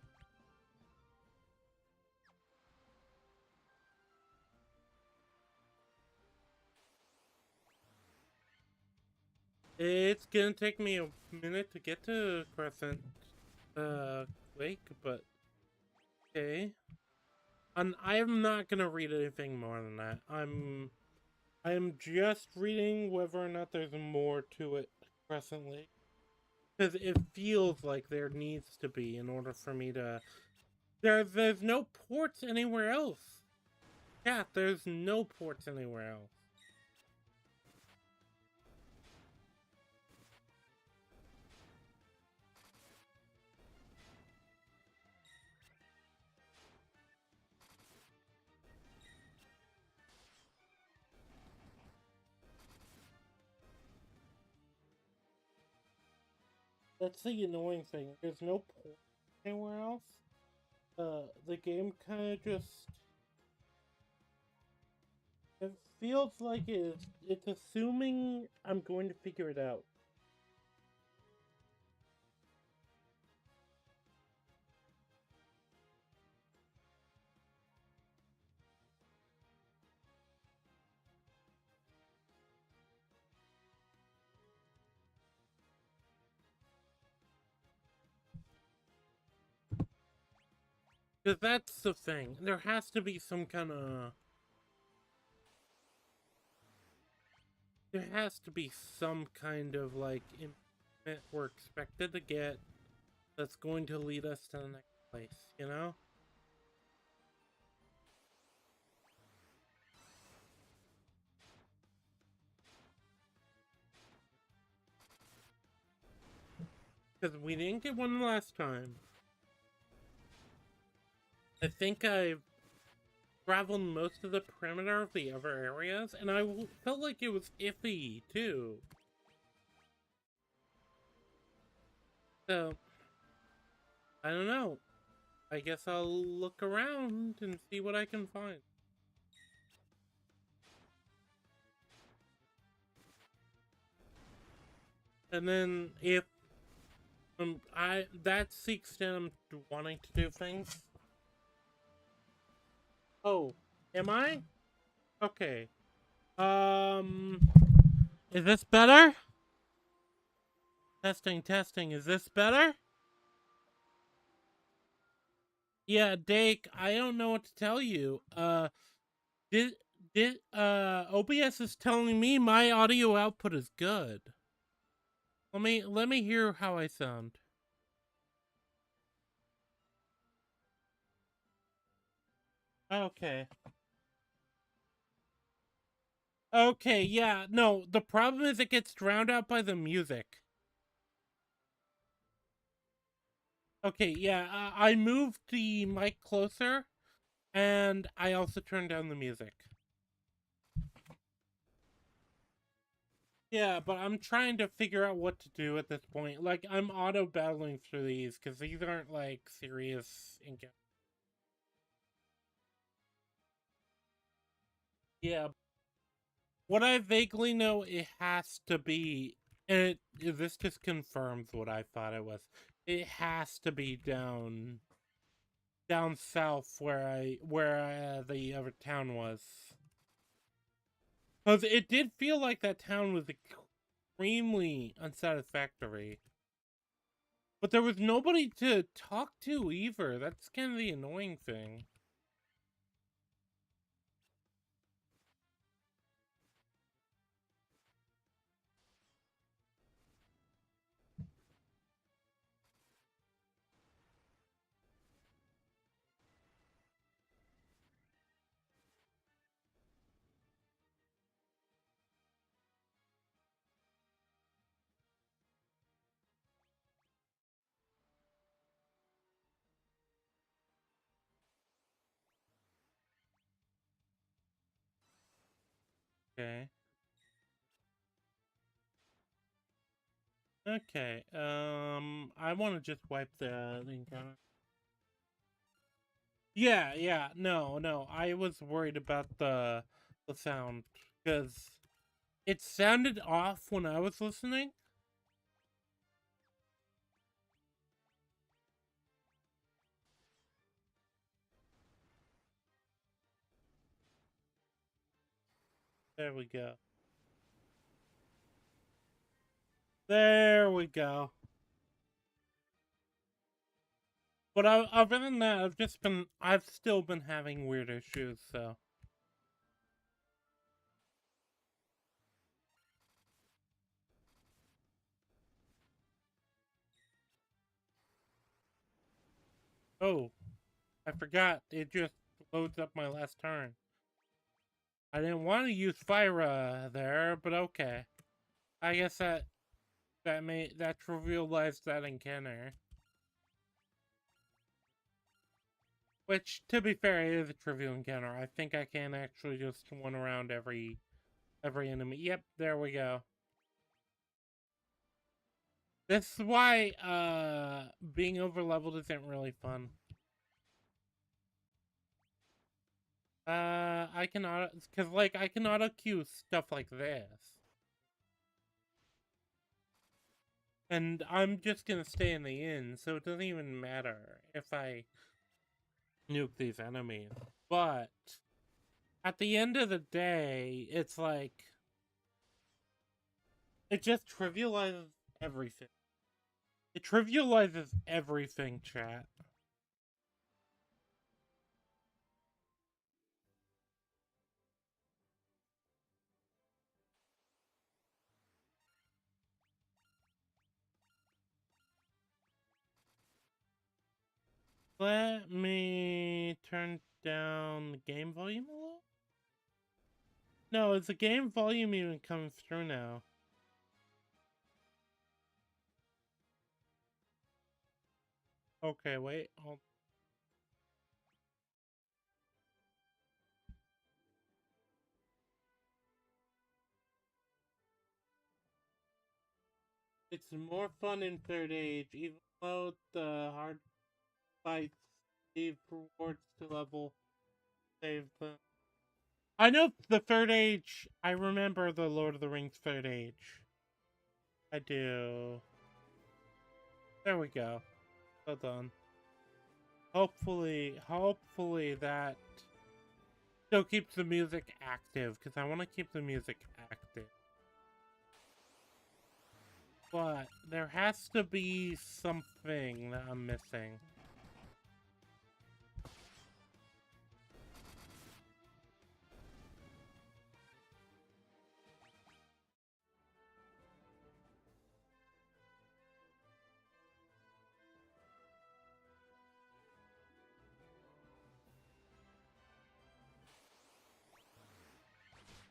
It's gonna take me a minute to get to Crescent Lake, but okay. And I'm not gonna read anything more than that. I'm just reading whether or not there's more to it presently. Because it feels like there needs to be in order for me to... There's no ports anywhere else. Yeah, there's no ports anywhere else. That's the annoying thing. There's no port anywhere else. The game kind of just... It feels like it's assuming I'm going to figure it out. Because that's the thing. There has to be some kind of... There has to be some kind of, like, improvement we're expected to get that's going to lead us to the next place, you know? Because we didn't get one last time. I think I've traveled most of the perimeter of the other areas, and I felt like it was iffy, too. So, I don't know. I guess I'll look around and see what I can find. And then if that's the extent I'm wanting to do things. Oh, am I? Okay. Is this better? Testing, testing. Is this better? Yeah, Dake, I don't know what to tell you. OBS is telling me my audio output is good. Let me hear how I sound. Okay. Okay, yeah. No, the problem is it gets drowned out by the music. Okay, yeah. I moved the mic closer, and I also turned down the music. Yeah, but I'm trying to figure out what to do at this point. Like, I'm auto battling through these because these aren't like serious encounters. Yeah, what I vaguely know it has to be, and this just confirms what I thought it was. It has to be down south where the other town was, because it did feel like that town was extremely unsatisfactory. But there was nobody to talk to either. That's kind of the annoying thing. Okay. Okay. I want to just wipe the encounter. Yeah, yeah. No, no. I was worried about the sound because it sounded off when I was listening. There we go. There we go. But other than that, I've still been having weird issues. So, oh, I forgot. It just loads up my last turn. I didn't want to use fire there, but okay. I guess that trivialized that encounter. Which, to be fair, it is a trivial encounter. I think I can actually just one around every enemy. Yep, there we go. This is why being over leveled isn't really fun. I can auto, cause like I can auto queue stuff like this, and I'm just gonna stay in the inn, so it doesn't even matter if I nuke these enemies. But at the end of the day, it's like it just trivializes everything. It trivializes everything, chat. Let me turn down the game volume a little. No, is the game volume even coming through now? Okay, wait. Hold. It's more fun in third age, even though the hard fights gave rewards to level save them. I know the third age. I remember the Lord of the Rings third age. I do. There we go. Well done. Hopefully that still keeps the music active, because I want to keep the music active. But there has to be something that I'm missing.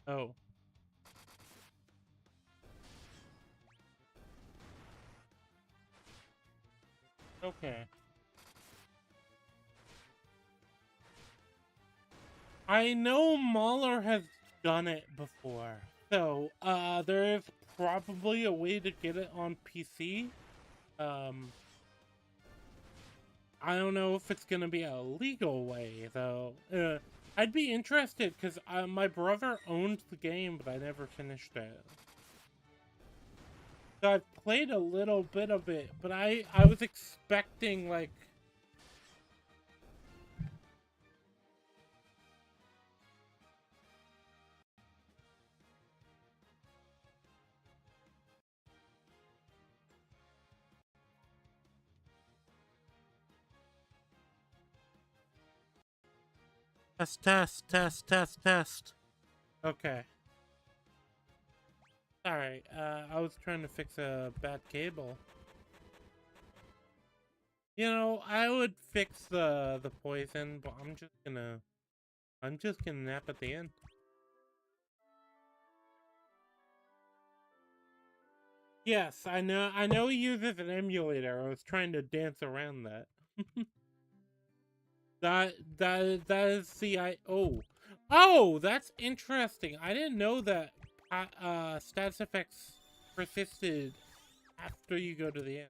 Oh. Okay. I know Mahler has done it before. So, there is probably a way to get it on PC. Um, I don't know if it's gonna be a legal way, though. I'd be interested, because my brother owned the game, but I never finished it. So I've played a little bit of it, but I was expecting, like... Test, test, test, test, test. Okay. Alright, I was trying to fix a bad cable. You know, I would fix the poison, but I'm just gonna nap at the end. Yes, I know he uses an emulator. I was trying to dance around that. that is oh, that's interesting. I didn't know that stats effects persisted after you go to the end.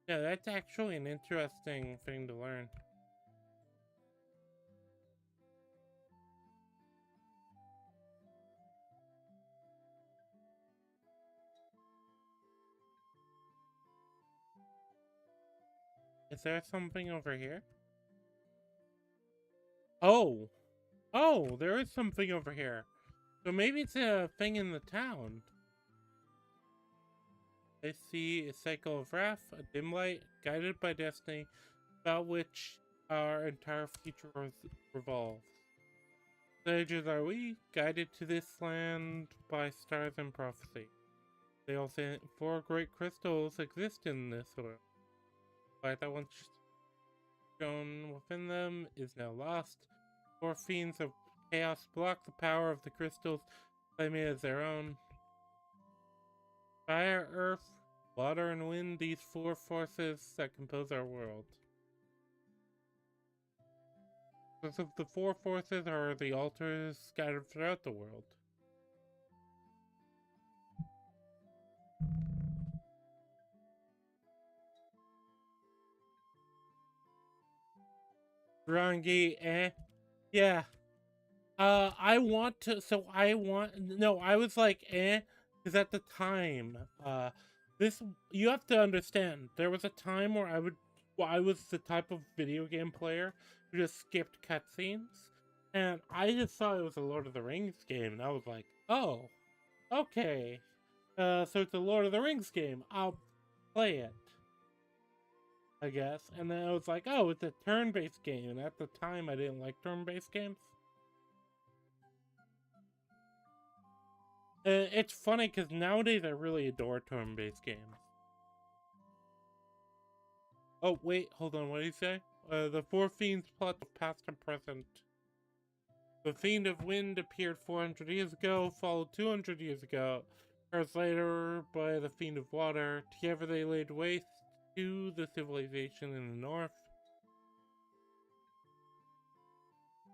Yeah, that's actually an interesting thing to learn. Is there something over here? Oh! Oh, there is something over here. So maybe it's a thing in the town. I see a cycle of wrath, a dim light, guided by destiny, about which our entire future revolves. Sages are we, guided to this land by stars and prophecy. They all say 4 great crystals exist in this world. Light that once shone within them is now lost. 4 fiends of chaos block the power of the crystals, claiming it as their own. Fire, earth, water, and wind, these 4 forces that compose our world. Because of the 4 forces are the altars scattered throughout the world. Rangi, yeah. I want to, no, I was like, because at the time, you have to understand, there was a time where I was the type of video game player who just skipped cutscenes, and I just thought it was a Lord of the Rings game, and I was like, oh, okay, so it's a Lord of the Rings game, I'll play it, I guess, and then I was like, oh, it's a turn-based game, and at the time I didn't like turn-based games. It's funny because nowadays I really adore turn-based games. Oh, wait, hold on, what did he say? The 4 fiends plot the past and present. The Fiend of Wind appeared 400 years ago, followed 200 years ago. Years later by the Fiend of Water. Together they laid waste to the civilization in the north.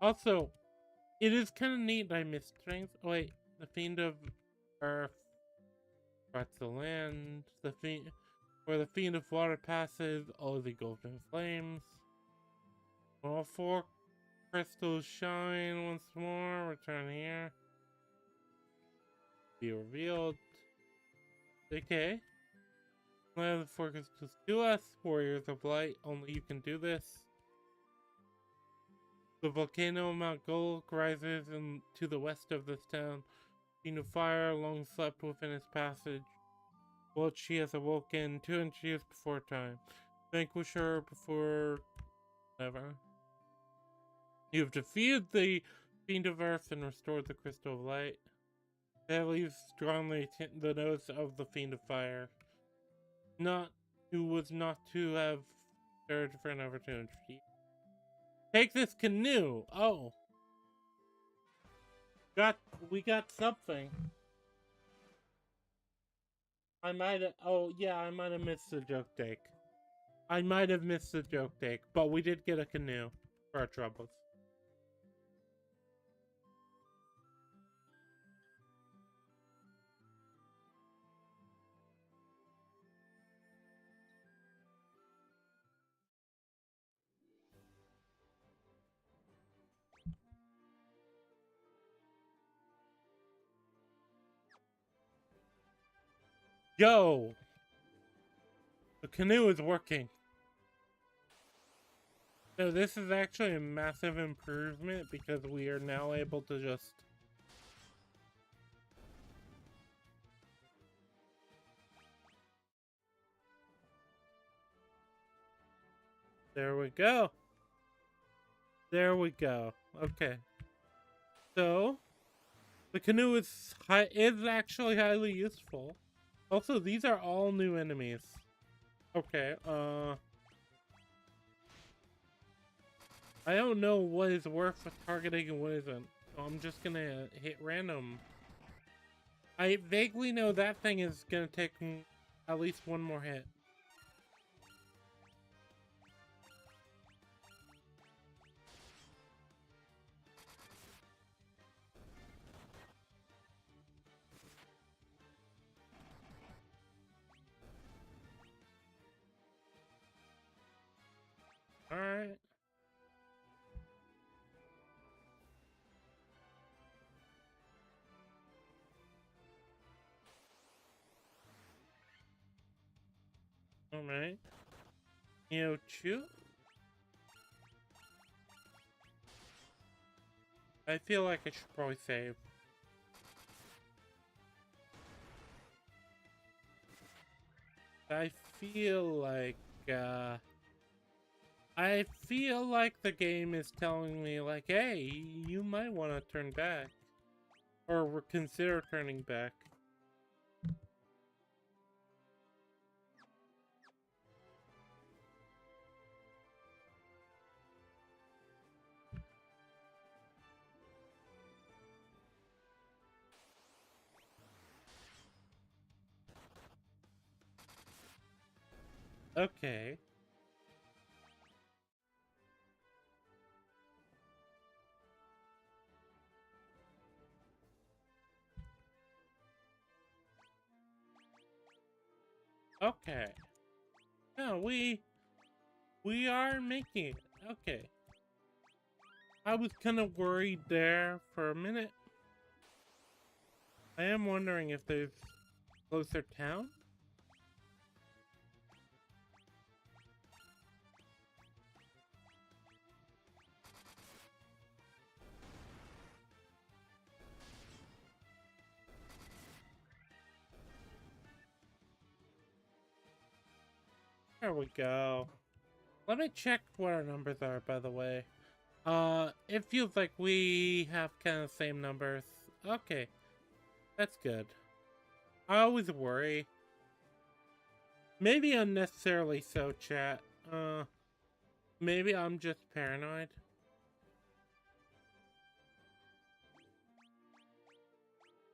Also, it is kind of neat I missed things. Oh, wait, the Fiend of Earth parts the land. The Fiend... Where the Fiend of Water passes, all the golden flames. All 4 crystals shine once more. Return here. Be revealed. Okay. Let the 4 crystals to us, warriors of light. Only you can do this. The volcano of Mount Golg rises to the west of this town. Fiend of Fire long slept within its passage. What she has awoken 200 years before time. Vanquish her before never. You have defeated the Fiend of Earth and restored the Crystal of Light. That leaves strongly the notes of the Fiend of Fire. Not who was not to have served for an opportunity. Take this canoe! Oh! We got something. I might have. Oh yeah, I might have missed the joke take. I might have missed the joke take, but we did get a canoe for our troubles. Yo! The canoe is working. So this is actually a massive improvement because we are now able to just... There we go. There we go. Okay. So, the canoe is actually highly useful. Also, these are all new enemies. Okay, I don't know what is worth targeting and what isn't. So I'm just gonna hit random. I vaguely know that thing is gonna take at least one more hit. Alright. Alright. Chu. I feel like I should probably save. I feel like, I feel like the game is telling me, like, hey, you might want to turn back. Or consider turning back. Okay. Okay. No, we are making it. Okay. I was kind of worried there for a minute. I am wondering if there's closer town. There we go. Let me check what our numbers are, by the way. It feels like we have kind of the same numbers. Okay. That's good. I always worry. Maybe unnecessarily so, chat. Maybe I'm just paranoid.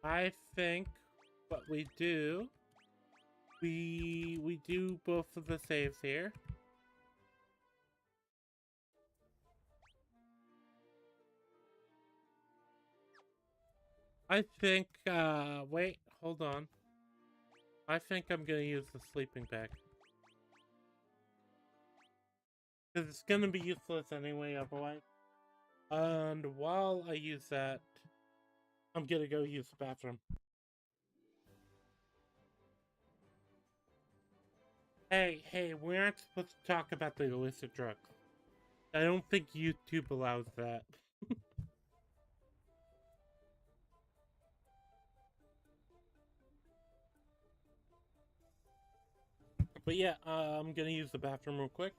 I think what we do, we do both of the saves here. I think, wait, hold on. I think I'm gonna use the sleeping bag. Because it's gonna be useless anyway, otherwise. And while I use that, I'm gonna go use the bathroom. Hey, we aren't supposed to talk about the illicit drugs. I don't think YouTube allows that. But yeah, I'm gonna use the bathroom real quick.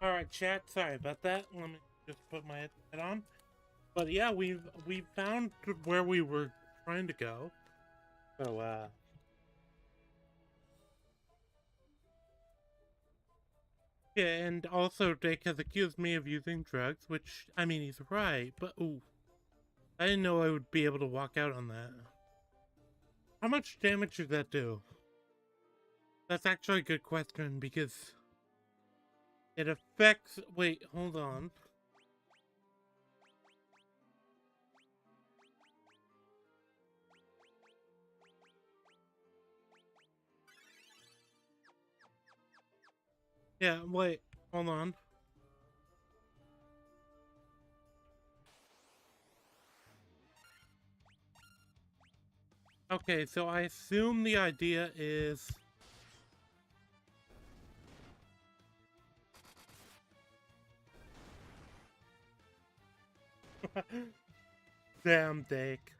Alright, chat, sorry about that. Let me just put my headset on. But yeah, we found where we were trying to go. So, yeah, and also Dick has accused me of using drugs, which, I mean, he's right, but ooh. I didn't know I would be able to walk out on that. How much damage did that do? That's actually a good question, because it affects... Wait, hold on. Yeah, wait, hold on. Okay, so I assume the idea is... Damn, Dake.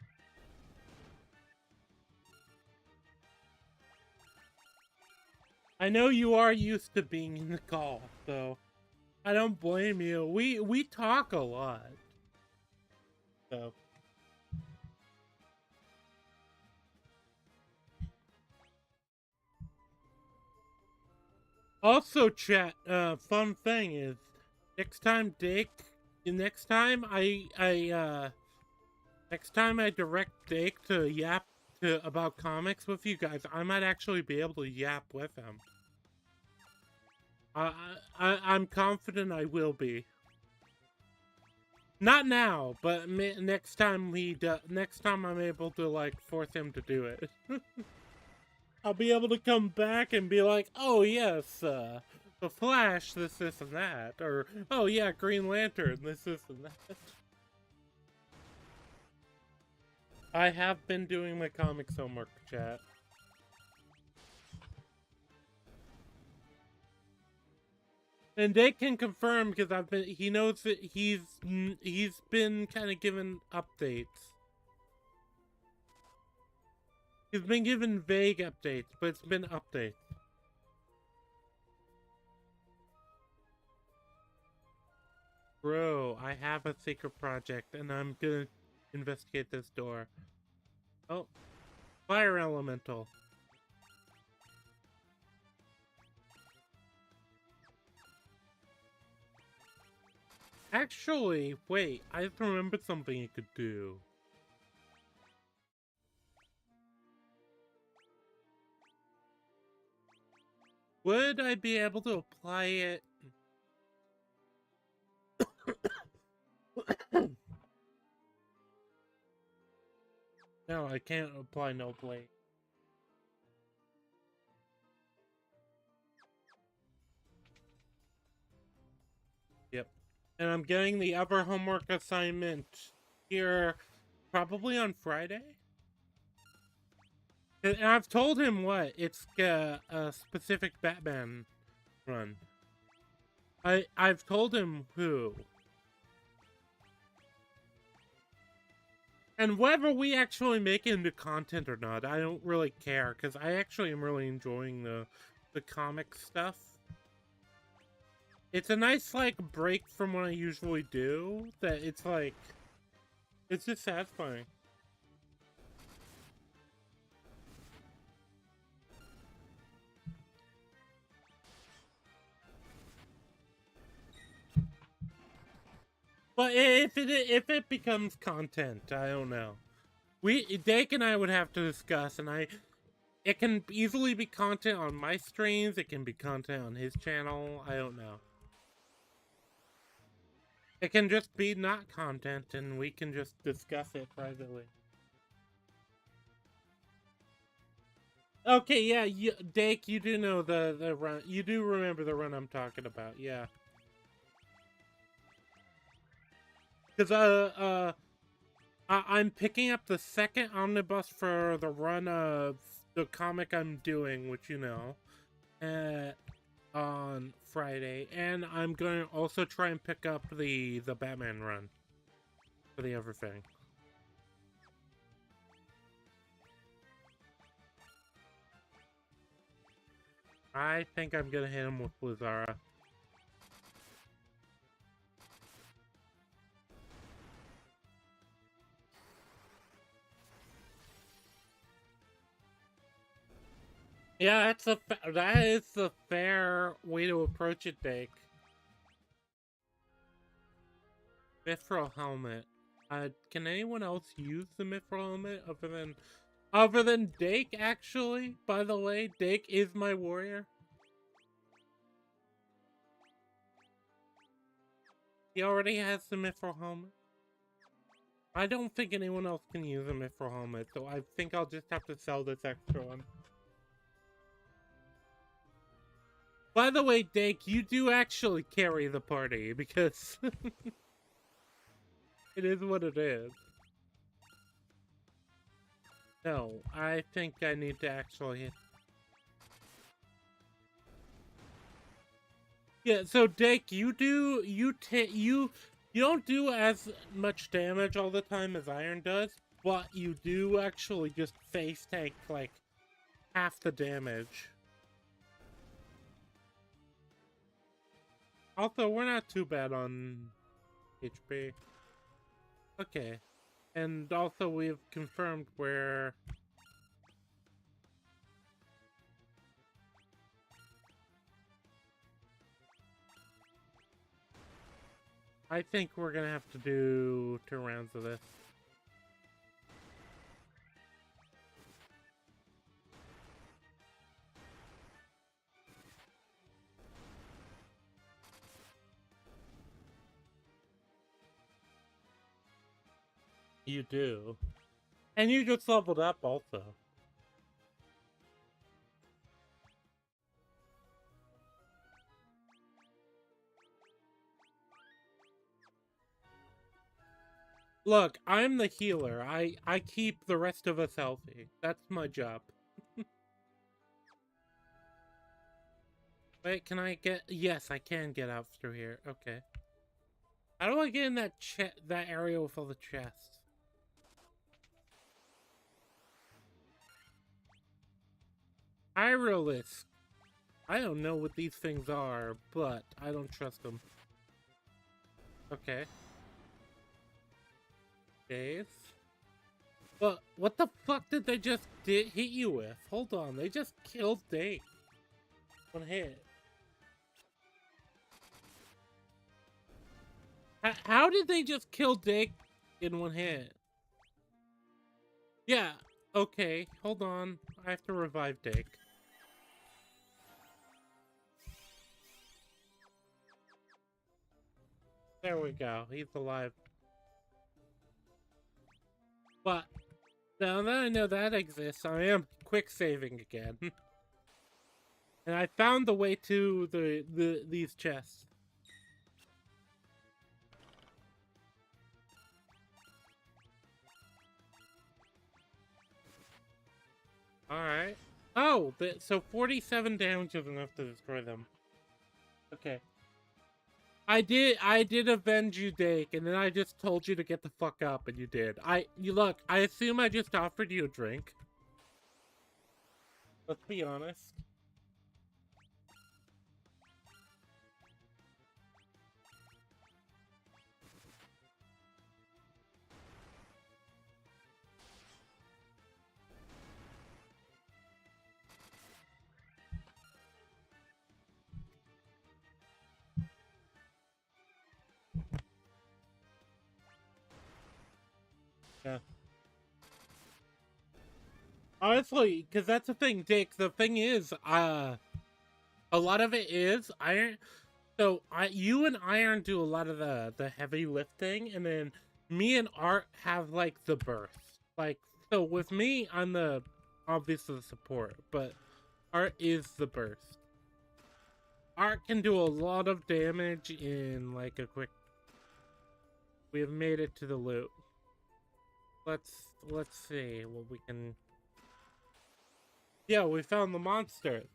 I know you are used to being in the call, so I don't blame you. We talk a lot. So also chat, fun thing is next time next time I direct Dake to yap about comics with you guys, I might actually be able to yap with him. I'm confident I will be. Not now, but next time next time I'm able to like force him to do it. I'll be able to come back and be like, oh yes, the Flash, this, and that, or oh yeah, Green Lantern, this, and that. I have been doing my comics homework, chat. And they can confirm because he knows that he's been kind of given updates. He's been given vague updates, but it's been updates. Bro, I have a secret project, and I'm gonna investigate this door. Oh, fire elemental. Actually, wait, I just remembered something you could do. Would I be able to apply it? No, I can't apply no blade. Yep. And I'm getting the other homework assignment here probably on Friday. And I've told him what? It's a specific Batman run. I've told him who. And whether we actually make it into content or not, I don't really care, because I actually am really enjoying the comic stuff. It's a nice, like, break from what I usually do, that it's like, it's just satisfying. But if it becomes content, I don't know. Dake and I would have to discuss, and it can easily be content on my streams, it can be content on his channel, I don't know. It can just be not content, and we can just discuss it privately. Okay, yeah, Dake, you do know the run. You do remember the run I'm talking about, yeah. Because, I'm picking up the second omnibus for the run of the comic I'm doing, which you know, on Friday, and I'm going to also try and pick up the Batman run for the other thing. I think I'm gonna hit him with Blizara. Yeah, that is the fair way to approach it, Dake. Mithril helmet. Can anyone else use the mithril helmet other than Dake? Actually, by the way, Dake is my warrior. He already has the mithril helmet. I don't think anyone else can use a mithril helmet, so I think I'll just have to sell this extra one. By the way, Dake, you do actually carry the party, because it is what it is. No, I think I need to actually... Yeah, so Dake, you don't do as much damage all the time as Iron does, but you do actually just face tank, like, half the damage. Also, we're not too bad on HP. Okay. And also, we've confirmed where... I think we're gonna have to do 2 rounds of this. You do. And you just leveled up also. Look, I'm the healer. I keep the rest of us healthy. That's my job. Wait, can I get... Yes, I can get out through here. Okay. How do I get in that area with all the chests? Hyrule. I don't know what these things are, but I don't trust them. Okay. Dave? But what the fuck did they just hit you with? Hold on, they just killed Dave. One hit. How did they just kill Dick in one hit? Yeah, okay, hold on. I have to revive Dick. There we go, he's alive. But, now that I know that exists, I am quick saving again. And I found the way to these chests. Alright. Oh, so 47 damage is enough to destroy them. Okay. I did avenge you, Dake, and then I just told you to get the fuck up, and you did. Look, I assume I just offered you a drink. Let's be honest. Yeah. Honestly, because that's the thing, Dick. The thing is, a lot of it is Iron. So you and Iron do a lot of the heavy lifting, and then me and Art have like the burst. Like, so with me, I'm obviously the support, but Art is the burst. Art can do a lot of damage in like a quick. We have made it to the loot. Let's see what we can. Yeah, we found the monster.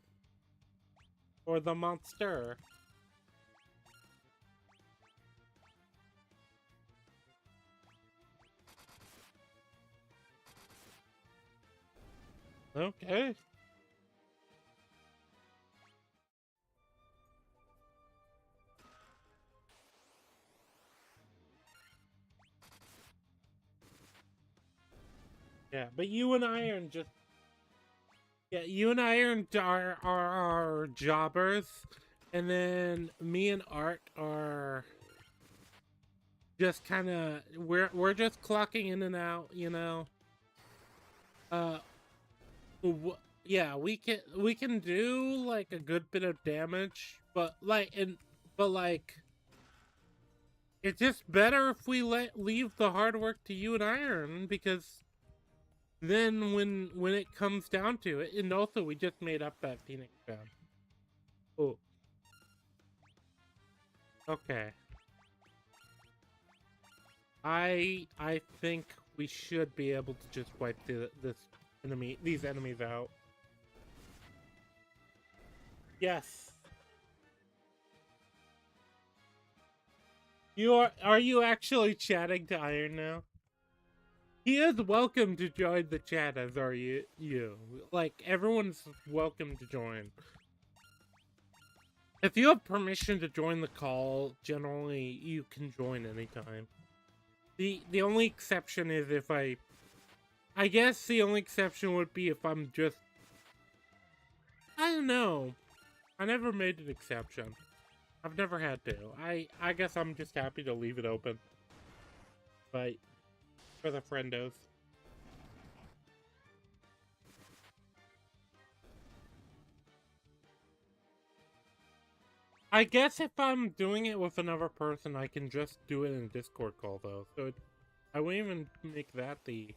Or the monster. Okay. Yeah, but you and Iron just... Yeah, you and I are jobbers, and then me and Art are just kind of we're just clocking in and out, you know. Uh, yeah, we can do like a good bit of damage, but like it's just better if we leave the hard work to you and Iron, because then when it comes down to it, and also we just made up that Phoenix down. Oh, okay. I think we should be able to just wipe these enemies out. Yes. Are you actually chatting to Iron now? He is welcome to join the chat, as are you. Like, everyone's welcome to join. If you have permission to join the call, generally you can join anytime. The only exception is if I guess the only exception would be if I'm just, I don't know. I never made an exception. I've never had to. I guess I'm just happy to leave it open. But for the friendos. I guess if I'm doing it with another person, I can just do it in a Discord call, though. So I won't even make that the...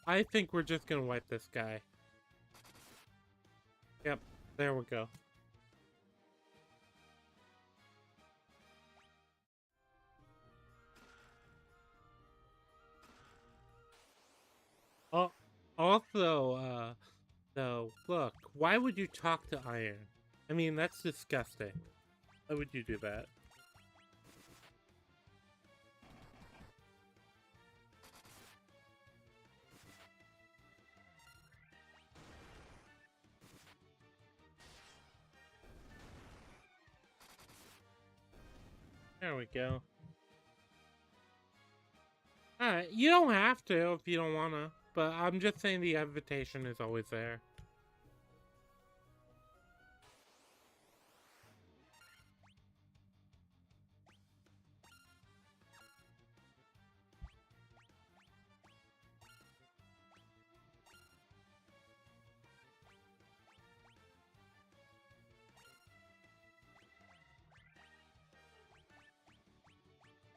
I think we're just gonna wipe this guy. Yep, there we go. Oh, also, so, look, why would you talk to Iron? I mean, that's disgusting. Why would you do that? There we go. Alright, you don't have to if you don't wanna, but I'm just saying the invitation is always there.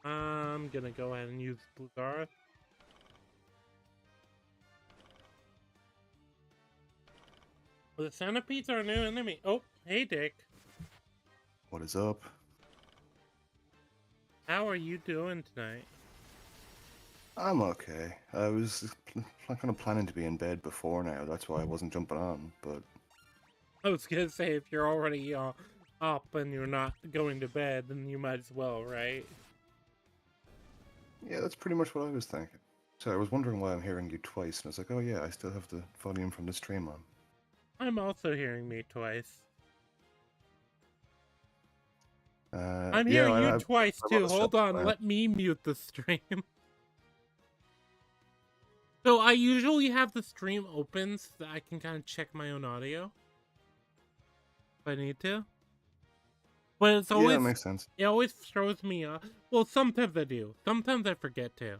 I'm gonna go ahead and use Bluzara. Well, the centipedes are a new enemy. Oh, hey Dick. What is up? How are you doing tonight? I'm okay. I was kind of planning to be in bed before now. That's why I wasn't jumping on, but... I was gonna say, if you're already up and you're not going to bed, then you might as well, right? Yeah, that's pretty much what I was thinking. So I was wondering why I'm hearing you twice, and I was like, oh yeah, I still have the volume from the stream on. I'm also hearing me twice. I'm Yeah, hearing you I've twice a lot too. of stuff Hold on, planned. let me mute the stream. So I usually have the stream open so that I can kind of check my own audio if I need to. But it's Yeah, always, that makes sense. it always throws me off. Well, sometimes I do. Sometimes I forget to.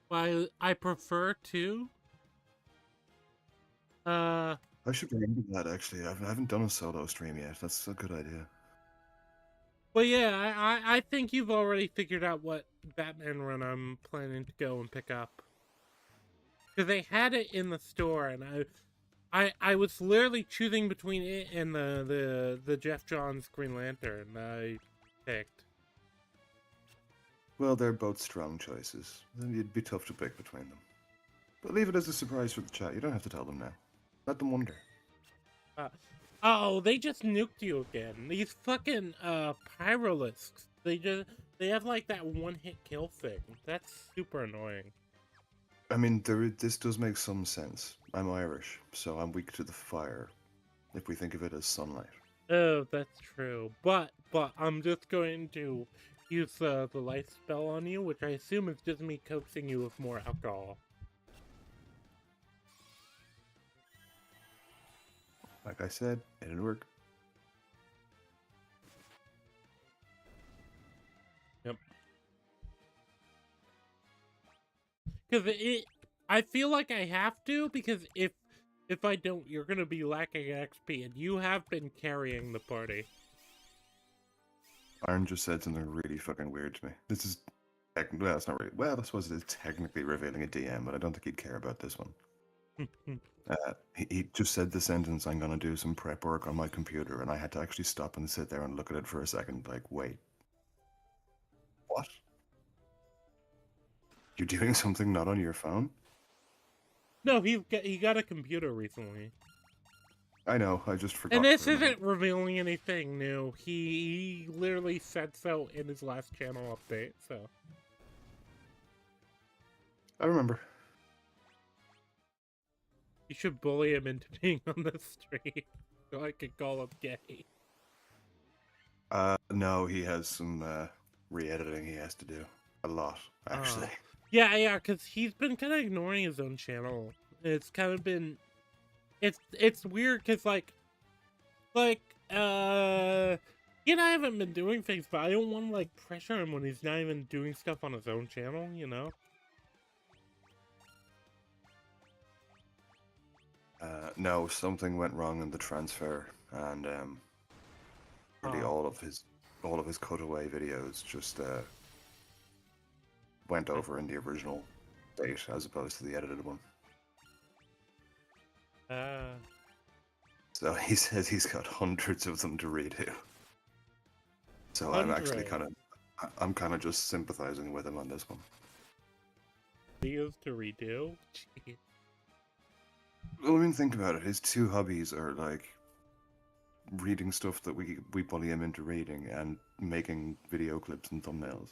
But I prefer to. I should remember that, actually. I haven't done a solo stream yet. That's a good idea. But yeah, I think you've already figured out what Batman run I'm planning to go and pick up. Because they had it in the store, and I was literally choosing between it and the Jeff Johns Green Lantern I picked. Well, they're both strong choices. It'd be tough to pick between them. But leave it as a surprise for the chat. You don't have to tell them now. Let them wonder. Oh, they just nuked you again. These fucking Pyralisks. They have like that one-hit kill thing. That's super annoying. I mean, this does make some sense. I'm Irish, so I'm weak to the fire, if we think of it as sunlight. Oh, that's true. But I'm just going to use the life spell on you, which I assume is just me coaxing you with more alcohol. like I said, it'll work. Yep. Because I feel like I have to, because if I don't, you're gonna be lacking XP, and you have been carrying the party. Aaron just said something really fucking weird to me. This is well, it's not really. Well, I suppose it is technically revealing a DM, but I don't think he'd care about this one. He just said the sentence, "I'm gonna do some prep work on my computer," and I had to actually stop and sit there and look at it for a second. Like, wait, what? You're doing something not on your phone? No, he got a computer recently. I know. I just forgot. And this for a moment. isn't revealing anything new. He literally said so in his last channel update. So I remember. you should bully him into being on the stream, so I could call him gay. No, he has some re-editing he has to do. A lot, actually. Yeah, because he's been kind of ignoring his own channel. It's kind of been, it's weird because he and I haven't been doing things, but I don't want to like pressure him when he's not even doing stuff on his own channel, you know? No, something went wrong in the transfer, and really all of his cutaway videos just went over in the original date as opposed to the edited one. So he says he's got hundreds of them to redo. So I'm actually I'm kind of just sympathizing with him on this one. Videos to redo? Jeez. Well, I mean, think about it. His two hobbies are like reading stuff that we bully him into reading and making video clips and thumbnails.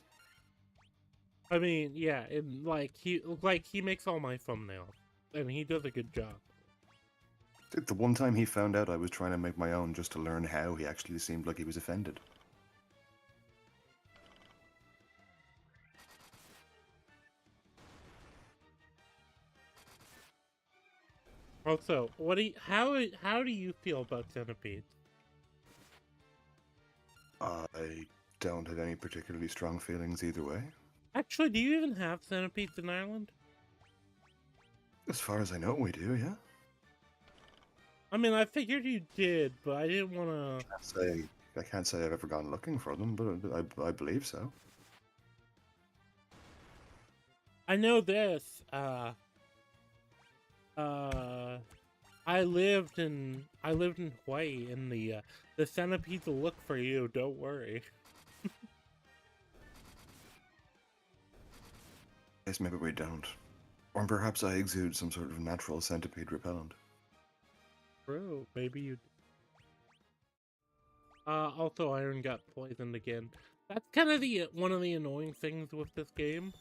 I mean, yeah, and he makes all my thumbnails, and he does a good job. The one time he found out I was trying to make my own just to learn how, he actually seemed like he was offended. Also, how do you feel about centipedes? I don't have any particularly strong feelings either way. Actually, do you even have centipedes in Ireland? As far as I know, we do, yeah. I mean, I figured you did, but I didn't want to... I can't say I've ever gone looking for them, but I believe so. I know this, I lived in Hawaii, and the centipedes will look for you, don't worry. Guess maybe we don't. Or perhaps I exude some sort of natural centipede repellent. True, maybe you... Also Iron got poisoned again. That's kind of one of the annoying things with this game.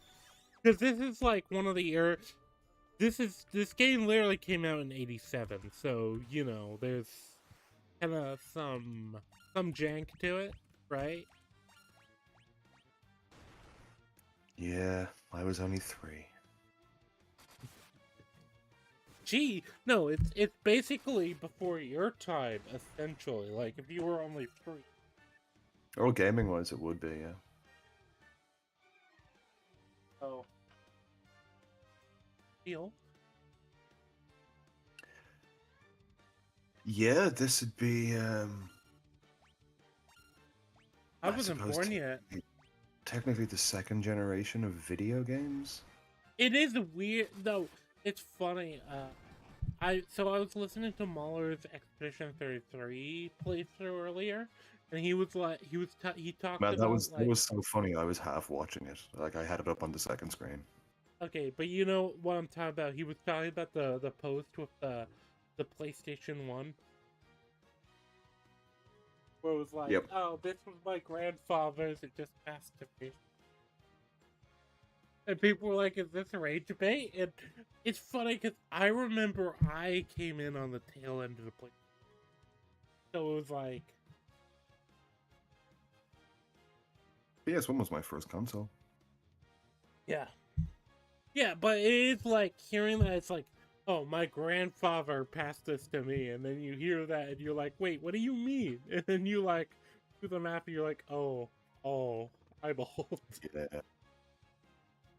Because this is like one of the this game literally came out in '87, so you know there's kind of some jank to it, right? Yeah, I was only 3. Gee, no, it's basically before your time, essentially. Like if you were only 3. Or gaming wise, it would be, yeah. Oh. Feel. Yeah, this would be. I wasn't born yet. Technically, the second generation of video games. It is weird, though. It's funny. I was listening to Mahler's Expedition 33 playthrough earlier, and he talked Man, about that was so funny. I was half watching it. Like I had it up on the second screen. Okay, but you know what I'm talking about. He was talking about the post with the PlayStation 1. Where it was like, Yep. oh, this was my grandfather's, it just passed to me. And people were like, is this a rage debate? And it's funny because I remember I came in on the tail end of the play. So it was like... PS1 was my first console. Yeah. Yeah, but it is like hearing that it's like oh, my grandfather passed this to me, and then you hear that, and you're like, wait, what do you mean? And then you like do the math, and you're like, oh, I'm old. Yeah.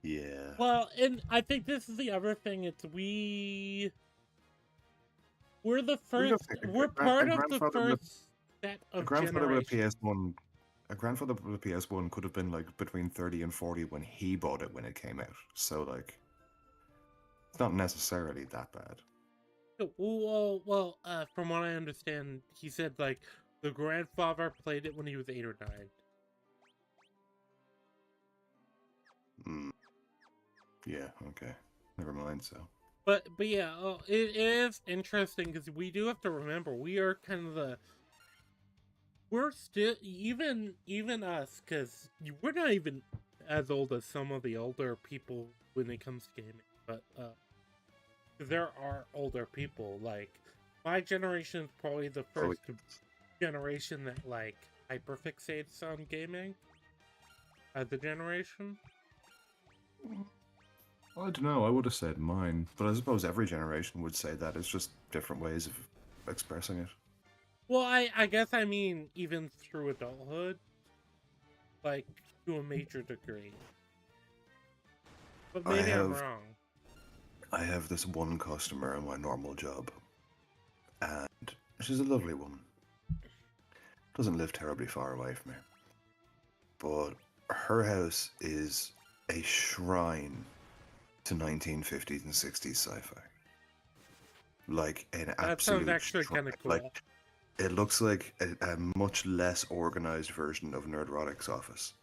Yeah. Well, and I think this is the other thing. We're the What do you first. think? We're part of the first set A of grandfather with a generations. PS1, a grandfather with a PS1 could have been like between 30 and 40 when he bought it when it came out. So like, it's not necessarily that bad. From what I understand, he said like the grandfather played it when he was 8 or 9. Mm, yeah. Okay. Never mind. So. But yeah, it is interesting because we do have to remember we are kind of we're still even us because we're not even as old as some of the older people when it comes to gaming, but there are older people like my generation is probably the Oh, first generation that like hyperfixates on gaming as a generation. I don't know. I would have said mine, but I suppose every generation would say that. It's just different ways of expressing it. Well, I guess I mean even through adulthood, like to a major degree. But I maybe I'm have wrong. I have this one customer in my normal job, and she's a lovely woman. Doesn't live terribly far away from me, but her house is a shrine to 1950s and 60s sci-fi. Like an That sounds absolute actually shrine. kind of cool. Like it looks like a much less organized version of Nerdrotic's office.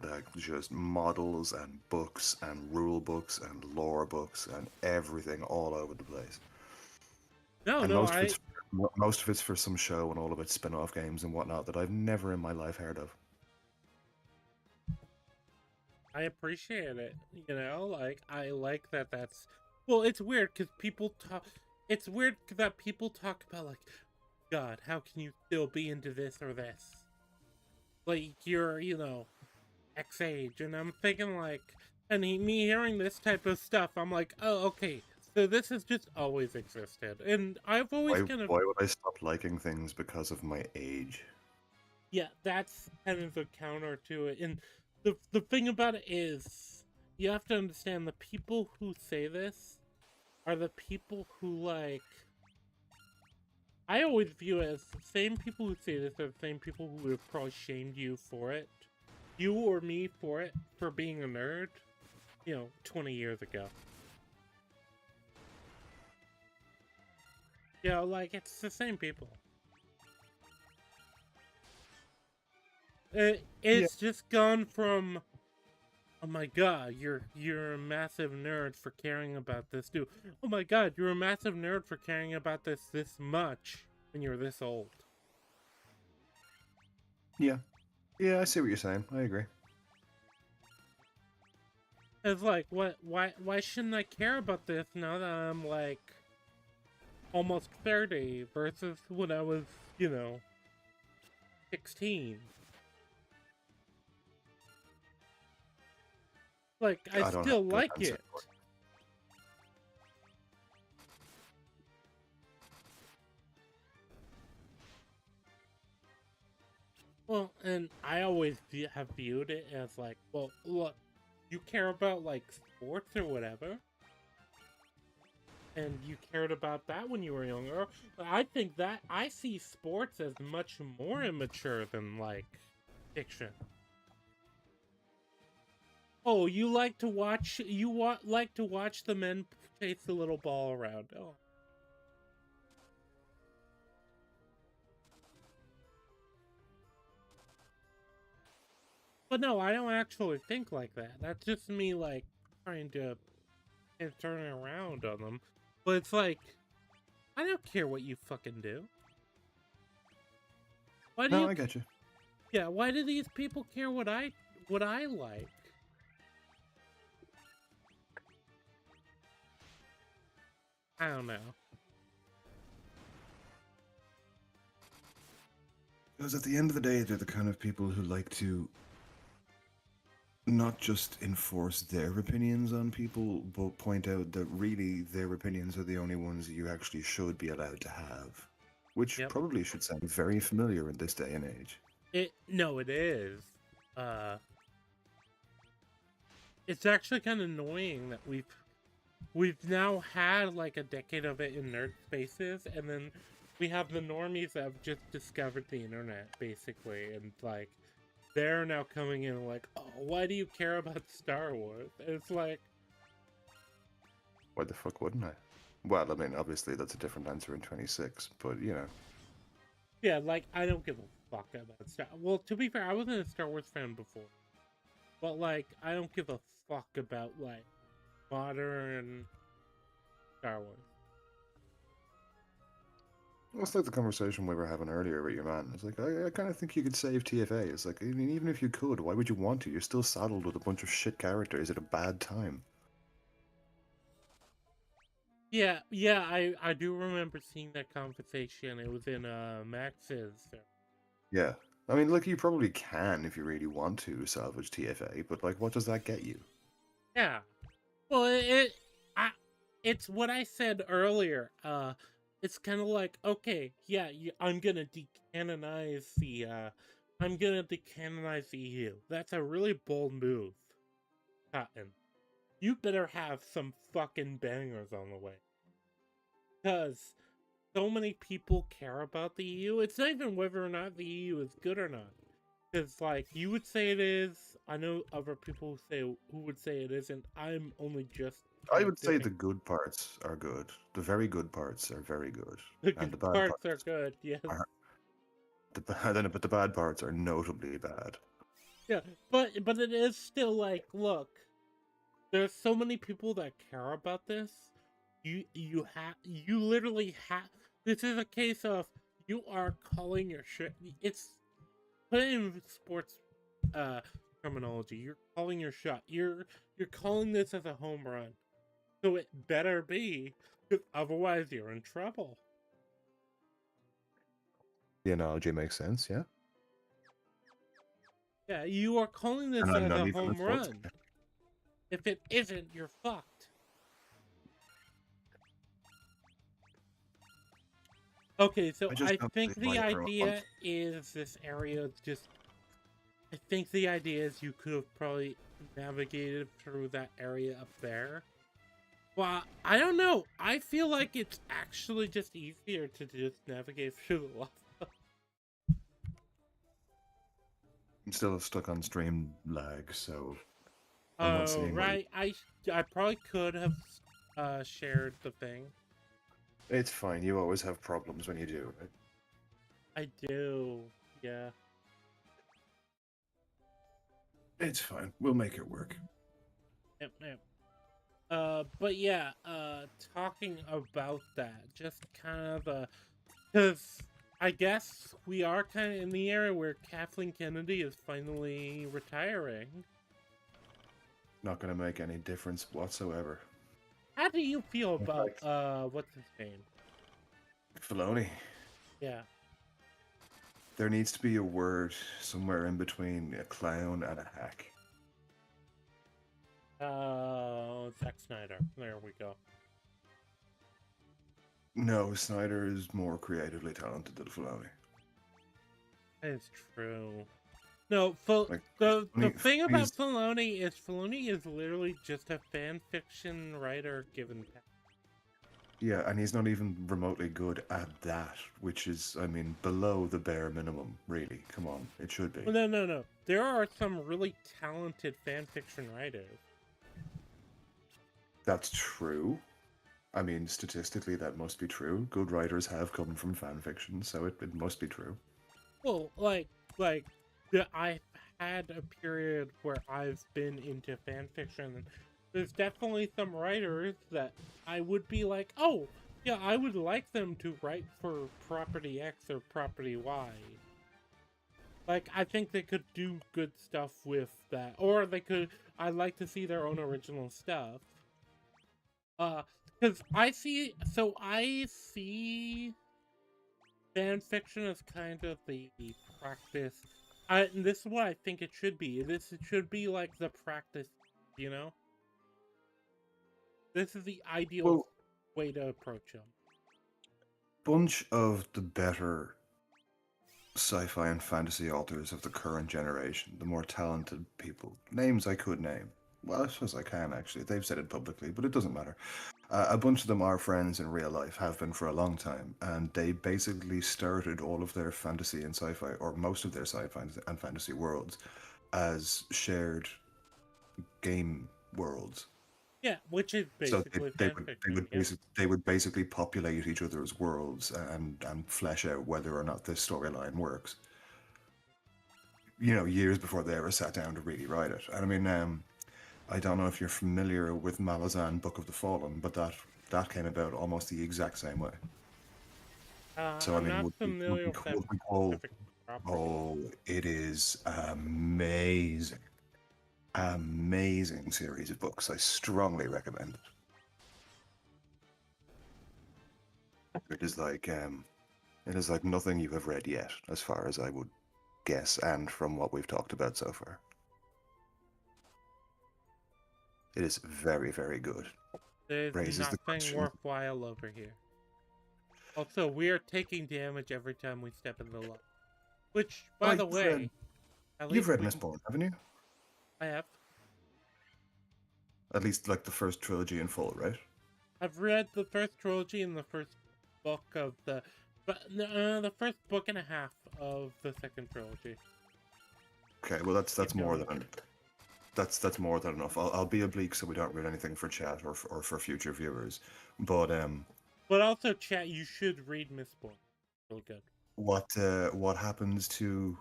Like just models and books and rule books and lore books and everything all over the place. No, And no, most of it's for some show and all of its spin-off games and whatnot that I've never in my life heard of. I appreciate it. You know, like I like that. That's well. It's weird because people talk. It's weird that people talk about like, God, how can you still be into this or this? Like you're, X age, and I'm thinking like, me hearing this type of stuff, I'm like, oh, okay. So this has just always existed, and I've always kind of Why would I stop liking things because of my age? yeah, that's kind of the counter to it. And the thing about it is, you have to understand the people who say this are the people who like. I always view it as the same people who say this are the same people who would have probably shamed you for it, you or me for it for being a nerd, 20 years ago. Like it's the same people. It's just gone from, oh my god, you're a massive nerd for caring about this, dude. Oh my god, you're a massive nerd for caring about this much when you're this old. Yeah. Yeah, I see what you're saying. I agree. It's like, why shouldn't I care about this now that I'm like almost 30 versus when I was, 16? Like, I I don't have still a good like answer it. for it. Well, and I always have viewed it as like, well, look, you care about like sports or whatever, and you cared about that when you were younger. I think that I see sports as much more immature than like fiction. Oh, you like to watch like to watch the men chase the little ball around. Oh. But no, I don't actually think like that. That's just me like trying to turn it around on them. But it's like I don't care what you fucking do. Why do No, you I get you. Yeah, why do these people care what I like? I don't know. Because at the end of the day, they're the kind of people who like to not just enforce their opinions on people, but point out that really their opinions are the only ones that you actually should be allowed to have. Which Yep. probably should sound very familiar in this day and age. It is. Uh, it's actually kind of annoying that we've now had like a decade of it in nerd spaces, and then we have the normies that have just discovered the internet, basically, and like they're now coming in like, oh, why do you care about Star Wars? And it's like, Why the fuck wouldn't I? Well, I mean, obviously that's a different answer in 26, but you know. yeah, like I don't give a fuck about Star. Well, to be fair, I wasn't a Star Wars fan before, but like I don't give a fuck about like modern Star Wars. Well, it's like the conversation we were having earlier with your man. It's like, I kind of think you could save TFA. It's like, I mean, even if you could, why would you want to? You're still saddled with a bunch of shit characters at a bad time. Yeah, I do remember seeing that conversation. It was in Max's. Yeah. I mean, look, you probably can if you really want to salvage TFA, but like, what does that get you? Yeah. Well, I, it's what I said earlier. It's kind of like, okay, yeah, I'm gonna decanonize the EU. That's a really bold move, Cotton. You better have some fucking bangers on the way, because so many people care about the EU. It's not even whether or not the EU is good or not. Because, like, you would say it is. I know other people who would say it isn't. I'm only just I kind of would say dipping. the good parts are good. The very good parts are very good, The and the good bad parts parts are good, yes. are but the bad parts are notably bad. Yeah, but it is still like, look, there's so many people that care about this. You literally have. This is a case of you are calling your shit. It's put it in sports uh terminology. You're calling your shot. You're calling this as a home run. So it better be, because otherwise you're in trouble. The analogy makes sense, yeah. Yeah, you are calling And this I'm as not a even a home sports run. guy. If it isn't, you're fucked. Okay, so I just I don't see think the why everyone wants. idea is this area just. I think the idea is you could have probably navigated through that area up there. Well, I don't know. I feel like it's actually just easier to just navigate through the lava. I'm still stuck on stream lag, so I'm not Oh, seeing what you. right. I probably could have shared the thing. It's fine. You always have problems when you do, right? I do. Yeah. It's fine. We'll make it work. Yep, yep. But yeah, talking about that, just kind of, because I guess we are kind of in the era where Kathleen Kennedy is finally retiring. Not gonna make any difference whatsoever. How do you feel In about, fact, what's his name? Filoni. Yeah. There needs to be a word somewhere in between a clown and a hack. Zack Snyder. There we go. No, Snyder is more creatively talented than Filoni. That is true. No, Like, the thing about Filoni's- Filoni is literally just a fan fiction writer given. yeah, and he's not even remotely good at that, which is, I mean, below the bare minimum, really. Come on, it should be. Well, no. There are some really talented fan fiction writers. That's true. I mean, statistically, that must be true. Good writers have come from fan fiction, so it must be true. Well, I've had a period where I've been into fan fiction. There's definitely some writers that I would be like, oh, yeah, I would like them to write for Property X or Property Y. Like, I think they could do good stuff with that. Or they could, I'd like to see their own original stuff. Because I see fan fiction as kind of the practice This is what I think it should be. It should be like the practice, you know? This is the ideal Well, way to approach them. bunch of the better sci-fi and fantasy authors of the current generation, the more talented people, names I could name. Well, I suppose I can actually. They've said it publicly, but it doesn't matter. A bunch of them are friends in real life, have been for a long time, and they basically started all of their fantasy and sci-fi, or most of their sci-fi and fantasy worlds, as shared game worlds. Yeah, which is So basically they fan would fiction. Yeah. they would basically populate each other's worlds and flesh out whether or not this storyline works. You know, years before they ever sat down to really write it. And I mean, I don't know if you're familiar with Malazan Book of the Fallen, but that came about almost the exact same way. So I I'm mean, not would familiar be with that cool. specific property. Oh, it is amazing, amazing series of books. I strongly recommend it. It is like nothing you have read yet, as far as I would guess, and from what we've talked about so far. It is very, very good. There's Raises the nothing question. worthwhile over here. Also, we are taking damage every time we step in the light. Which, by the way, at You've least read Mistborn, haven't you? I have. At least like the first trilogy in full, right? I've read the first trilogy and the first book of the first book and a half of the second trilogy. Okay, well that's more than that's more than enough. I'll be oblique so we don't read anything for chat or for future viewers. But Also, chat, you should read Mistborn. Real good. what happens to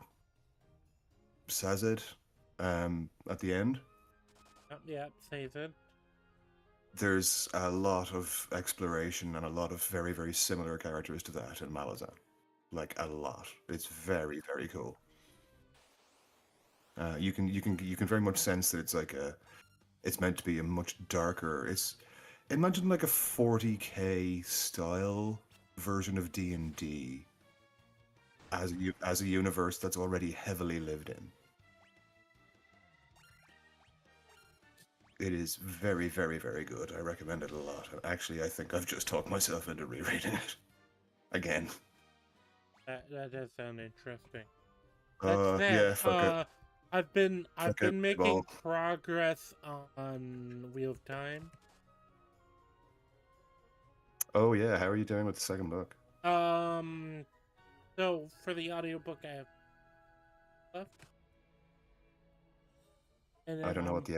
Sazed at the end? Yeah, says it. There's a lot of exploration and a lot of very, very similar characters to that in Malazan. Like a lot. It's very, very cool. You can very much sense that it's meant to be a much darker. Imagine like a 40k style version of D&D as a universe that's already heavily lived in. It is very, very, very good. I recommend it a lot. And actually, I think I've just talked myself into rereading it again. That does sound interesting. Yeah, fuck it. I've been Fuck it, making ball. progress on Wheel of Time. Oh yeah, how are you doing with the second book? So for the audiobook I have left. And then, I don't know what the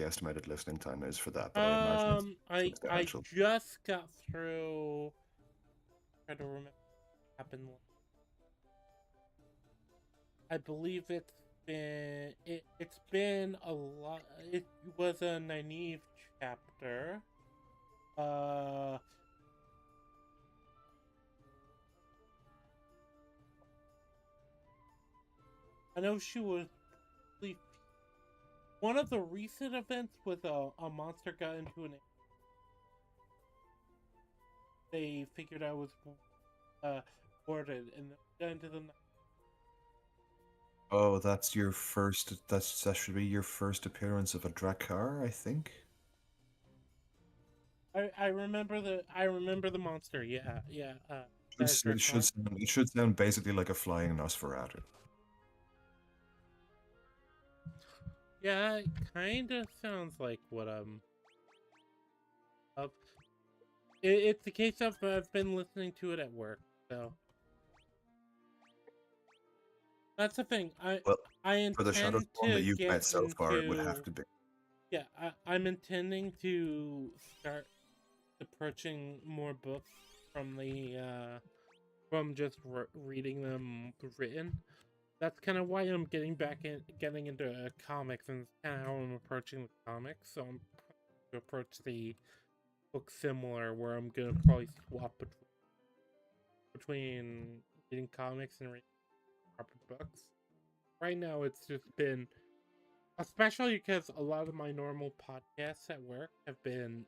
estimated listening time is for that, but I imagine it's I substantial. just got through. Try to remember what happened. I believe it's been a lot. It was a Nynaeve chapter. I know she was. One of the recent events was a monster got into an. They figured I was boarded and got into the. Oh, that should be your first appearance of a Drakkar, I think. I remember the monster. Yeah. It should sound basically like a flying Nosferatu. Yeah, it kind of sounds like what I'm up. It's the case of I've been listening to it at work, so that's the thing. Well, I for the intend Shadowstorm to that you've get met so far, it would have into. to be. Yeah, I'm intending to start approaching more books from from just reading them written. That's kind of why I'm getting into comics, and kind of how I'm approaching the comics. So I'm to approach the book similar, where I'm gonna probably swap between reading comics and reading proper books. Right now, it's just been, especially because a lot of my normal podcasts at work have been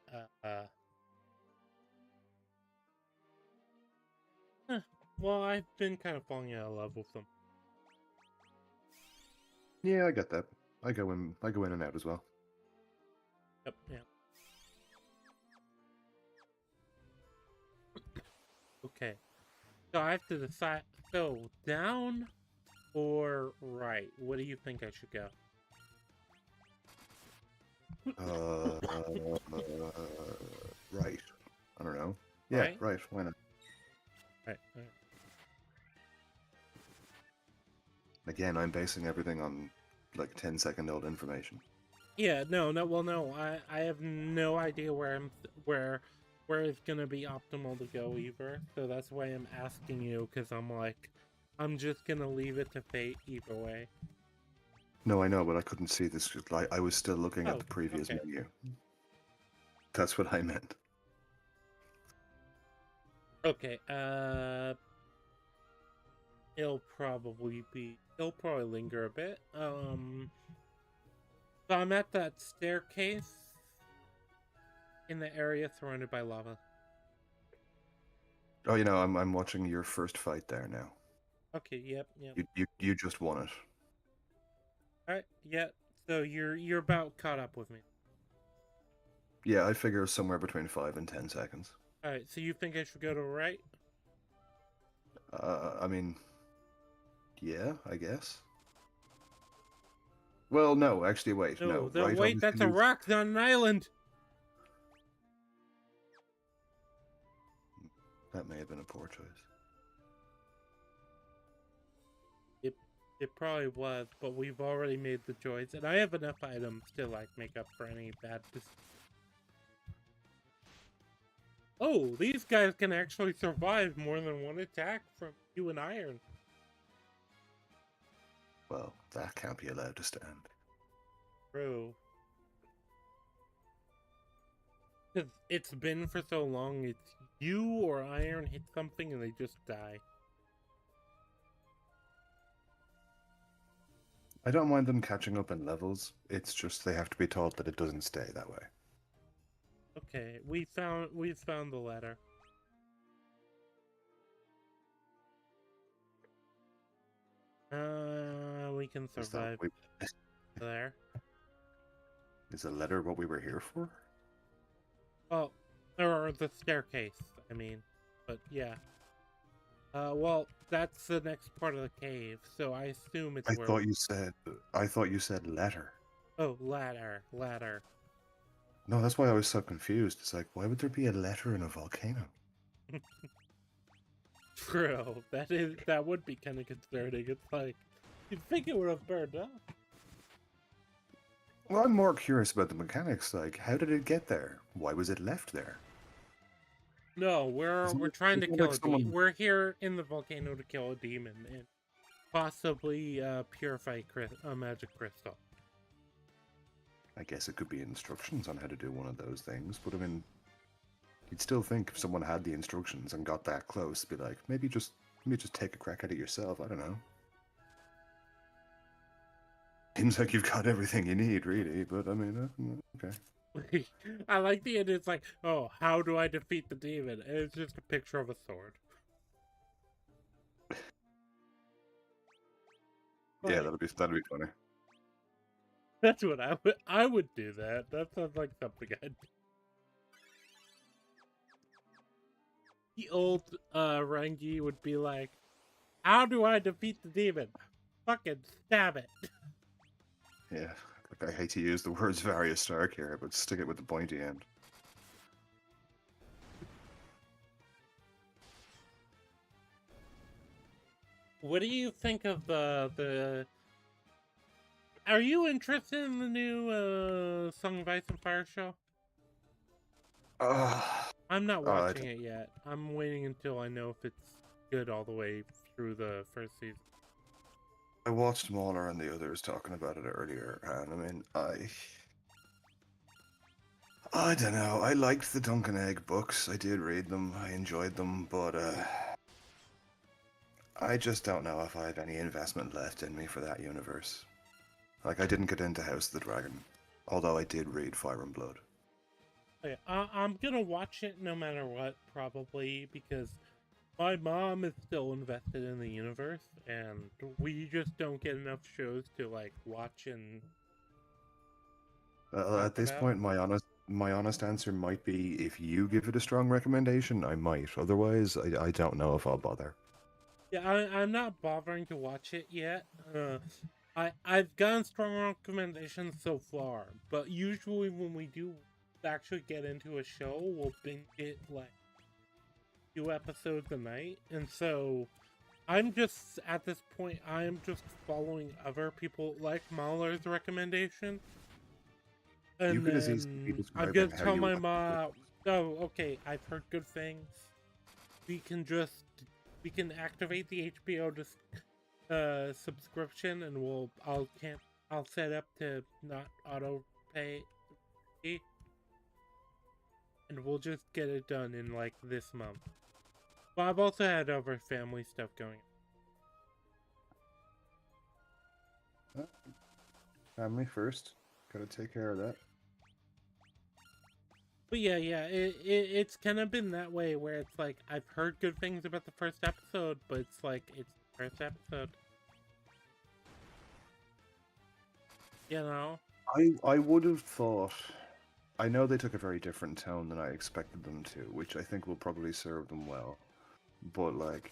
well, I've been kind of falling out of love with them. Yeah, I get that. I go in and out as well. Yep, yeah. Okay. So I have to decide. So down or right? What do you think I should go? Right. I don't know. Yeah, Right? right. Why not? Right. Right. Again, I'm basing everything on like 10-second old information. Yeah. No. No. Well, no. I have no idea where it's gonna be optimal to go either. So that's why I'm asking you, because I'm like, I'm just gonna leave it to fate either way. No, I know, but I couldn't see this. I was still looking at Oh. the previous Okay. menu. That's what I meant. Okay. It'll probably linger a bit. So I'm at that staircase in the area surrounded by lava. Oh, I'm watching your first fight there now. Okay, yep, yep. You just won it. Alright, yeah. So you're about caught up with me. Yeah, I figure somewhere between 5 and 10 seconds. Alright, so you think I should go to right? I mean, yeah, I guess. Well, no, actually, wait, no. Right, Wait, that's a rock, not an island! That may have been a poor choice. It probably was, but we've already made the choice, and I have enough items to like make up for any bad Oh, these guys can actually survive more than one attack from you and iron. Well, that can't be allowed to stand. True. Because it's been for so long, it's you or iron hit something and they just die. I don't mind them catching up in levels. It's just they have to be taught that it doesn't stay that way. Okay, we found the ladder. We can survive there. Is a letter what we were here for? Oh, or the staircase, I mean. But yeah. Well, that's the next part of the cave, so I assume it's I thought you said letter. Oh, ladder. No, that's why I was so confused. It's like, why would there be a letter in a volcano? True. That would be kind of concerning. It's like, you'd think it would have burned up. Well, I'm more curious about the mechanics. Like, how did it get there? Why was it left there? No, we're trying to kill a demon. We're here in the volcano to kill a demon and possibly purify a magic crystal. I guess it could be instructions on how to do one of those things, but I mean, you'd still think if someone had the instructions and got that close, be like, maybe just take a crack at it yourself. I don't know. Seems like you've got everything you need, really. But I mean, okay. I like the end. It's like, oh, how do I defeat the demon? And it's just a picture of a sword. Yeah, that'd be funny. That's what I would do that. That sounds like something I'd do. The old Rangi would be like, how do I defeat the demon? Fucking stab it. Yeah, I hate to use the words Varya Stark here, but stick it with the pointy end. What do you think of the... Are you interested in the new Song of Ice and Fire show? I'm not watching it yet. I'm waiting until I know if it's good all the way through the first season. I watched Mauler and the others talking about it earlier, and I mean, I don't know. I liked the Duncan Egg books. I did read them. I enjoyed them, but I just don't know if I have any investment left in me for that universe. Like, I didn't get into House of the Dragon, although I did read Fire and Blood. Okay, I'm gonna watch it no matter what, probably, because My mom is still invested in the universe, and we just don't get enough shows to like watch and talk At this about. point, my honest answer might be if you give it a strong recommendation, I might. Otherwise, I don't know if I'll bother. Yeah, I'm not bothering to watch it yet. I've gotten strong recommendations so far, but usually when we do actually get into a show, we'll binge it like 2 episodes a night, and so I'm just at this point I'm just following other people like Mahler's recommendation, You and could as easily be then I'm describing gonna how tell you my watch the mom, shows. oh, okay, I've heard good things. We can just we can activate the HBO subscription, and I'll set up to not auto pay, and we'll just get it done in like this month. But I've also had other family stuff going. Family first. Gotta take care of that. But yeah, it's kind of been that way where it's like I've heard good things about the first episode, but it's like it's the first episode, you know? I would have thought. I know they took a very different tone than I expected them to, which I think will probably serve them well. But like,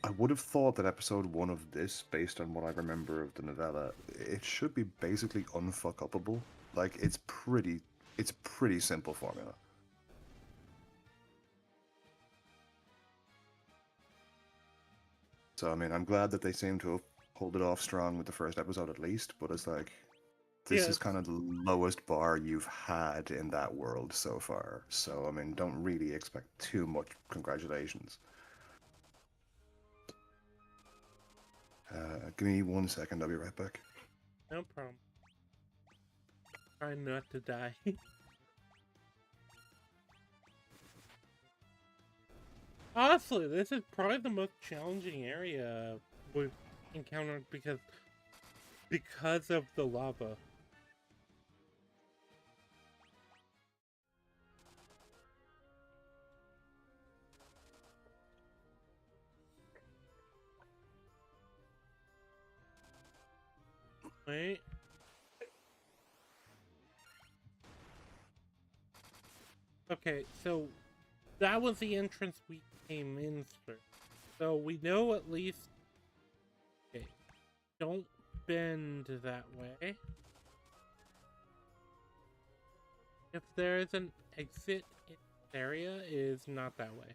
I would have thought that episode one of this, based on what I remember of the novella, it should be basically unfuckupable. Like, it's pretty simple formula. So I mean, I'm glad that they seem to have pulled it off strong with the first episode at least. But it's like, this is Yes. kind of the lowest bar you've had in that world so far. So I mean, don't really expect too much congratulations. Give me 1 second, I'll be right back. No problem. Try not to die. Honestly, this is probably the most challenging area we've encountered because of the lava. Wait. Okay, so that was the entrance we came in through. So we know at least. Okay, don't bend that way. If there is an exit in this area, it is not that way.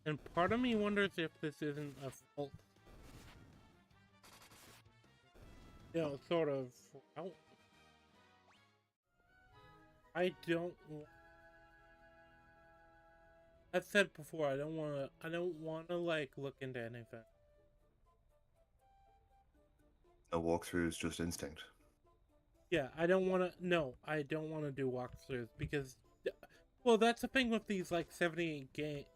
And part of me wonders if this isn't a fault. Sort of route. I don't. I've said before, I don't want to. I don't want to like look into anything. A walkthrough is just instinct. Yeah, I don't want to. No, I don't want to do walkthroughs because, well, that's the thing with these like 70 game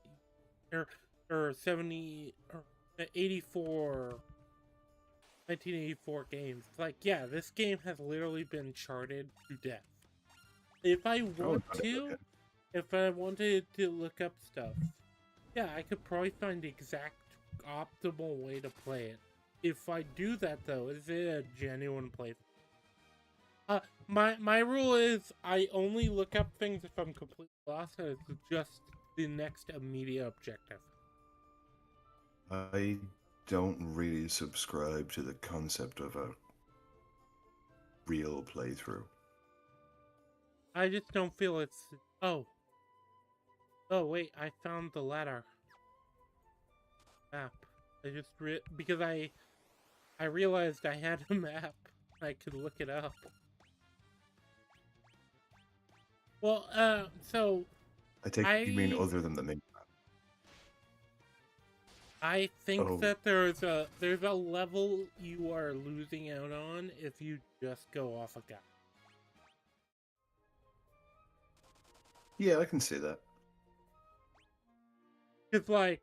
or 70 or 84 1984 games. It's like, yeah, this game has literally been charted to death. If I Oh, want to, if I wanted to look up stuff, yeah, I could probably find the exact optimal way to play it. If I do that though, is it a genuine playthrough? My rule is I only look up things if I'm completely lost and it's just the next immediate objective. I don't really subscribe to the concept of a real playthrough. I just don't feel it's. Oh. Oh, wait, I found the ladder map. Because I realized I had a map. I could look it up. Well, so I take it you mean other than the main map. I think Oh. that there's a level you are losing out on if you just go off a guide. Yeah, I can see that. It's like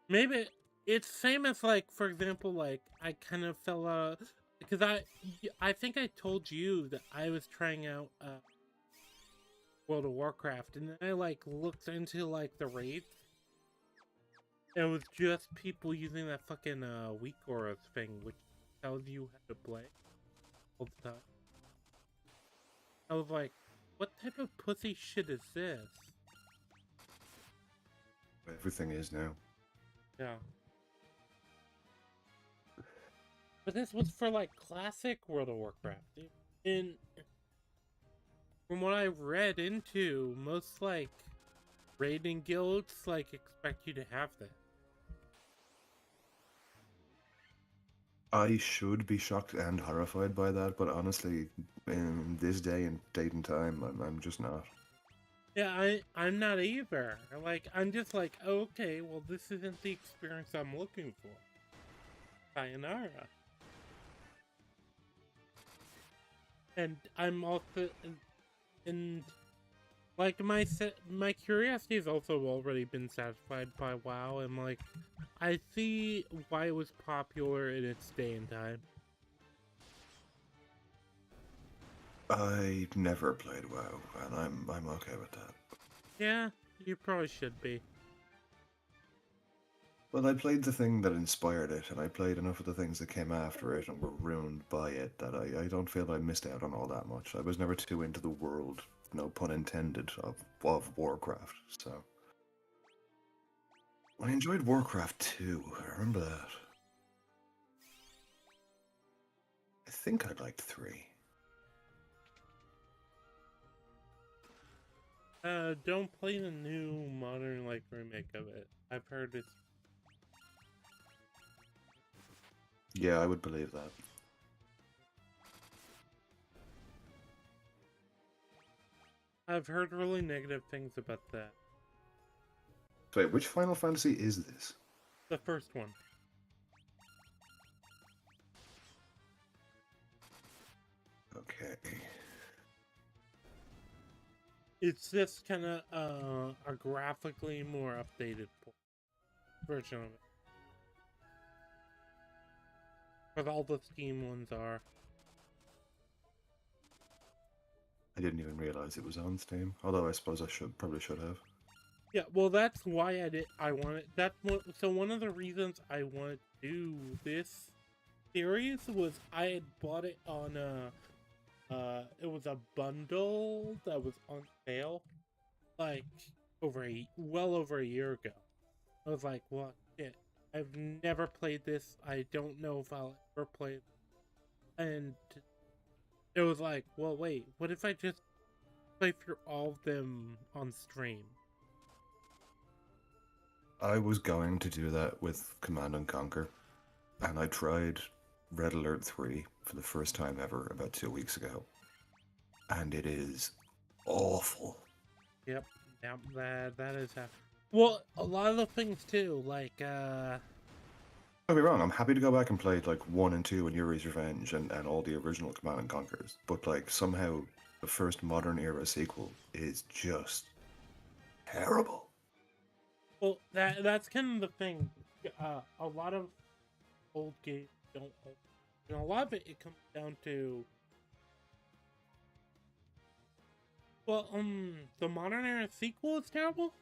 maybe it's same as like, for example, like I kind of fell out because I think I told you that I was trying out World of Warcraft, and then I like looked into like the raids. It was just people using that fucking weak aura thing, which tells you how to play all the time. I was like, what type of pussy shit is this? Everything is now. Yeah. But this was for like classic World of Warcraft. And from what I've read into, most like raiding guilds like expect you to have that. I should be shocked and horrified by that, but honestly, in this day and date and time, I'm just not. Yeah, I'm not either. Like, I'm just like, okay, well, this isn't the experience I'm looking for. Sayonara. And I'm also, and like my curiosity has also already been satisfied by WoW, and like, I see why it was popular in its day and time. I never played WoW, and I'm okay with that. Yeah, you probably should be. Well, I played the thing that inspired it, and I played enough of the things that came after it and were ruined by it that I don't feel I missed out on all that much. I was never too into the world, no pun intended, of Warcraft, so. I enjoyed Warcraft 2, I remember that. I think I liked 3. Don't play the new modern like remake of it. I've heard it's. Yeah, I would believe that. I've heard really negative things about that. Wait, which Final Fantasy is this? The first one. Okay. It's just kind of a graphically more updated version of it. But all the Steam ones are. I didn't even realize it was on Steam, although I suppose I probably should have. Yeah, well, that's why I wanted. So one of the reasons I wanted to do this series was I had bought it on it was a bundle that was on sale, like well over a year ago. I was like, well, shit, I've never played this. I don't know if I'll ever play it. And it was like, well, wait, what if I just play through all of them on stream? I was going to do that with Command and Conquer, and I tried Red Alert 3 for the first time ever about 2 weeks ago. And it is awful. Yep, that is how. Well, a lot of the things too, like Don't be wrong, I'm happy to go back and play like 1 and 2 and Yuri's Revenge and all the original Command and Conquers, but like somehow the first modern era sequel is just terrible. well, that's kind of the thing. A lot of old games don't hold, and a lot of it comes down to. Well, the modern era sequel is terrible.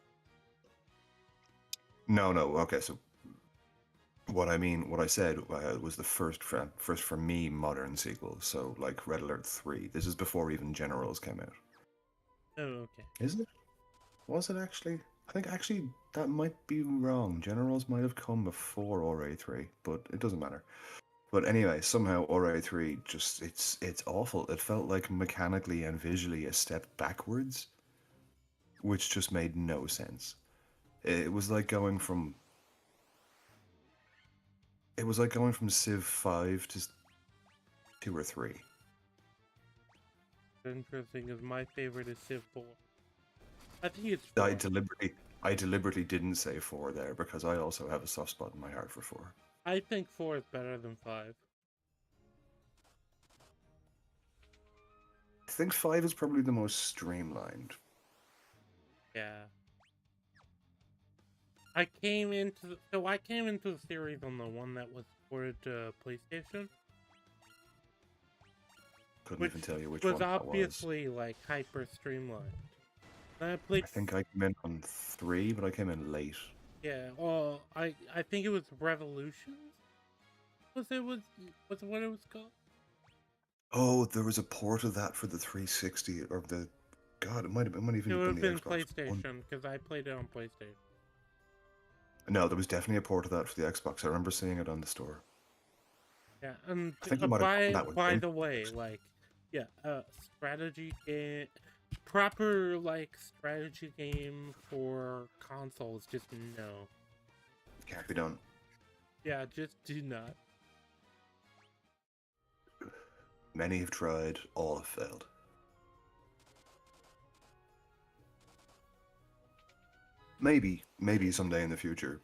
No, okay, so what I said was the first for me modern sequel, so like Red Alert 3. This is before even Generals came out. Oh, okay. Isn't it? Was it actually? I think actually that might be wrong. Generals might have come before RA3, but it doesn't matter. But anyway, somehow RA3 just it's awful. It felt like mechanically and visually a step backwards, which just made no sense. It was like going from Civ 5 to 2 or 3. Interesting, because my favorite is Civ 4. I think it's 4. I deliberately didn't say 4 there because I also have a soft spot in my heart for 4. I think 4 is better than 5. I think 5 is probably the most streamlined. Yeah. I came into the series on the one that was ported to PlayStation. Couldn't even tell you which was one that was. obviously like hyper streamlined. I played. I think I came in on 3, but I came in late. Yeah. Well, I think it was Revolutions. Was what it was called? Oh, there was a port of that for the 360 or the. God, it might It even would been have the been Xbox One. PlayStation because I played it on PlayStation. No, there was definitely a port of that for the Xbox. I remember seeing it on the store. Yeah, and I think you might have done that with by Game the way, like, yeah, strategy game, proper like strategy game for consoles, just no. Can't be done. Yeah, just do not. Many have tried, all have failed. Maybe someday in the future,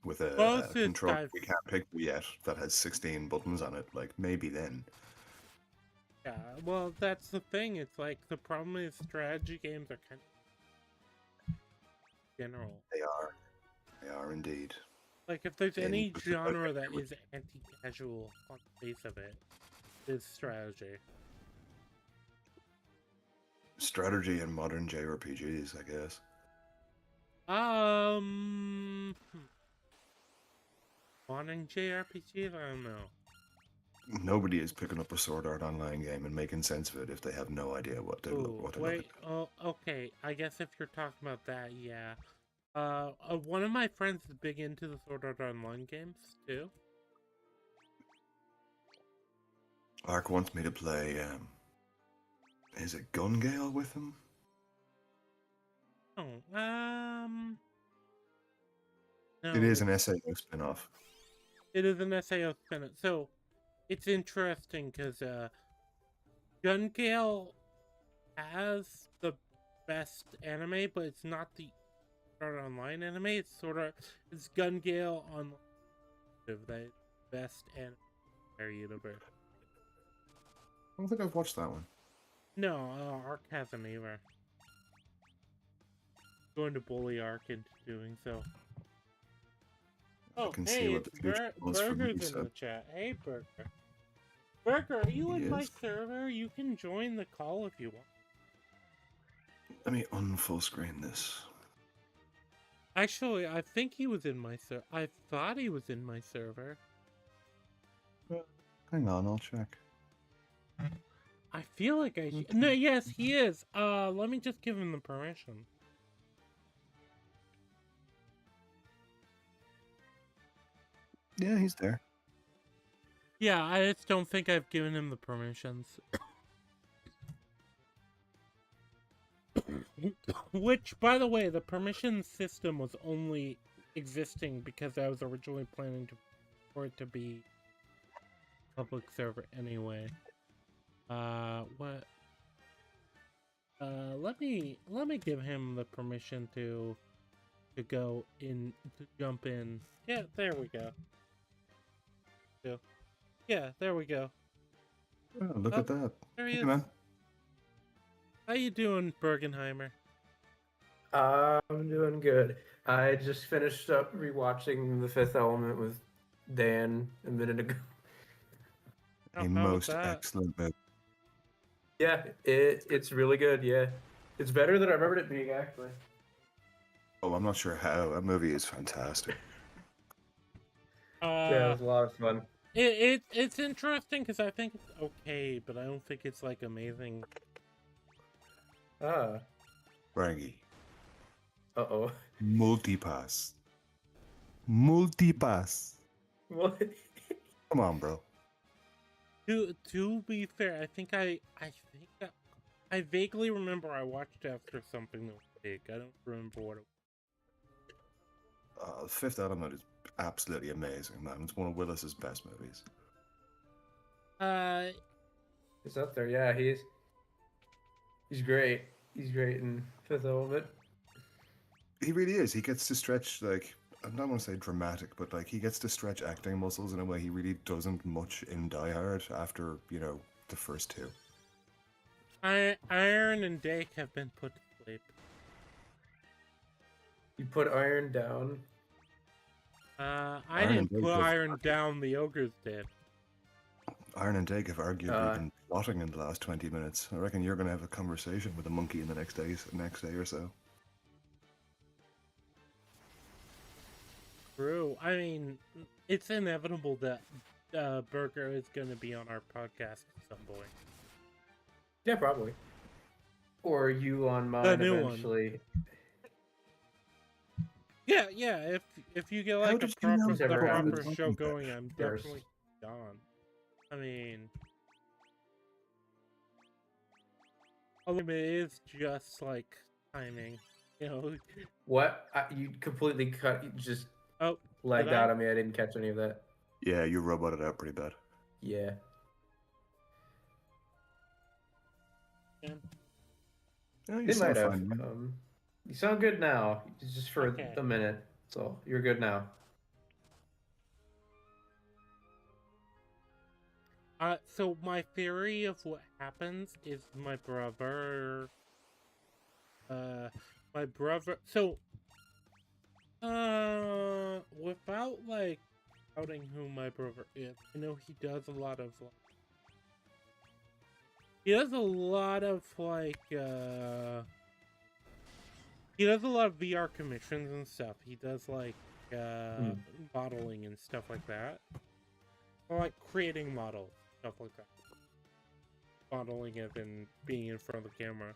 with a Closest controller I've we can't picture yet that has 16 buttons on it, like maybe then. Yeah, well, that's the thing. It's like the problem is strategy games are kind of general. They are indeed. Like if there's In any just about genre that every is anti-casual on the face of it, it's strategy. strategy and modern JRPGs, I guess. Hmm. Wanting JRPGs? I don't know. Nobody is picking up a Sword Art Online game and making sense of it if they have no idea what they look Oh, what they look wait. at. Oh, okay. I guess if you're talking about that, yeah. One of my friends is big into the Sword Art Online games too. Ark wants me to play. Is it Gun Gale with him? Oh, It no, is an SAO spin-off. it is an SAO spin. So it's interesting because Gun Gale has the best anime, but it's not the Sword Art Online anime. It's Gun Gale on the best anime universe. I don't think I've watched that one. No, Arc hasn't either. Going to bully Arc into doing so. I Oh, can see hey, what the it's future holds for me. Burger's in So the chat. Hey, Burger. Burger, are you he in my is. server? You can join the call if you want. Let me unfull screen this. Actually, I think he was in my server. I thought he was in my server. Hang on, I'll check. I feel like I should. No, yes, he is. Let me just give him the permission. Yeah, he's there. Yeah, I just don't think I've given him the permissions. Which, by the way, the permission system was only existing because I was originally planning for it to be public server anyway. What? Let me give him the permission to go in, to jump in. Yeah, there we go. Yeah, there we go. Oh, look Oh, at that. there he Hey, is. man. How you doing, Bergenheimer? I'm doing good. I just finished up rewatching The Fifth Element with Dan a minute ago. Oh, A how was most that? excellent movie. Yeah, it's really good. Yeah, it's better than I remembered it being actually. Oh, I'm not sure how. That movie is fantastic. Yeah, it was a lot of fun. It's interesting because I think it's okay, but I don't think it's like amazing. Ah, Braggy. uh-oh. Multipass. Multipass. What? Come on, bro. To be fair, I vaguely remember I watched after something that was big. I don't remember what it Fifth Element is absolutely amazing, man. It's one of Willis's best movies. was. It's up there. Yeah, he's great. He's great in Fifth Element. He really is. He gets to stretch, like, I don't want to say dramatic, but like he gets to stretch acting muscles in a way he really doesn't much in Die Hard after, the first two. Iron and Dake have been put to sleep. You put Iron down. I Iron didn't Dake put was Iron fucking- down. The ogres did. Iron and Dake have arguably been plotting in the last 20 minutes. I reckon you're going to have a conversation with a monkey in the next day or so. True. I mean, it's inevitable that Burger is going to be on our podcast at some point. Yeah, probably. Or you on mine The new eventually. Yeah. If you get How like a did you know proper happens show going, I'm first? definitely gone. I mean, a little bit is just like timing, you know. What? You completely cut. You just Oh, lagged did I? out on me. I didn't catch any of that. Yeah, you roboted out pretty bad. Yeah. Yeah. Oh, you They sound might have. fine, man. You sound good now. Just for Okay. a minute. So you're good now. So my theory of what happens is my brother. So, without like outing who my brother is, I know he does a lot of. He does a lot of like. He does a lot of VR commissions and stuff. He does like modeling and stuff like that. Or like creating models, stuff like that. Modeling as in being in front of the camera.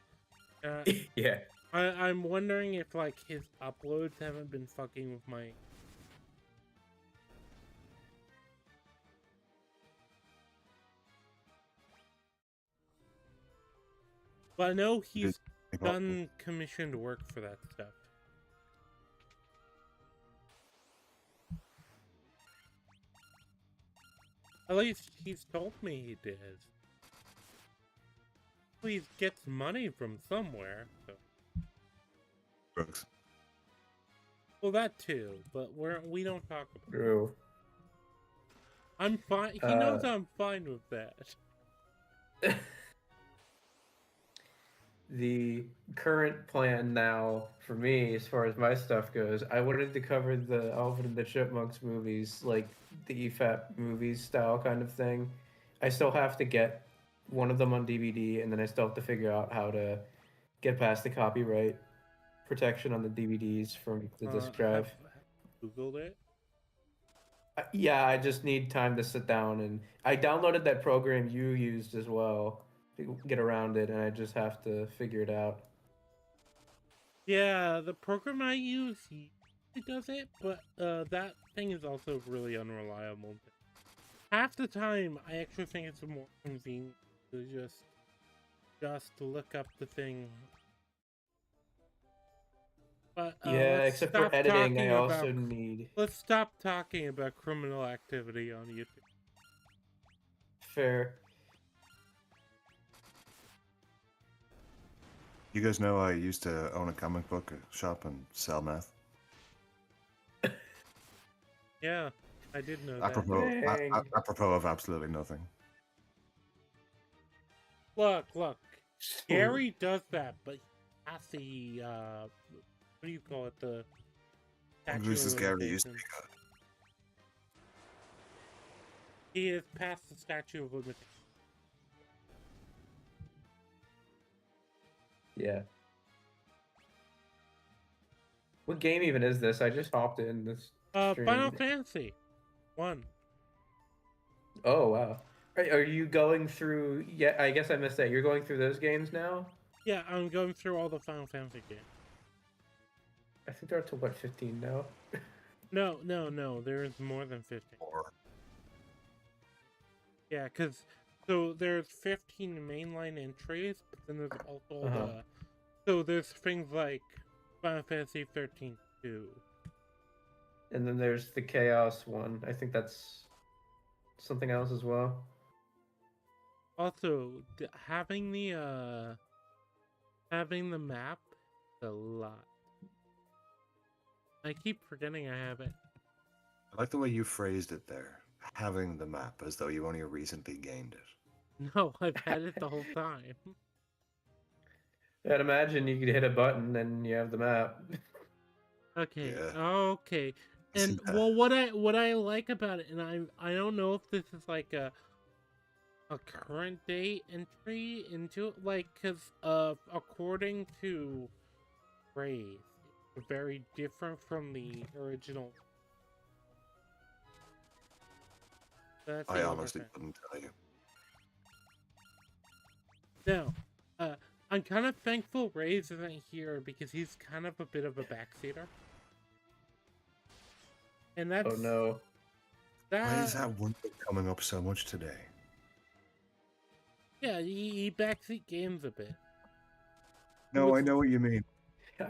Yeah. I'm wondering if like his uploads haven't been fucking with my. But I know he's done commissioned work for that stuff. At least he's told me he did. He gets money from somewhere. So. Drugs. Well, that too, but we don't talk about it. True. I'm fine. He knows I'm fine with that. The current plan now for me, as far as my stuff goes, I wanted to cover the Alvin and the Chipmunks movies, like the EFAP movies style kind of thing. I still have to get one of them on DVD, and then I still have to figure out how to get past the copyright protection on the DVDs from the disk drive. Have Googled it? Yeah, I just need time to sit down, and I downloaded that program you used as well to get around it, and I just have to figure it out. Yeah, the program I use, it does it, but that thing is also really unreliable. Half the time, I actually think it's more convenient to just look up the thing. But yeah, except for editing, I also about, need. Let's stop talking about criminal activity on YouTube. Fair. You guys know I used to own a comic book shop and sell meth? Yeah, I did know that. Apropos of absolutely nothing. Look. Gary does that, but he has the, what do you call it? The This is Gary used to be He is past the statute of limitations. Yeah. What game even is this? I just hopped in this stream. Final Fantasy 1. Oh, wow. Are you going through... Yeah, I guess I missed that. You're going through those games now? Yeah, I'm going through all the Final Fantasy games. I think they're up to, what, 15 now? No. There's more than 15. Yeah, because... So there's 15 mainline entries, but then there's also the... So there's things like Final Fantasy 13 2. And then there's the Chaos one. I think that's something else as well. Also, having the map is a lot. I keep forgetting I have it. I like the way you phrased it there. Having the map as though you only recently gained it. No, I've had it the whole time. I'd imagine you could hit a button and you have the map. Okay. Yeah. Okay. And well, what I like about it, and I don't know if this is like a a current day entry into it, like, because according to Praise, it's very different from the original. That's the I only honestly difference. couldn't tell you. Now, I'm kind of thankful Ray's isn't here because he's kind of a bit of a backseater. And that's Oh no. Why is that. that one thing coming up so much today? Yeah, he backseat games a bit. No, I know what you mean.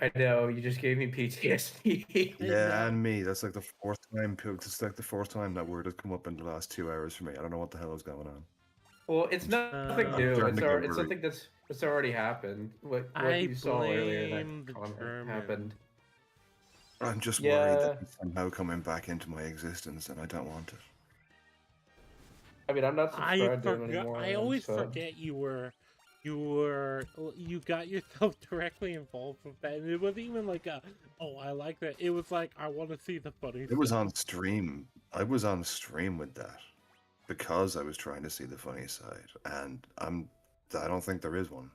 I know, you just gave me PTSD. Yeah, and me. That's like the fourth time. It's like the fourth time that word has come up in the last 2 hours for me. I don't know what the hell is going on. Well, it's nothing I'm new. starting to get It's worried. something that's already happened. What I you saw earlier in that blame the comment German. happened. I'm just worried that Yeah. it's somehow coming back into my existence, and I don't want it. I mean, I'm not I subscribed to him forgot. anymore. I I'm always subbed. forget you got yourself directly involved with that, and it wasn't even like oh, I like that. It was like, I want to see the funny It was stuff. on stream. I was on stream with that because I was trying to see the funny side, and I don't think there is one.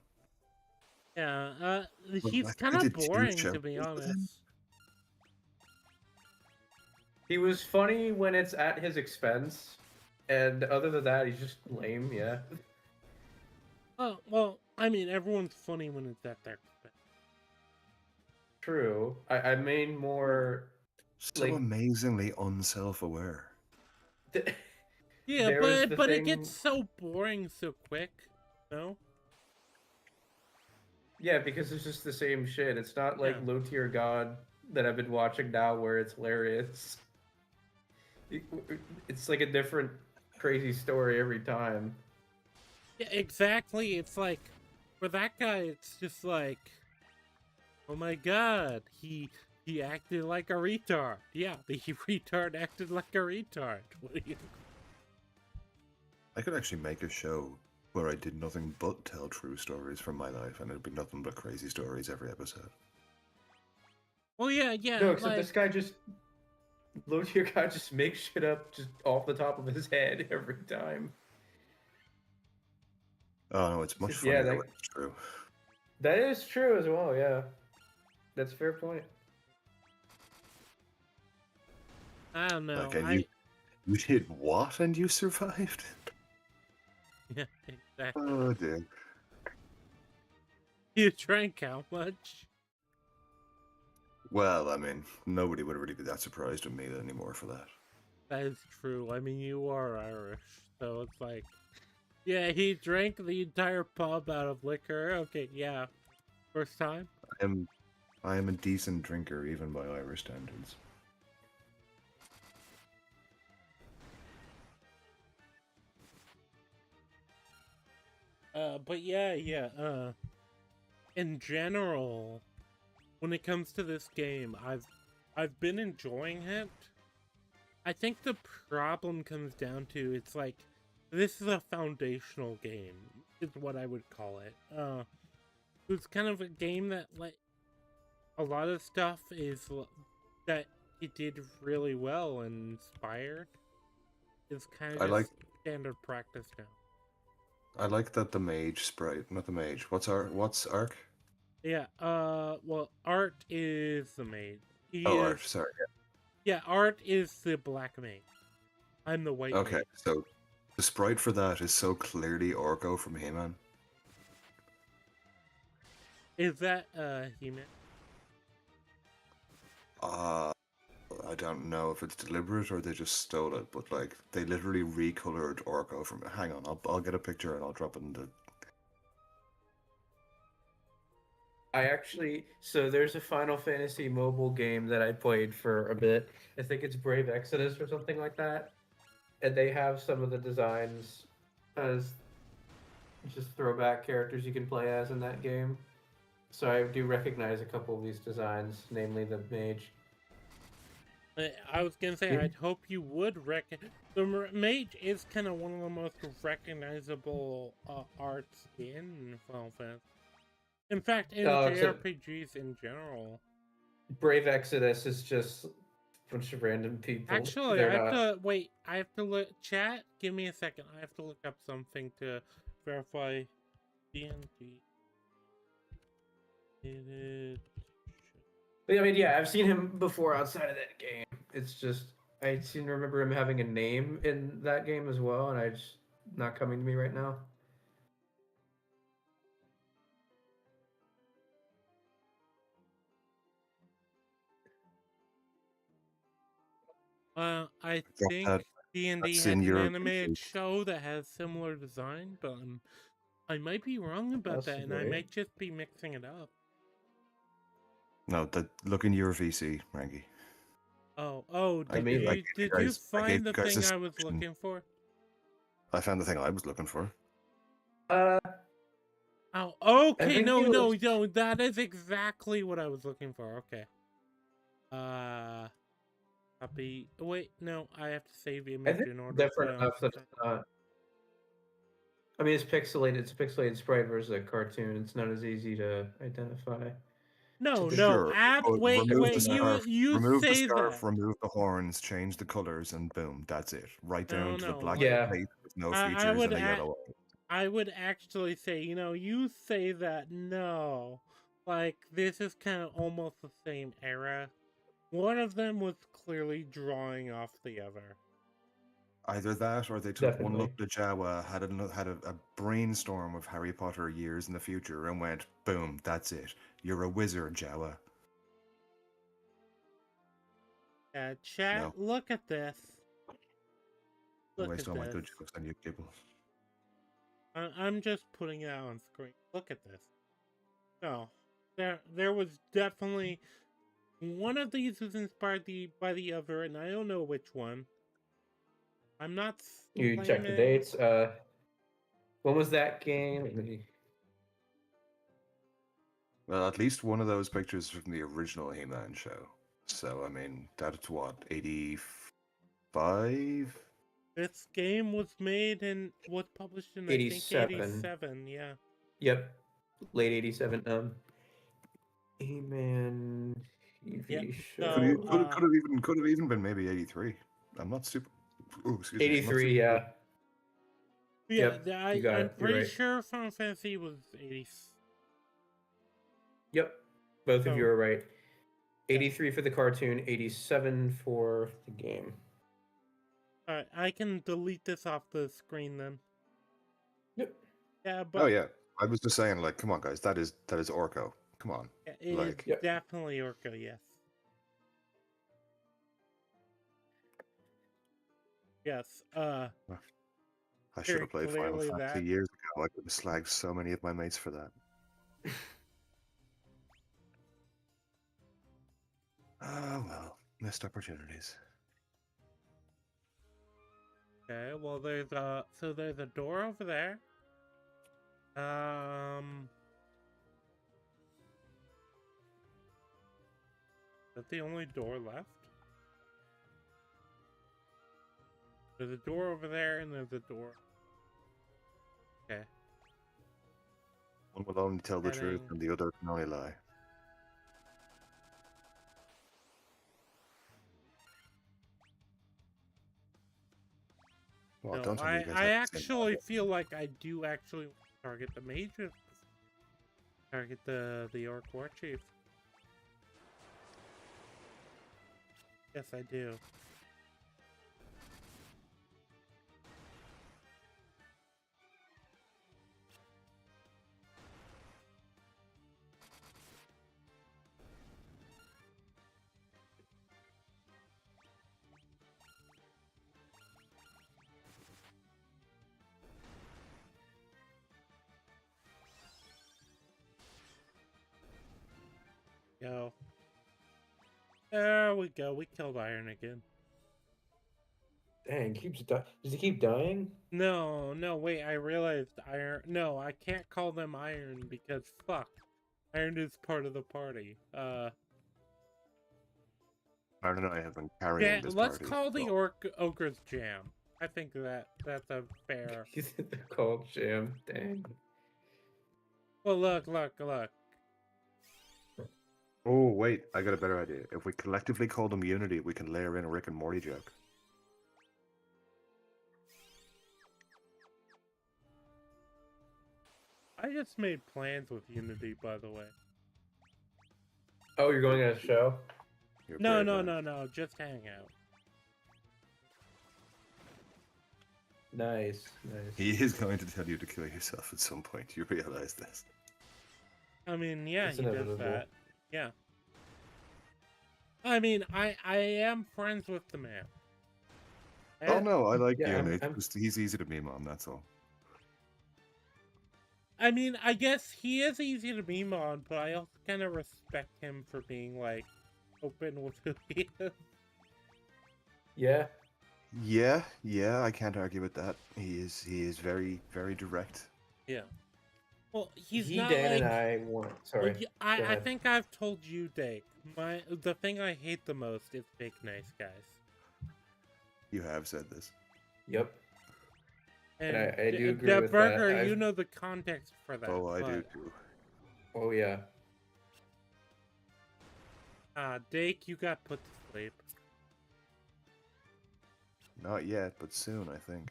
Yeah, Well, he's I think kind I of did 2 boring, shows to be with him. honest. He was funny when it's at his expense, and other than that, he's just lame. Yeah. Oh, well, I mean, everyone's funny when it's at their expense. True. I mean more So like amazingly unself-aware. Yeah, there is the but it thing. gets so boring so quick, no? Yeah, because it's just the same shit. It's not like Yeah. Low Tier God that I've been watching now where it's hilarious. It's like a different crazy story every time. Yeah, exactly. It's like, for that guy, it's just like, oh my god, he acted like a retard. Yeah, the retard acted like a retard. What do you? I could actually make a show where I did nothing but tell true stories from my life, and it'd be nothing but crazy stories every episode. Well, yeah. No, except like, this guy just Low Tier God just makes shit up just off the top of his head every time. Oh no, it's much Just, yeah, funnier when it's true. that is true as well. Yeah, that's a fair point. I don't know. Like, and you did what and you survived? Yeah, exactly. Oh dear. You drank how much? Well, I mean, nobody would really be that surprised with me anymore for that. That is true. I mean, you are Irish, so it's like, yeah, he drank the entire pub out of liquor. Okay, yeah. First time? I am a decent drinker even by Irish standards. But yeah, in general, when it comes to this game, I've been enjoying it. I think the problem comes down to, it's like, this is a foundational game, is what I would call it. It's kind of a game that, like, a lot of stuff is that it did really well and inspired. It's kind of I just like standard practice now. I like that the mage sprite, not the mage. What's Ark? Yeah, well, Art is the mage. Art, sorry. Yeah, Art is the black mage. I'm the white Okay, mage. so the sprite for that is so clearly Orko from He-Man. Is that, He-Man? I don't know if it's deliberate or they just stole it, but like they literally recolored Orko from. Hang on, I'll get a picture and I'll drop it in the. So there's a Final Fantasy mobile game that I played for a bit. I think it's Brave Exodus or something like that. And they have some of the designs as just throwback characters you can play as in that game. So I do recognize a couple of these designs, namely the mage. I was gonna say, I'd hope you would recognize. The mage is kind of one of the most recognizable arts in Final Fantasy. In fact, in JRPGs in general. Brave Exodus is just bunch of random people. Actually, They're I have not. to wait. I have to look. Chat, give me a second. I have to look up something to verify D&D. But, I mean, yeah, I've seen him before outside of that game. It's just I seem to remember him having a name in that game as well, and I just not coming to me right now. I Drop think that. D&D That's has in an your animated show that has similar design, but I might be wrong about that, and I Possibly. might just be mixing it up. No, that look in your VC, Ranky. Oh, I did mean, you like, did I you gave find you the guys thing a I was selection. looking for? I found the thing I was looking for. I Oh, okay, think it was. no, that is exactly what I was looking for. Okay. Copy. Wait, no, I have to save I image think in order different to. enough that it's not. I mean, it's pixelated. It's a pixelated sprite versus a cartoon. It's not as easy to identify. No, Sure, but wait, remove the you scarf, you remove the say scarf, that. remove the horns, change the colors, and boom, that's it. Right down to the No, black like Yeah, face with no I features would and a yellow eye. I would actually say, you say that no. Like this is kind of almost the same era. One of them was clearly drawing off the other. Either that, or they took one definitely. look at Jawa, had a brainstorm of Harry Potter years in the future, and went, boom, that's it. You're a wizard, Jawa. Chat, No, look at this. don't Look waste at all my this. good jokes on you people. I'm just putting it out on screen. Look at this. No, there was definitely one of these was inspired by the other, and I don't know which one. I'm not You check the claiming. dates. When was that game? Let me- Well, at least one of those pictures from the original He-Man show. So, I mean, that's what, 85? This game was published in I think 87. 87. Yeah. Yep, late 87. He-Man Yep. TV So show. Could have even been maybe 83. I'm not super. Oh, excuse me. I'm not 83. super. Yeah. yeah, Yep. You got I'm it. You're pretty right. sure Final Fantasy was 80. Yep. Both of you So are right. 83 for the cartoon, 87 for the game. alright, I can delete this off the screen then. Yep. Yeah, but Oh yeah, I was just saying, like, come on, guys, that is Orko. Come on, yeah, it like, is Yep. definitely Orca. Yes. Yes. I should Very have played Final clearly Fantasy that. years ago. I could have slagged so many of my mates for that. Oh well, missed opportunities. Okay, well there's a door over there. Is that the only door left? There's a door over there and there's a door. Okay. One will only tell the truth, Heading. and the other can only lie. Well, No, don't tell me you guys I have the same actually idea. feel like I do actually target the mages. Target the Orc War Chief. Yes, I do. Go. There we go. We killed Iron again. Dang, does he keep dying? No, wait, I realized Iron. No, I can't call them Iron because fuck. Iron is part of the party. I don't know. I have been carrying Yeah, this let's party. call the so- Ogre's Jam. I think that's a fair. They're called Jam. Dang. Well, look. Oh, wait, I got a better idea. If we collectively call them Unity, we can layer in a Rick and Morty joke. I just made plans with Unity, by the way. Oh, you're going at a show? You're No, brave, man. no. Just hang out. Nice. He is going to tell you to kill yourself at some point. You realize this. I mean, yeah, It's he does inevitable. that. Yeah. I mean, I am friends with the man. Oh no, I like Yeah, Ian. It's I'm- just he's easy to meme on. That's all. I mean, I guess he is easy to meme on, but I also kind of respect him for being, like, open with who he is. Yeah. Yeah, I can't argue with that. He is very, very direct. Yeah. Well, he's He, not Dan, like... and I want. Sorry. Well, Go I ahead. think I've told you, Dake. The thing I hate the most is fake nice guys. You have said this. Yep. And I do agree the with burger, that. you know the context for that. Oh, I do but, too. Oh yeah. Dake, you got put to sleep. Not yet, but soon, I think.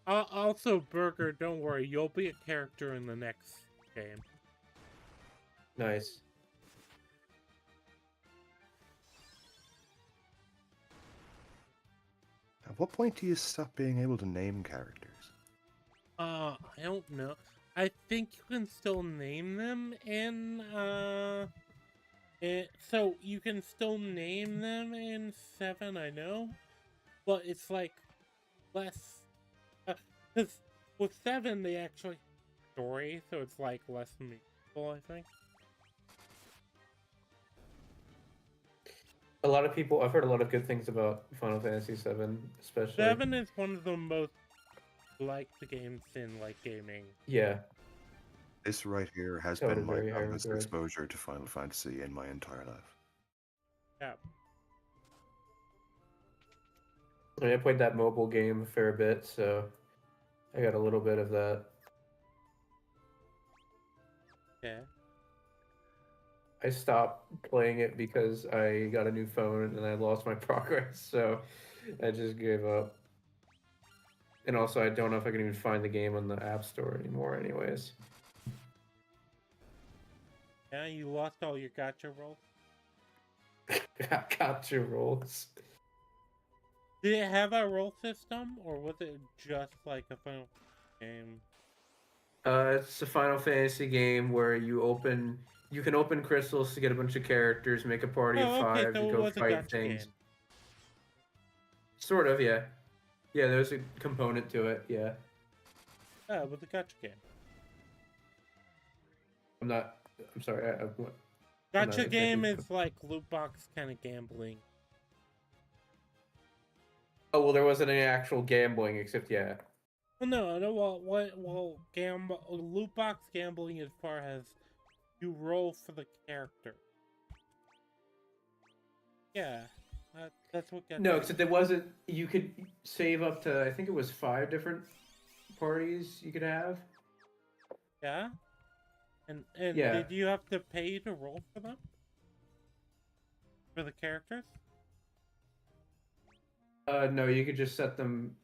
Also, Burger, don't worry, you'll be a character in the next game. Nice. At what point do you stop being able to name characters? I don't know. I think you can still name them so you can still name them in 7, I know. But it's like less... Because with 7, they actually story, so it's like less meaningful, I think. A lot of people. I've heard a lot of good things about Final Fantasy VII, especially. 7 is one of the most liked games in, like, gaming. Yeah. This right here has Totally been my very high longest regard. exposure to Final Fantasy in my entire life. Yeah. I mean, I played that mobile game a fair bit, so I got a little bit of that. Yeah. I stopped playing it because I got a new phone and I lost my progress, so I just gave up. And also, I don't know if I can even find the game on the App Store anymore, anyways. Yeah, you lost all your gacha rolls. Gotcha rolls. Did it have a roll system, or was it just like a Final game? It's a Final Fantasy game where you can open crystals to get a bunch of characters, make a party of Oh, okay, 5, so you it go was a fight gacha things. game. Sort of, yeah. Yeah, there's a component to it, yeah. Yeah, it was a gacha game. I'm sorry, I'm not Gacha game exactly- is like loot box kind of gambling. Oh, well, there wasn't any actual gambling, except, yeah. Well, no, loot box gambling as far as you roll for the character. Yeah, that's what gacha No, is. except there wasn't. You could save up to, I think it was 5 different parties you could have. Yeah? And Yeah. did you have to pay to roll for them? For the characters? No, you could just set them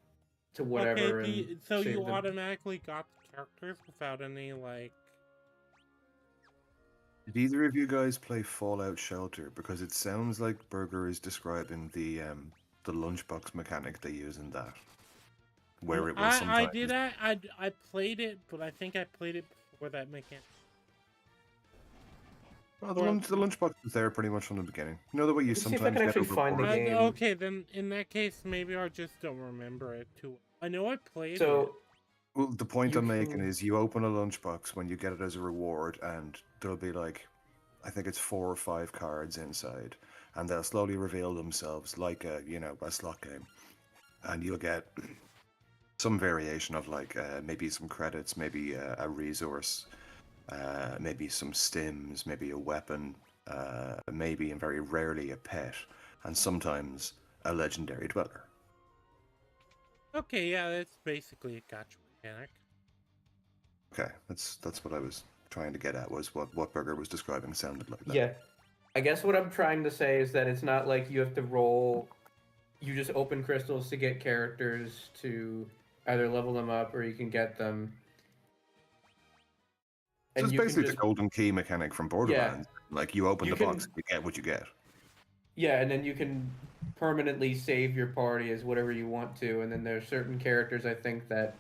to whatever. Okay, and so save you them. automatically got the characters without any, like... Did either of you guys play Fallout Shelter? Because it sounds like Burger is describing the lunchbox mechanic they use in that, where it was sometimes. I played it, but I think I played it before that mechanic. Well, the lunchbox was there pretty much from the beginning. You know the way you Let me see if I sometimes can get actually find the overboard? game. Okay, then in that case, maybe I just don't remember it too. I know I played it. So, Well, the point You I'm making can- is you open a lunchbox when you get it as a reward, and there'll be like, I think it's 4 or 5 cards inside, and they'll slowly reveal themselves like a slot game, and you'll get some variation of like maybe some credits, maybe a resource, maybe some stims, maybe a weapon, maybe and very rarely a pet, and sometimes a legendary dweller. Okay, yeah, that's basically a gacha mechanic. Okay, that's what I was trying to get at was what Burger was describing sounded like that. Yeah. I guess what I'm trying to say is that it's not like you have to roll. You just open crystals to get characters to either level them up or you can get them. So And it's you can basically just the golden key mechanic from Borderlands. Like you open You the box, can- you get what you get. yeah, and then you can permanently save your party as whatever you want to, and then there's certain characters I think that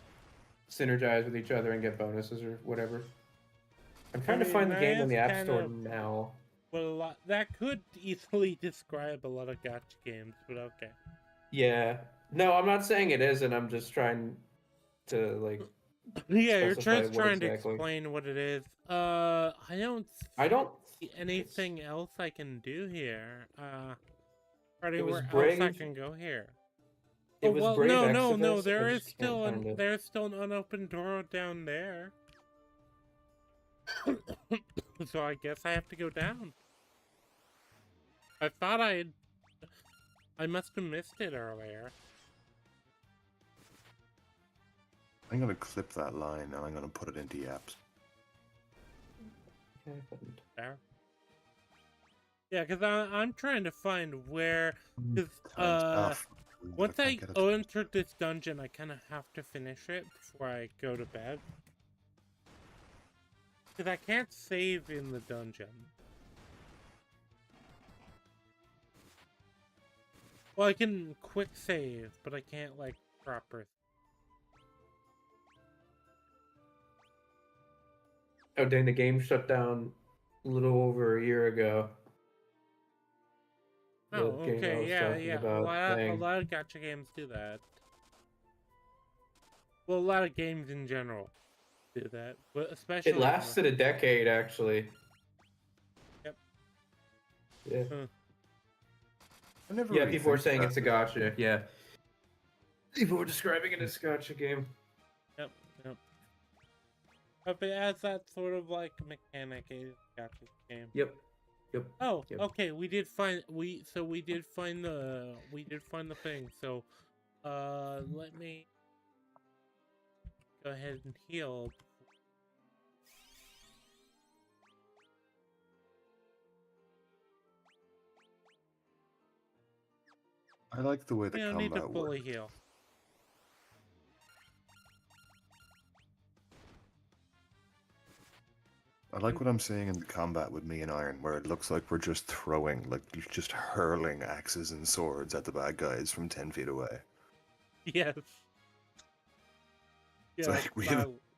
synergize with each other and get bonuses or whatever. I'm trying to find the that game on is the App kind Store of- now. Well, a lot that could easily describe a lot of gacha games, but okay. Yeah. No, I'm not saying it isn't. I'm just trying to like. Yeah, you're Specify just what trying to exactly. explain what it is. I don't see anything else I can do here. It was Anywhere else I Brave. can go here. It Oh was well, Brave no, Exodus, there I is just can't find it. there's still an unopened door down there. So I guess I have to go down. I thought I must have missed it earlier. I'm gonna clip that line and I'm gonna put it into apps. There. Yeah, because I'm trying to find where. Cause, once I entered this dungeon, I kind of have to finish it before I go to bed. Because I can't save in the dungeon. Well, I can quick save, but I can't, like, proper. Oh dang! The game shut down a little over a year ago. The Oh, game I okay, was yeah. talking A about lot of gacha games do that. Well, a lot of games in general do that, but especially. It lasted a decade, actually. Yep. Yeah. Huh. I never Yeah, really people were think saying that. it's a gotcha. Yeah. People were describing it as a gotcha game. Yep. But it has that sort of like mechanic a gacha game. Yep. Oh, Yep. okay. We did find the thing. So, let me go ahead and heal. I like the way the We don't need to combat fully works. heal. I like what I'm seeing in the combat with me and Iron, where it looks like we're just throwing, like just hurling axes and swords at the bad guys from 10 feet away. Yes. It's Yeah, like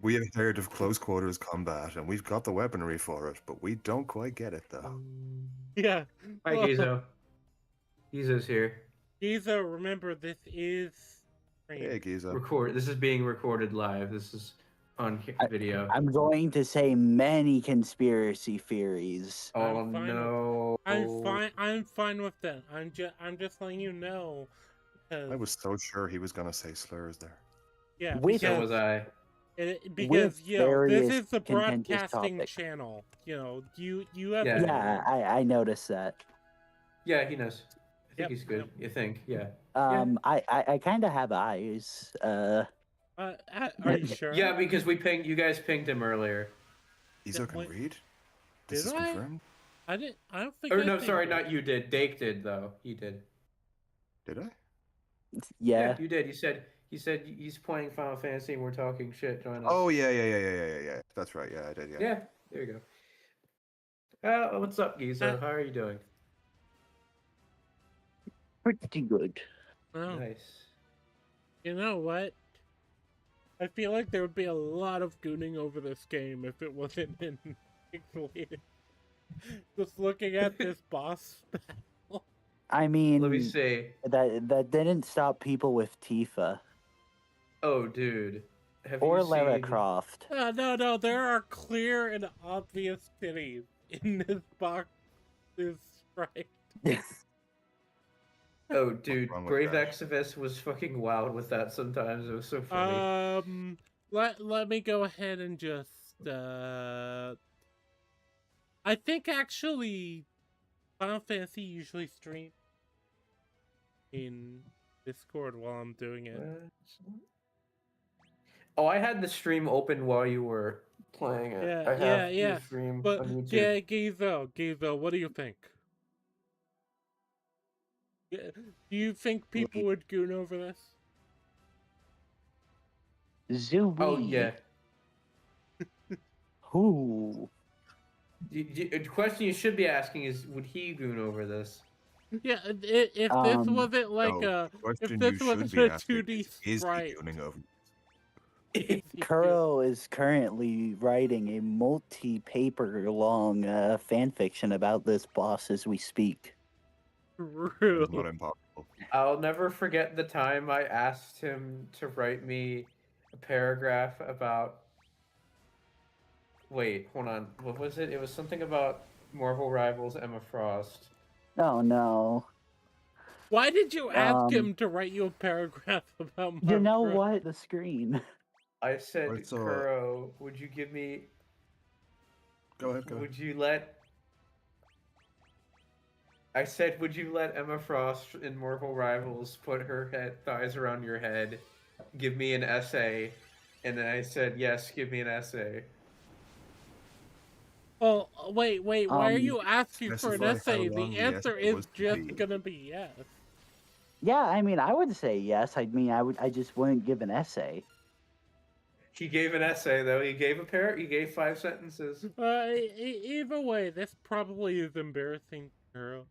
we have heard of close quarters combat, and we've got the weaponry for it, but we don't quite get it though. yeah. Hi, Well, Gizo. Gizo's here. Giza, remember this is Hey, Giza. This is being recorded live. This is on video. I'm going to say many conspiracy theories. Oh I'm fine no! I'm fine with that. I'm just letting you know. I was so sure he was gonna say slurs there. Yeah, With- So was I. because With you know, this various is the contentious broadcasting topic. channel. You know, you have. Yeah. Yeah, I noticed that. Yeah, he knows. I think Yep, he's good. yep. You think? Yeah. I kind of have eyes. Are you sure? Yeah, because you guys pinged him earlier. Giza can wait, read? This did is I? confirmed? I don't think. Or I no, think sorry, so. not you did. Dake did though. He did. Did I? Yeah. You did. You said he's playing Final Fantasy and we're talking shit. Join us. Oh yeah. That's right. Yeah, I did. Yeah. Yeah. There you go. What's up, Giza? How are you doing? Pretty good. Oh, Nice. you know what? I feel like there would be a lot of gooning over this game if it wasn't in pixelated. Just looking at this boss. I mean, Let me see. that didn't stop people with Tifa Oh, dude. Have or you Lara seen... Croft. No, there are clear and obvious cities in this box. This sprite. Oh, dude. wrong with Brave that? Exodus was fucking wild with that sometimes. It was so funny. Let me go ahead and just I think actually Final Fantasy usually stream in Discord while I'm doing it. Oh, I had the stream open while you were playing it. Yeah, I have yeah, the yeah. stream But on YouTube. yeah, Gazel, what do you think? Yeah, do you think people would goon over this? Zooey. Oh yeah. Who? The question you should be asking is, would he goon over this? Yeah, if this wasn't like No, a, the question if this you should wasn't be a asking 2D is he sprite, gooning over? is he Kuro is currently writing a multi-paper long fan fiction about this boss as we speak. true? It's not impossible. I'll never forget the time I asked him to write me a paragraph about. Wait, hold on. What was it? It was something about Marvel Rivals Emma Frost. Oh no. Why did you ask Um, him to write you a paragraph about You know Marvel? what? The screen. I said, Alright, so, Kuro, would you give me? Go ahead. Would you let? I said, would you let Emma Frost in Marvel Rivals put her thighs around your head, give me an essay, and then I said, yes, give me an essay. Well, wait, why are you asking for an Specify how essay? long The the answer essay is was to just be. gonna be yes. Yeah, I mean, I would say yes. I mean, I just wouldn't give an essay. He gave an essay though. He gave He gave 5 sentences. Either way, this probably is embarrassing, girl.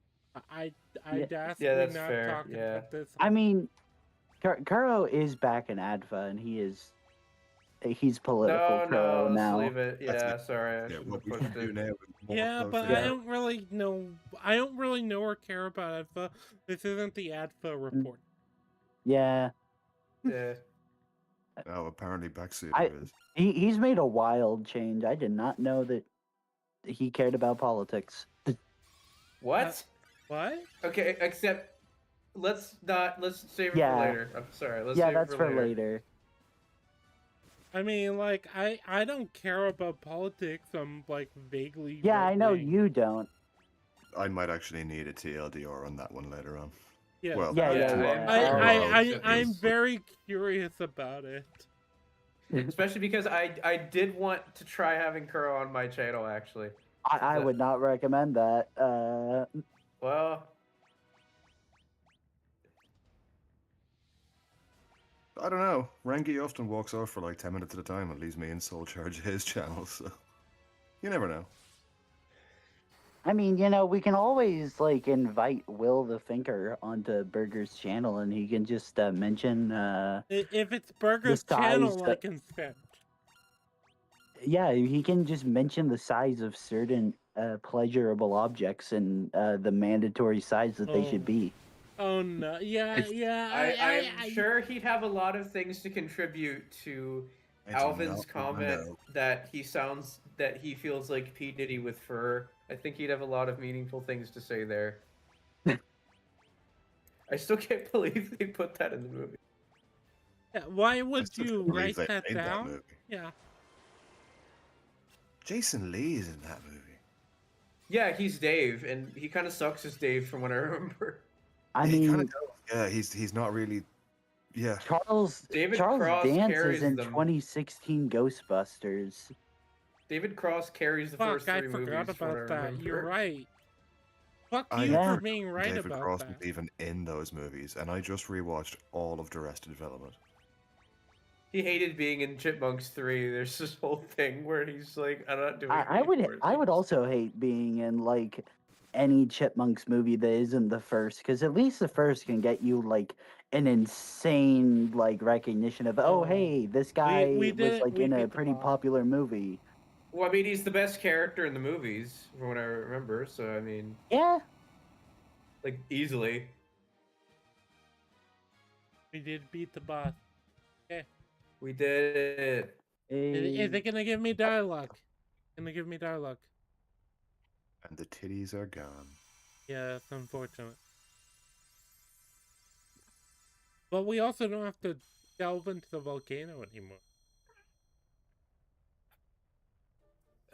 I'd ask Yeah, we that's not fair, talk yeah. about this. I mean, Kuro is back in ADVA, and he's political No, Kuro let's now. leave it. That's Yeah, it. sorry, I Yeah, shouldn't what have we pushed should do it. now is more Yeah, stuff but in. I don't really know. I don't really know or care about ADFA. This isn't the ADFA report. Yeah, Yeah. Oh, apparently Backseater I- is. he's made a wild change. I did not know that he cared about politics. What? What? Okay, except let's save it Yeah. for later. I'm sorry. Let's Yeah, save that's it for later. later. I mean, like, I don't care about politics. I'm like vaguely. Yeah, I know right-wing. you don't. I might actually need a TLDR on that one later on. Yeah. Well, Yeah, Yeah, yeah, I yeah. am I'm curious. very curious about it. Especially because I did want to try having Kuro on my channel actually. I would not recommend that. Well, I don't know. Rengi often walks off for like 10 minutes at a time and leaves me in sole charge of his channel, so you never know. I mean, you know, we can always like invite Will the Thinker onto Burger's channel, and he can just mention. If it's Burger's size channel, I that- can fit. Yeah, he can just mention the size of certain pleasurable objects and the mandatory size that they should Oh. be. Oh no! Yeah, It's- yeah. I'm sure he'd have a lot of things to contribute to I do Alvin's not wanna comment know. that he feels like P Diddy with fur. I think he'd have a lot of meaningful things to say there. I still can't believe they put that in the movie. Yeah, why I would still you can't believe write they that made down? movie. Yeah. Jason Lee is in that movie. Yeah, he's Dave, and he kind of sucks as Dave from what I remember. I He mean, kinda does. Yeah, he's not really. Yeah, Charles David Charles Cross Dance carries is in them. 2016 Ghostbusters. David Cross carries the Fuck, first I 3 forgot movies. from what I about that. remember. You're right. Fuck I you Yeah. for being right David about Cross that. was even in those movies, and I just rewatched all of Arrested Development. He hated being in Chipmunks 3. There's this whole thing where he's like, I'm not doing I would also hate being in like any Chipmunks movie that isn't the first, because at least the first can get you like an insane like recognition of Oh. hey, this guy we did was it, like we in a beat them pretty all. popular movie. Well, I mean, he's the best character in the movies, from what I remember. So, I mean, Yeah, like, easily. We did beat the boss. We did it. Is it gonna give me dialogue? Gonna give me dialogue? And the titties are gone. Yeah, that's unfortunate. But we also don't have to delve into the volcano anymore.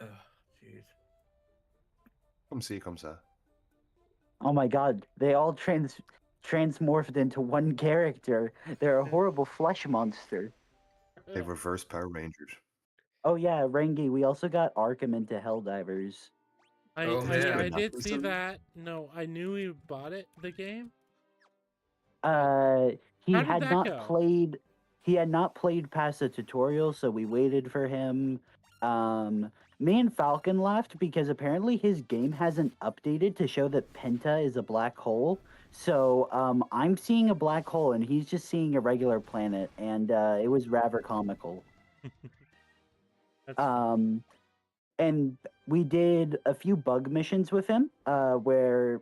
Oh, jeez. Come see, come say. oh my god, they all transmorphed into one character. They're a horrible flesh monster. They reverse Power Rangers. Oh yeah, Rengi. We also got Arkham into Helldivers. Oh, man. I did Nothing see to- that. No, I knew he bought it, the game. Uh, he How did had that not go? played. He had not played past the tutorial, so we waited for him. Me and Falcon left because apparently his game hasn't updated to show that Penta is a black hole. So I'm seeing a black hole and he's just seeing a regular planet, and it was rather comical. That's funny. And we did a few bug missions with him, where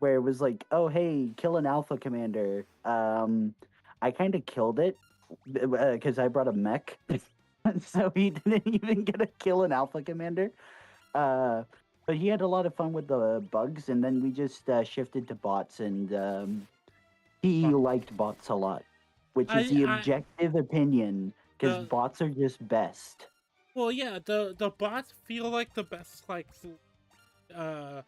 where it was like, oh hey, kill an alpha commander. I kind of killed it because I brought a mech, so he didn't even get to kill an alpha commander. But he had a lot of fun with the bugs, and then we just shifted to bots, and he Fun. liked bots a lot, which is the I objective opinion, because the bots are just best. well, yeah, the bots feel like the best, like uh.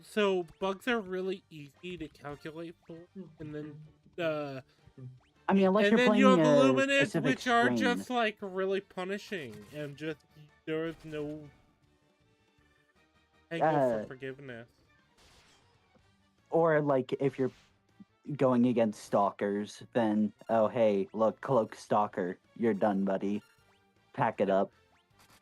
So bugs are really easy to calculate for, and then uh, I mean, unless and you're then you playing have a Illuminates, specific which are strain. just like really punishing, and just there is no angle for Uh, forgiveness. or like if you're going against stalkers, then oh hey, look, cloak stalker, you're done, buddy. Pack it up.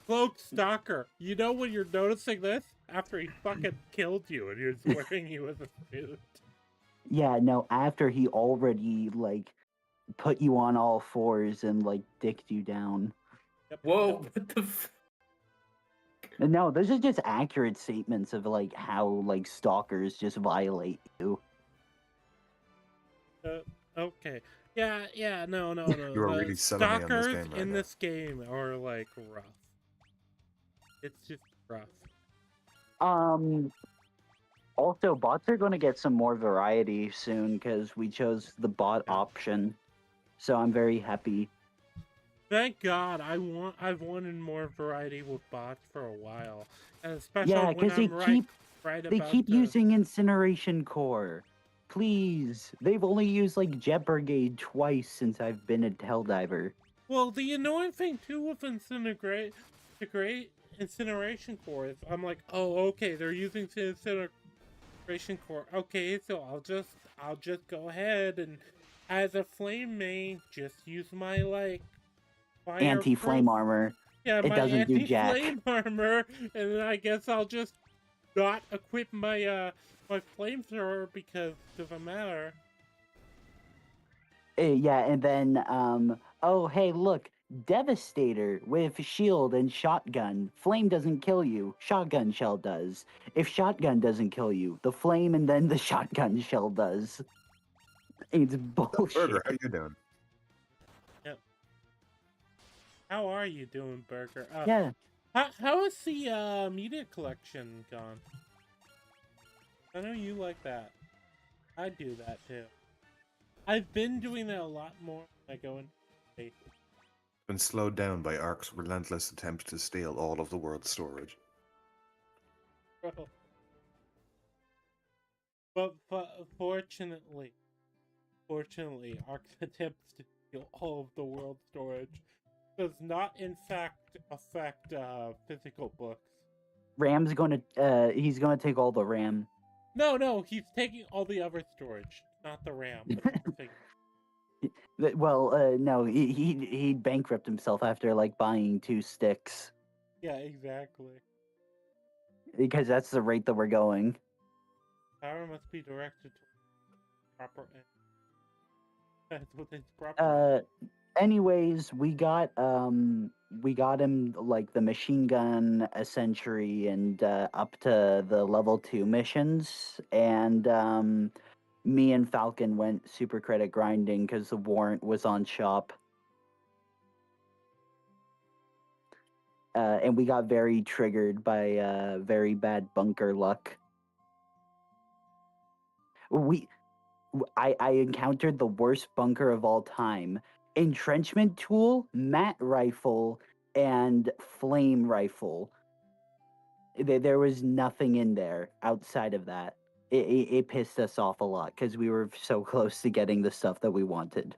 Cloak Stalker, you know when you're noticing this after he fucking killed you and he's wearing you as a suit. Yeah, no, after he already like put you on all fours and like dicked you down. Yep, Whoa, yep. what the f- No, those are just accurate statements of like how like stalkers just violate you. Okay. Yeah, no. You are The really selling me on this stalkers game right in now. this game are like rough. It's just rough. Also, bots are going to get some more variety soon because we chose the bot Yeah. option. So I'm very happy. Thank God, I've wanted more variety with bots for a while, and especially Yeah, when because I'm right they about keep to. using incineration core. Please, they've only used like Jet Brigade twice since I've been at Helldiver. Well, the annoying thing too with the great incineration core is I'm like, oh, okay, they're using the incineration core. Okay, so I'll just go ahead and as a flame main, just use my like Anti-flame fireproof. armor. Yeah, It my doesn't do jack. anti-flame armor, and then I guess I'll just not equip my my flamethrower because it doesn't matter. Yeah, and then oh hey, look, Devastator with shield and shotgun. Flame doesn't kill you. Shotgun shell does. If shotgun doesn't kill you, the flame and then the shotgun shell does. It's bullshit. Burger, how you doing? Yep. How are you doing, Burger? Yeah. How is the media collection gone? I know you like that. I do that too. I've been doing that a lot more when I go in. Been slowed down by Ark's relentless attempt to steal all of the world's storage. Bro. But fortunately, our attempts to steal all of the world storage does not, in fact, affect physical books. Ram's he's gonna take all the RAM. No, he's taking all the other storage, not the RAM. Well, no, he bankrupt himself after like buying 2 sticks Yeah, exactly. because that's the rate that we're going. Power must be directed to proper end. That's what it's proper. Anyways, we got him like the machine gun, a sentry, and up to the level 2 missions, and me and Falcon went super credit grinding because the warrant was on shop. And we got very triggered by very bad bunker luck. I encountered the worst bunker of all time. Entrenchment tool, mat rifle, and flame rifle. There was nothing in there outside of that. It pissed us off a lot because we were so close to getting the stuff that we wanted.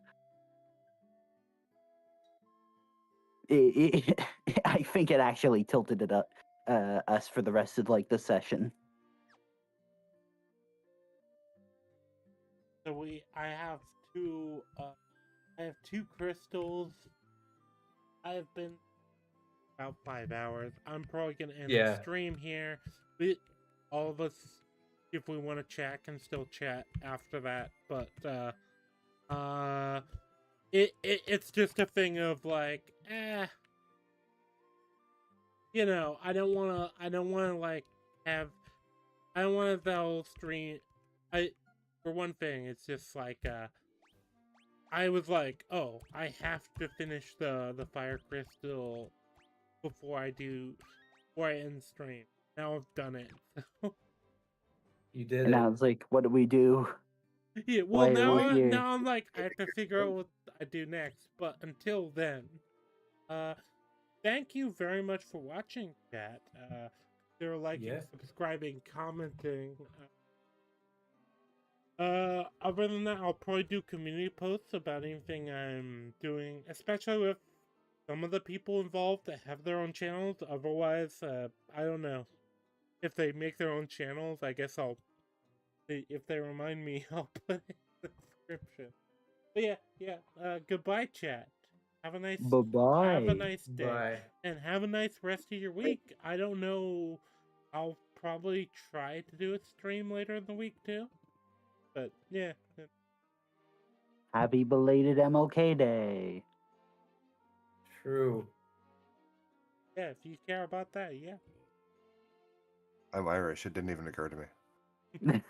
I think it actually tilted it up us for the rest of like the session. So I have two crystals. I have been about 5 hours. I'm probably gonna end the Yeah. stream here. But all of us, if we want to chat, can still chat after that. But it's just a thing of like, you know, I don't wanna like have, I don't want the whole stream. For one thing, it's just like I was like, oh, I have to finish the fire crystal before I end stream. Now I've done it. You did And it. I was like, what do we do? Yeah, well, Why are we here? now I'm like, I have to figure out what I do next. But until then, thank you very much for watching, chat. They're liking, Yeah. subscribing, commenting. Other than that, I'll probably do community posts about anything I'm doing, especially with some of the people involved that have their own channels. Otherwise, I don't know. If they make their own channels, I guess if they remind me, I'll put it in the description. But yeah, goodbye, chat. Have a nice Bye-bye. day. Bye. And have a nice rest of your week. I don't know. I'll probably try to do a stream later in the week too. But yeah. Happy belated MLK Day. True. Yeah, if you care about that, yeah. I'm Irish. It didn't even occur to me.